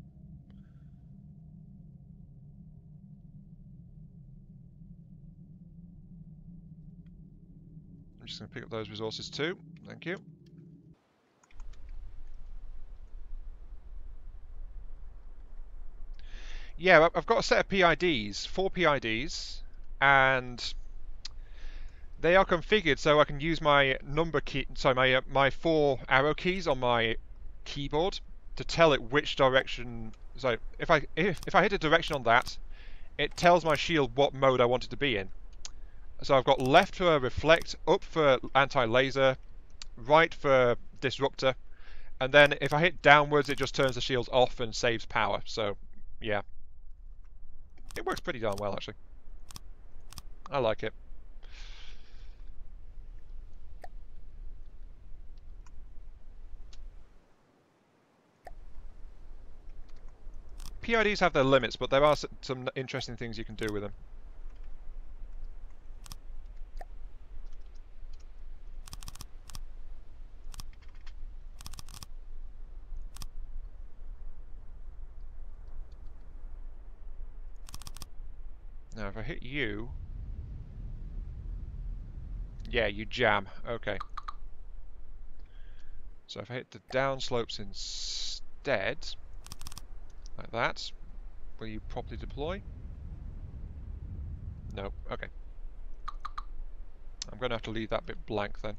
I'm just going to pick up those resources too. Thank you. Yeah, I've got a set of PIDs, 4 PIDs, and they are configured so I can use my number key, sorry, my 4 arrow keys on my keyboard to tell it which direction. So if I hit a direction on that, it tells my shield what mode I want it to be in. So I've got left for reflect, up for anti-laser, right for disruptor, and then if I hit downwards, it just turns the shields off and saves power. So yeah, it works pretty darn well actually. I like it. PIDs have their limits, but there are some interesting things you can do with them. Now, if I hit you... Yeah, you jam. Okay. So if I hit the down slopes instead, like that, will you properly deploy? No. Okay. I'm going to have to leave that bit blank then.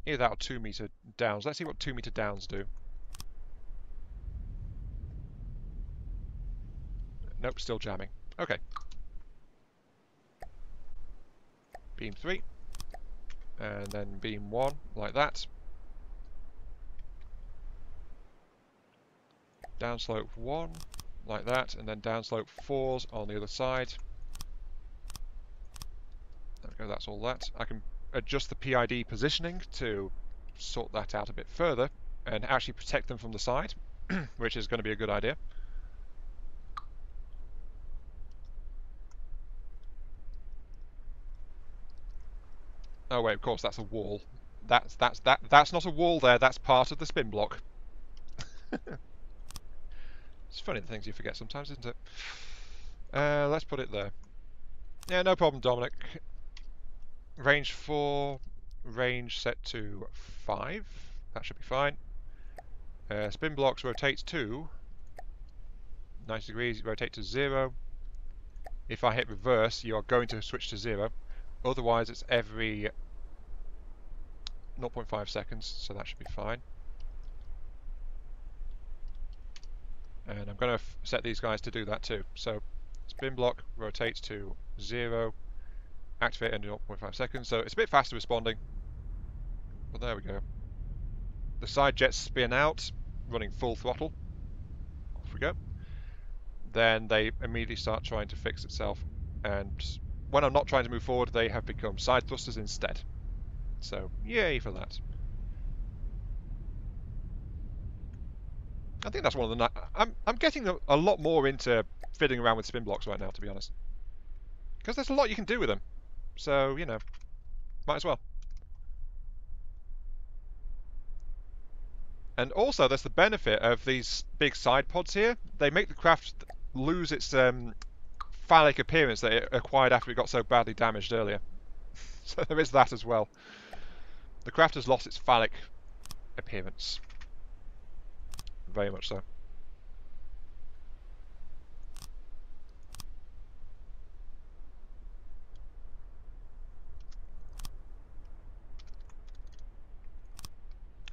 Either that or 2-meter downs. Let's see what 2-meter downs do. Nope, still jamming. Okay. Beam 3. And then beam 1, like that. Downslope 1, like that. And then downslope 4s on the other side. There we go, that's all that. I can adjust the PID positioning to sort that out a bit further and actually protect them from the side, which is going to be a good idea. Oh wait, of course that's a wall. That's not a wall there. That's part of the spin block. It's funny the things you forget sometimes, isn't it? Let's put it there. Yeah, no problem, Dominic. Range 4, range set to 5. That should be fine. Spin blocks rotate to 90 degrees, rotate to 0. If I hit reverse, you are going to switch to 0. Otherwise, it's every 0 0.5 seconds, so that should be fine. And I'm going to set these guys to do that too. So spin block rotates to 0, activate under 0.5 seconds. So it's a bit faster responding. But there we go. The side jets spin out, running full throttle. Off we go. Then they immediately start trying to fix itself. And when I'm not trying to move forward, they have become side thrusters instead. So yay for that. I think that's one of the... I'm getting a lot more into fiddling around with spin blocks right now, to be honest. Because there's a lot you can do with them. So, you know, might as well. And also, there's the benefit of these big side pods here. They make the craft lose its phallic appearance that it acquired after it got so badly damaged earlier. So there is that as well. The craft has lost its phallic appearance. Very much so.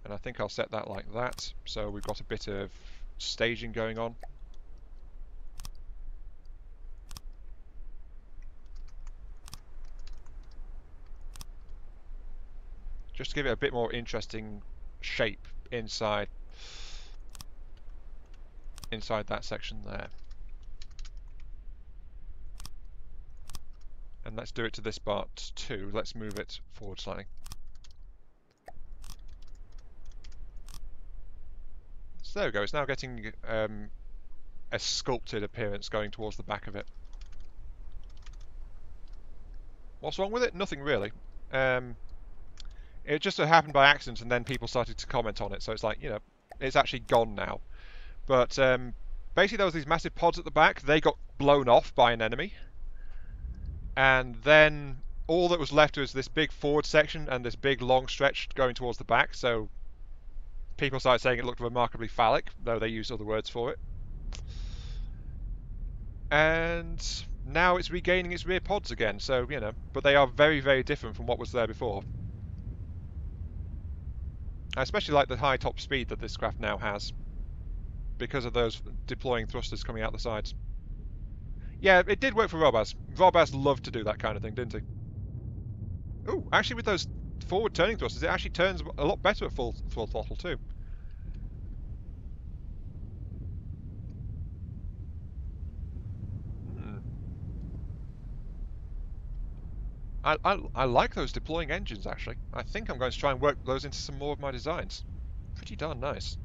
And I think I'll set that like that. So we've got a bit of staging going on. Just to give it a bit more interesting shape inside that section there. And let's do it to this part too. Let's move it forward slightly. So there we go. It's now getting a sculpted appearance going towards the back of it. What's wrong with it? Nothing really. It just happened by accident, and then people started to comment on it. So it's like, you know, it's actually gone now. But basically, there was these massive pods at the back. They got blown off by an enemy, and then all that was left was this big forward section and this big long stretch going towards the back. So people started saying it looked remarkably phallic, though they used other words for it. And now it's regaining its rear pods again. So, you know, but they are very, very different from what was there before. I especially like the high top speed that this craft now has, because of those deploying thrusters coming out the sides. Yeah, it did work for Robaz. Robaz loved to do that kind of thing, didn't he? Ooh, actually with those forward turning thrusters, it actually turns a lot better at full throttle too. Hmm. I like those deploying engines, actually. I think I'm going to try and work those into some more of my designs. Pretty darn nice.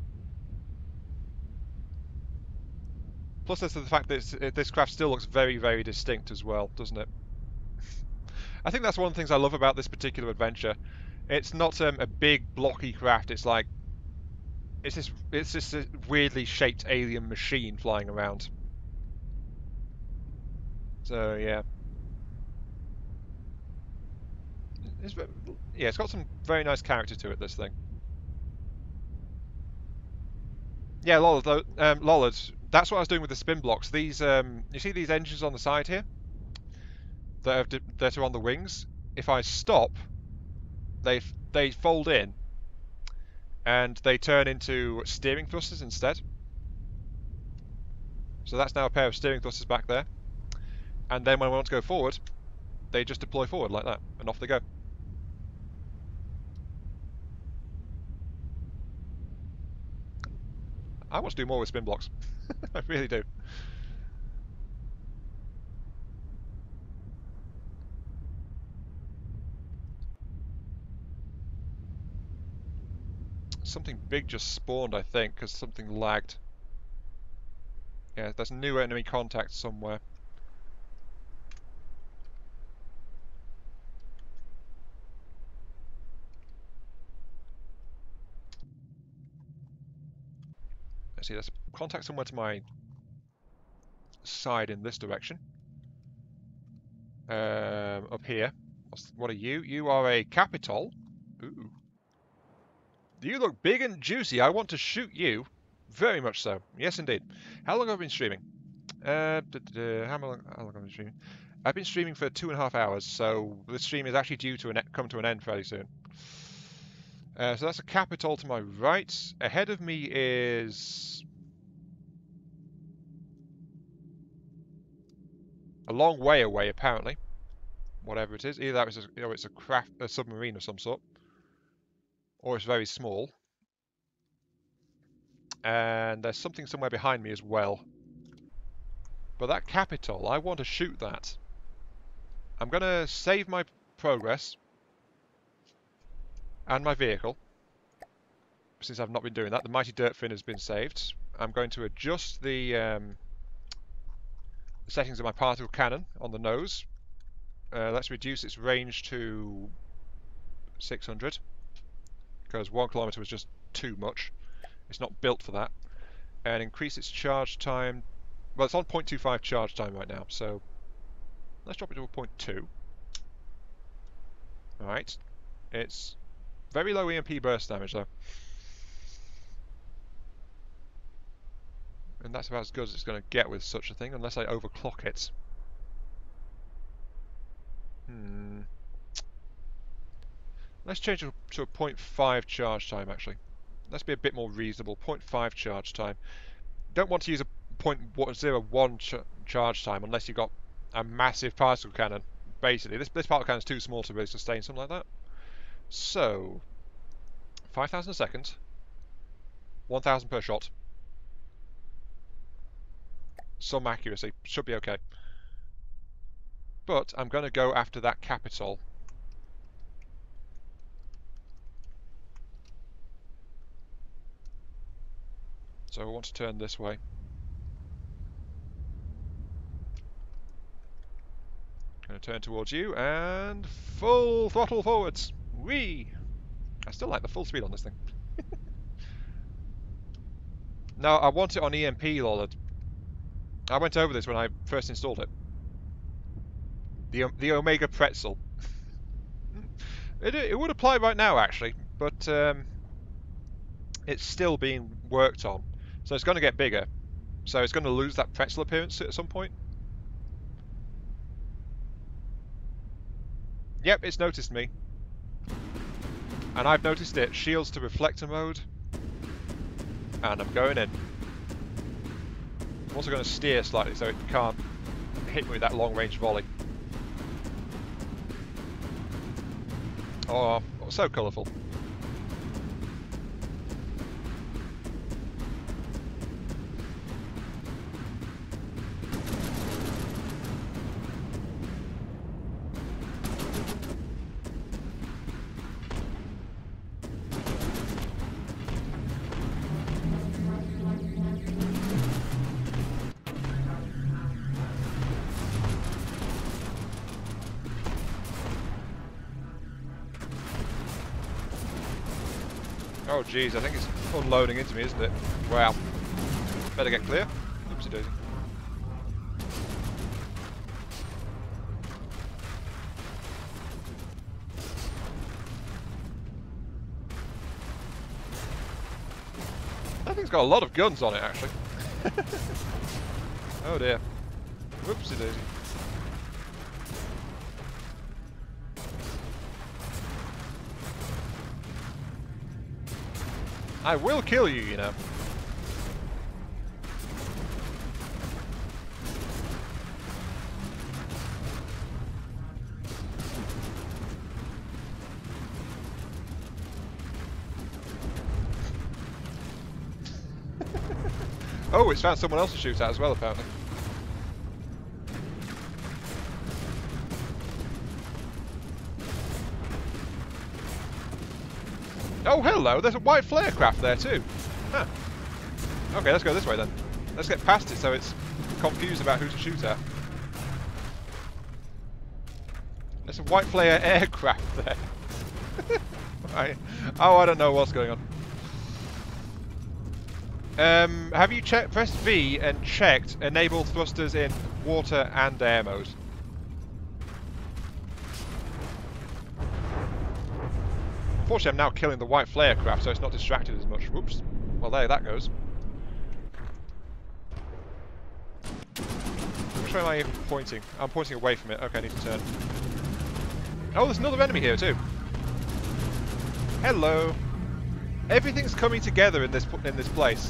Plus there's the fact that this craft still looks very, very distinct as well, doesn't it? I think that's one of the things I love about this particular adventure. It's not a big, blocky craft. It's like it's this weirdly shaped alien machine flying around. So yeah, it's yeah, it's got some very nice character to it. This thing. Yeah, Lollard. That's what I was doing with the spin blocks. These you see these engines on the side here that are on the wings. If I stop, they fold in and they turn into steering thrusters instead. So that's now a pair of steering thrusters back there. And then when I want to go forward, they just deploy forward like that, and off they go. I want to do more with spin blocks. I really do. Something big just spawned, I think, because something lagged. Yeah, there's new enemy contact somewhere. Let's see, there's a contact somewhere to my side in this direction. Up here. What are you? You are a Capitol. Ooh. You look big and juicy. I want to shoot you. Very much so. Yes, indeed. How long have I been streaming? How long have I been streaming? I've been streaming for 2.5 hours, so the stream is actually due to come to an end fairly soon. So that's a Capitol to my right. Ahead of me is a long way away, apparently. Whatever it is, either it's a submarine of some sort, or it's very small. And there's something somewhere behind me as well. But that Capitol, I want to shoot that. I'm going to save my progress and my vehicle, since I've not been doing that. The Mighty Dirt Fin has been saved. I'm going to adjust the settings of my particle cannon on the nose. Let's reduce its range to 600, because 1 kilometer was just too much. It's not built for that. And increase its charge time. Well, it's on 0.25 charge time right now, so let's drop it to a 0.2. Alright. It's very low EMP burst damage, though. And that's about as good as it's going to get with such a thing, unless I overclock it. Let's change it to a 0.5 charge time, actually. Let's be a bit more reasonable. 0.5 charge time. Don't want to use a 0.01 charge time unless you've got a massive particle cannon. Basically, this particle cannon is too small to really sustain something like that. So, 5,000 a second, 1,000 per shot. Some accuracy, should be okay. But I'm going to go after that Capitol. So I want to turn this way. Going to turn towards you and full throttle forwards. Whee! I still like the full speed on this thing. No, I want it on EMP, Lollard. I went over this when I first installed it. The Omega Pretzel. It would apply right now, actually, but it's still being worked on. So it's going to get bigger. So it's going to lose that pretzel appearance at some point. Yep, it's noticed me. And I've noticed it. Shields to reflector mode. And I'm going in. I'm also going to steer slightly so it can't hit me with that long range volley. Oh, so colourful. Oh jeez, I think it's unloading into me, isn't it? Wow. Better get clear. Oopsie daisy. That thing's got a lot of guns on it, actually. Oh dear. Whoopsie daisy. I will kill you, you know. Oh, it's found someone else to shoot at as well, apparently. Oh, hello! There's a white flare craft there too. Huh. Okay, let's go this way then. Let's get past it so it's confused about who to shoot at. There's a white flare aircraft there. Oh, I don't know what's going on. Have you pressed V and checked enable thrusters in water and air mode? Unfortunately, I'm now killing the white flare craft, so it's not distracted as much. Whoops. Well, there that goes. Which way am I even pointing? I'm pointing away from it. Okay, I need to turn. Oh, there's another enemy here too. Hello. Everything's coming together in this place.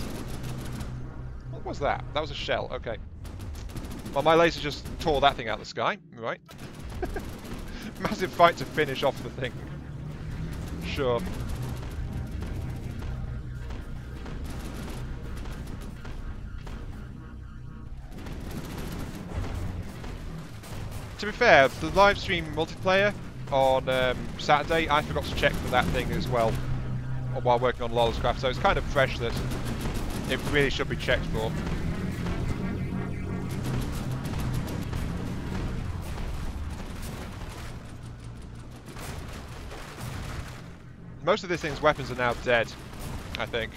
What was that? That was a shell. Okay. Well, my laser just tore that thing out of the sky. Right. Massive fight to finish off the thing. Sure. To be fair, the live stream multiplayer on Saturday, I forgot to check for that thing as well while working on Lawless Craft, so it's kind of fresh that it really should be checked for. Most of this thing's weapons are now dead, I think.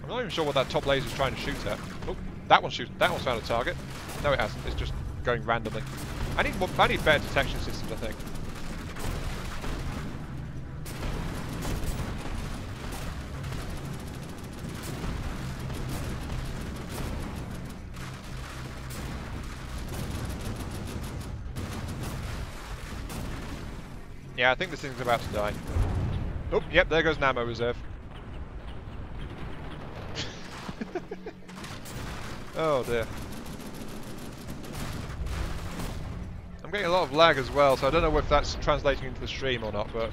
I'm not even sure what that top laser's trying to shoot at. Oh, that one's found a target. No, it hasn't. It's just going randomly. I need better detection systems, I think. Yeah, I think this thing's about to die. Oh, yep, there goes an ammo reserve. Oh dear. I'm getting a lot of lag as well, so I don't know if that's translating into the stream or not, but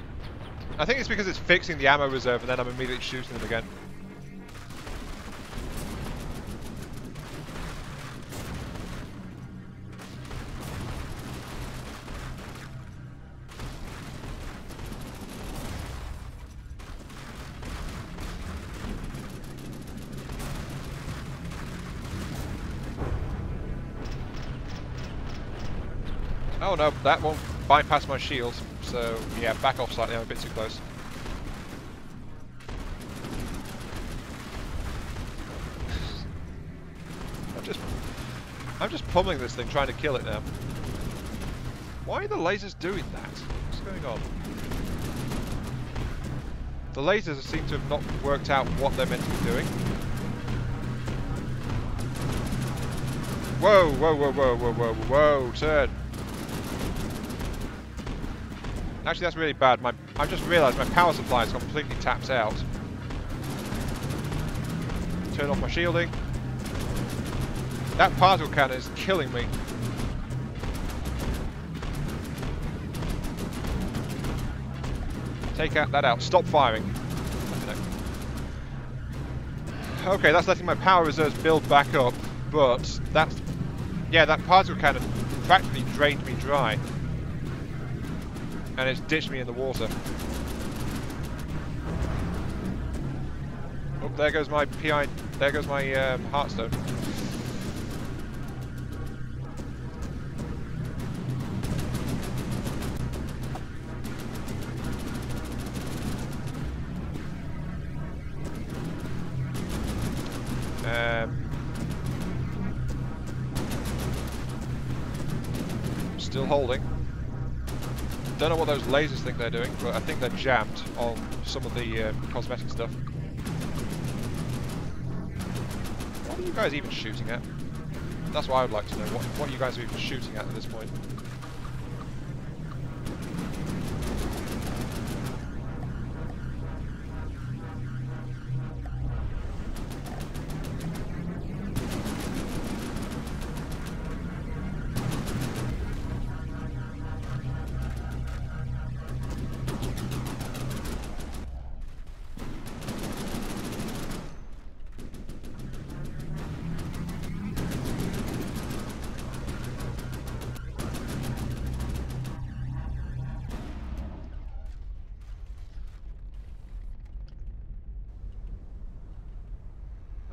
I think it's because it's fixing the ammo reserve and then I'm immediately shooting them again. Oh no, that won't bypass my shield, so yeah, back off slightly, I'm a bit too close. I'm just pummeling this thing, trying to kill it now. Why are the lasers doing that? What's going on? The lasers seem to have not worked out what they're meant to be doing. Whoa, whoa, whoa, whoa, whoa, whoa, whoa, turn. Actually, that's really bad. I've just realised my power supply is completely tapped out. Turn off my shielding. That particle cannon is killing me. Take that out. Stop firing. Okay, that's letting my power reserves build back up, but that's... Yeah, that particle cannon practically drained me dry. And it's ditched me in the water. Oh, there goes my PI... There goes my Heartstone. Still holding. Don't know what those lasers think they're doing, but I think they're jammed on some of the cosmetic stuff. What are you guys even shooting at? That's what I would like to know. What you guys are even shooting at this point.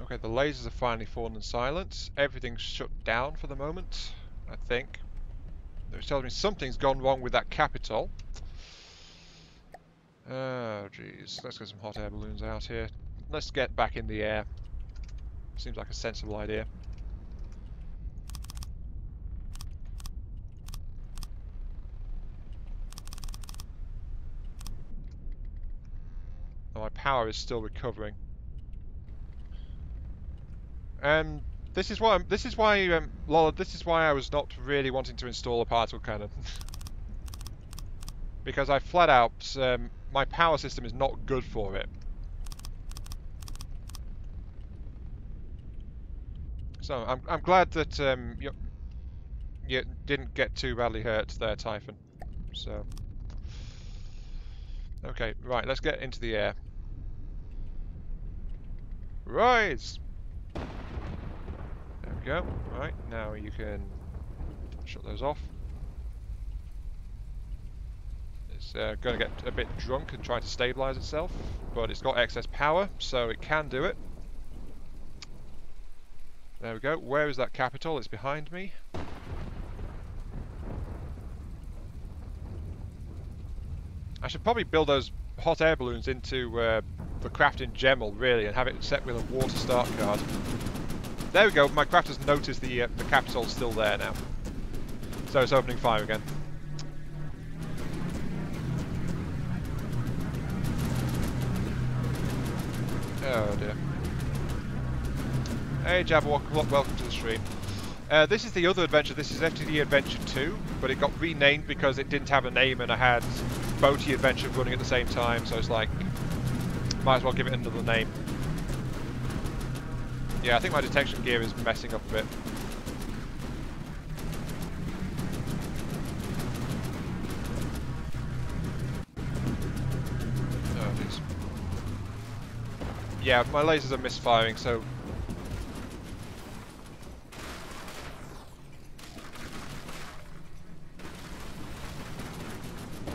Okay, the lasers have finally fallen silent. Everything's shut down for the moment, I think. Which tells me something's gone wrong with that Capitol. Oh, jeez. Let's get some hot air balloons out here. Let's get back in the air. Seems like a sensible idea. Oh, my power is still recovering. This is why Lola, this is why I was not really wanting to install a particle cannon. Because I flat out, my power system is not good for it. So I'm glad that you didn't get too badly hurt there, Typhon. So okay, right, let's get into the air. Rise! There we go. Right, now you can shut those off. It's going to get a bit drunk and try to stabilize itself, but it's got excess power, so it can do it. There we go. Where is that Capitol? It's behind me. I should probably build those hot air balloons into the craft in general, really, and have it set with a water start card. There we go. My craft has noticed the Capitol's still there now, so it's opening fire again. Oh dear. Hey Jabberwock, welcome to the stream. This is the other adventure. This is FTD Adventure 2, but it got renamed because it didn't have a name and I had Boaty Adventure running at the same time, so it's like, might as well give it another name. Yeah, I think my detection gear is messing up a bit. Oh, jeez. Yeah, my lasers are misfiring, so...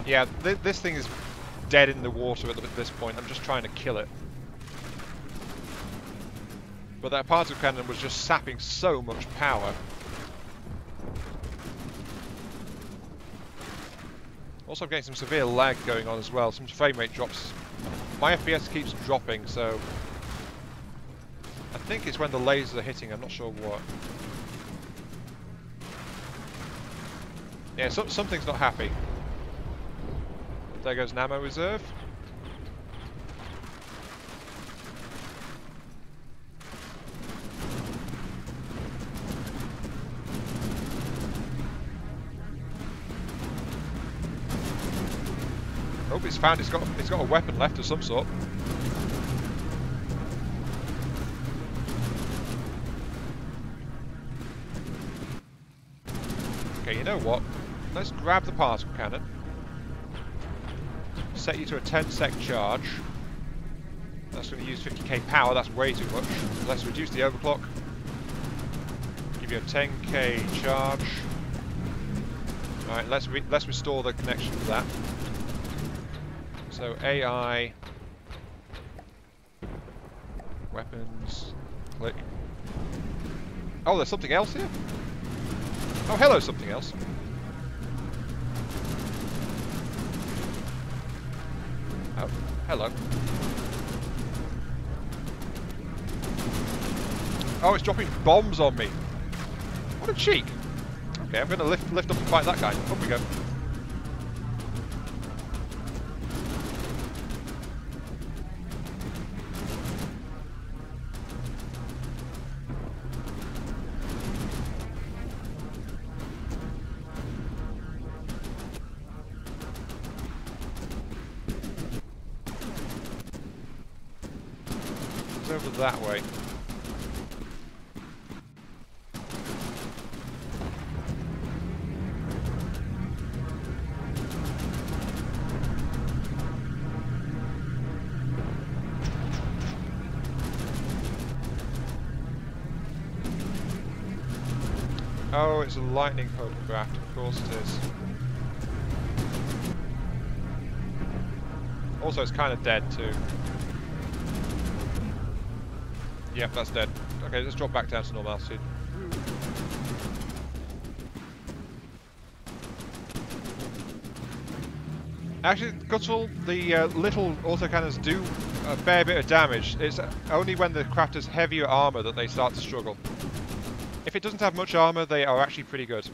Yeah, this thing is dead in the water at this point. I'm just trying to kill it. But that particle cannon was just sapping so much power. Also, I'm getting some severe lag going on as well. Some frame rate drops. My FPS keeps dropping, so... I think it's when the lasers are hitting. I'm not sure what. Yeah, something's not happy. There goes an ammo reserve. Oh, it's found. It's got a weapon left of some sort. Okay, you know what? Let's grab the particle cannon. Set you to a 10-sec charge. That's going to use 50k power. That's way too much. Let's reduce the overclock. Give you a 10k charge. All right, let's restore the connection to that. So AI, weapons, click. Oh, there's something else here? Oh, hello, something else. Oh, hello. Oh, it's dropping bombs on me. What a cheek. Okay, I'm going to lift up and fight that guy. Up we go. It's over that way. Oh, it's a lightning hovercraft, of course it is. Also, it's kind of dead too. Yep, that's dead. Okay, let's drop back down to normal altitude. Actually, Guttural, the little autocannons do a fair bit of damage. It's only when the craft has heavier armour that they start to struggle. If it doesn't have much armour, they are actually pretty good.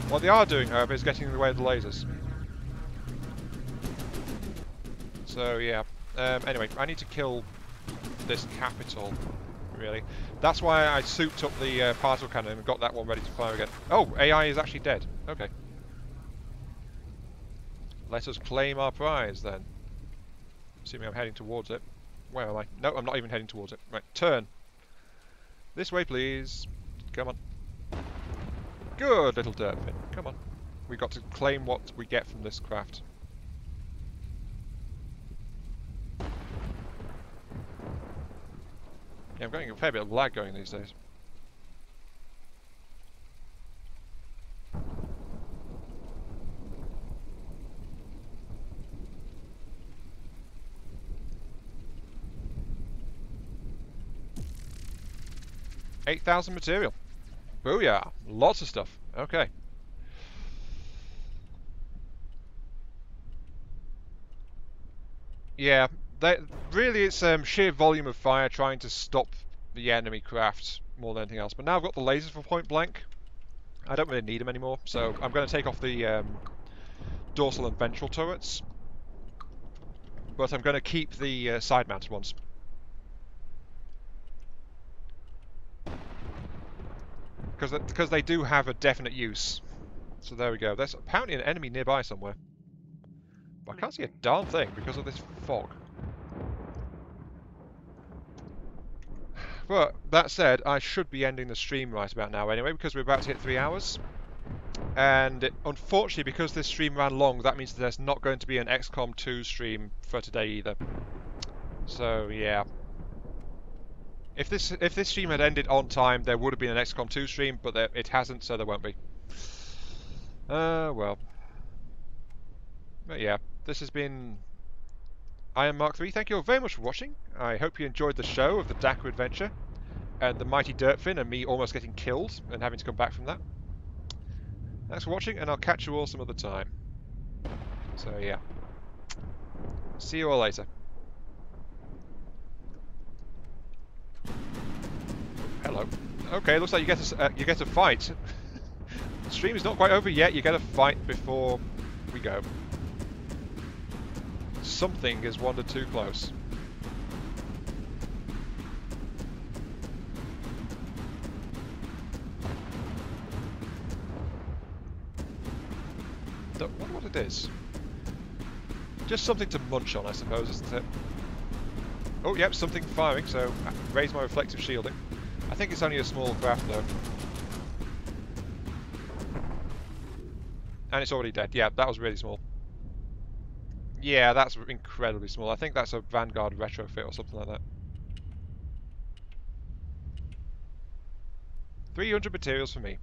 What they are doing, however, is getting in the way of the lasers. So, yeah. Anyway, I need to kill this capital, really. That's why I souped up the particle cannon and got that one ready to fire again. Oh, AI is actually dead. Okay. Let us claim our prize, then. Assuming I'm heading towards it. Where am I? No, I'm not even heading towards it. Right, turn. This way, please. Come on. Good little dirt pin. Come on. We've got to claim what we get from this craft. Yeah, I'm getting a fair bit of lag going these days. $8,000 material. Booyah! Lots of stuff. Okay. Yeah, really it's sheer volume of fire trying to stop the enemy craft more than anything else. But now I've got the lasers for point blank. I don't really need them anymore, so I'm going to take off the dorsal and ventral turrets. But I'm going to keep the side-mounted ones. Because they do have a definite use. So there we go. There's apparently an enemy nearby somewhere. But I can't see a darn thing because of this fog. But that said, I should be ending the stream right about now anyway, because we're about to hit 3 hours. And unfortunately, because this stream ran long, that means that there's not going to be an XCOM 2 stream for today either. So yeah. If this stream had ended on time, there would have been an XCOM 2 stream, but it hasn't, so there won't be. Well. But yeah, this has been I am Mark 3. Thank you all very much for watching. I hope you enjoyed the show of the Dakka adventure and the mighty Dirtfin and me almost getting killed and having to come back from that. Thanks for watching, and I'll catch you all some other time. So yeah. See you all later. Hello. Okay, looks like you get a fight. The stream is not quite over yet. You get a fight before we go. Something has wandered too close. Don't wonder what it is. Just something to munch on, I suppose, isn't it? Oh, yep, something firing, so raise my reflective shielding. I think it's only a small craft, though. And it's already dead. Yeah, that was really small. Yeah, that's incredibly small. I think that's a Vanguard retrofit or something like that. 300 materials for me.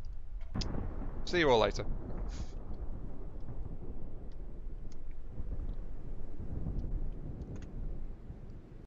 See you all later.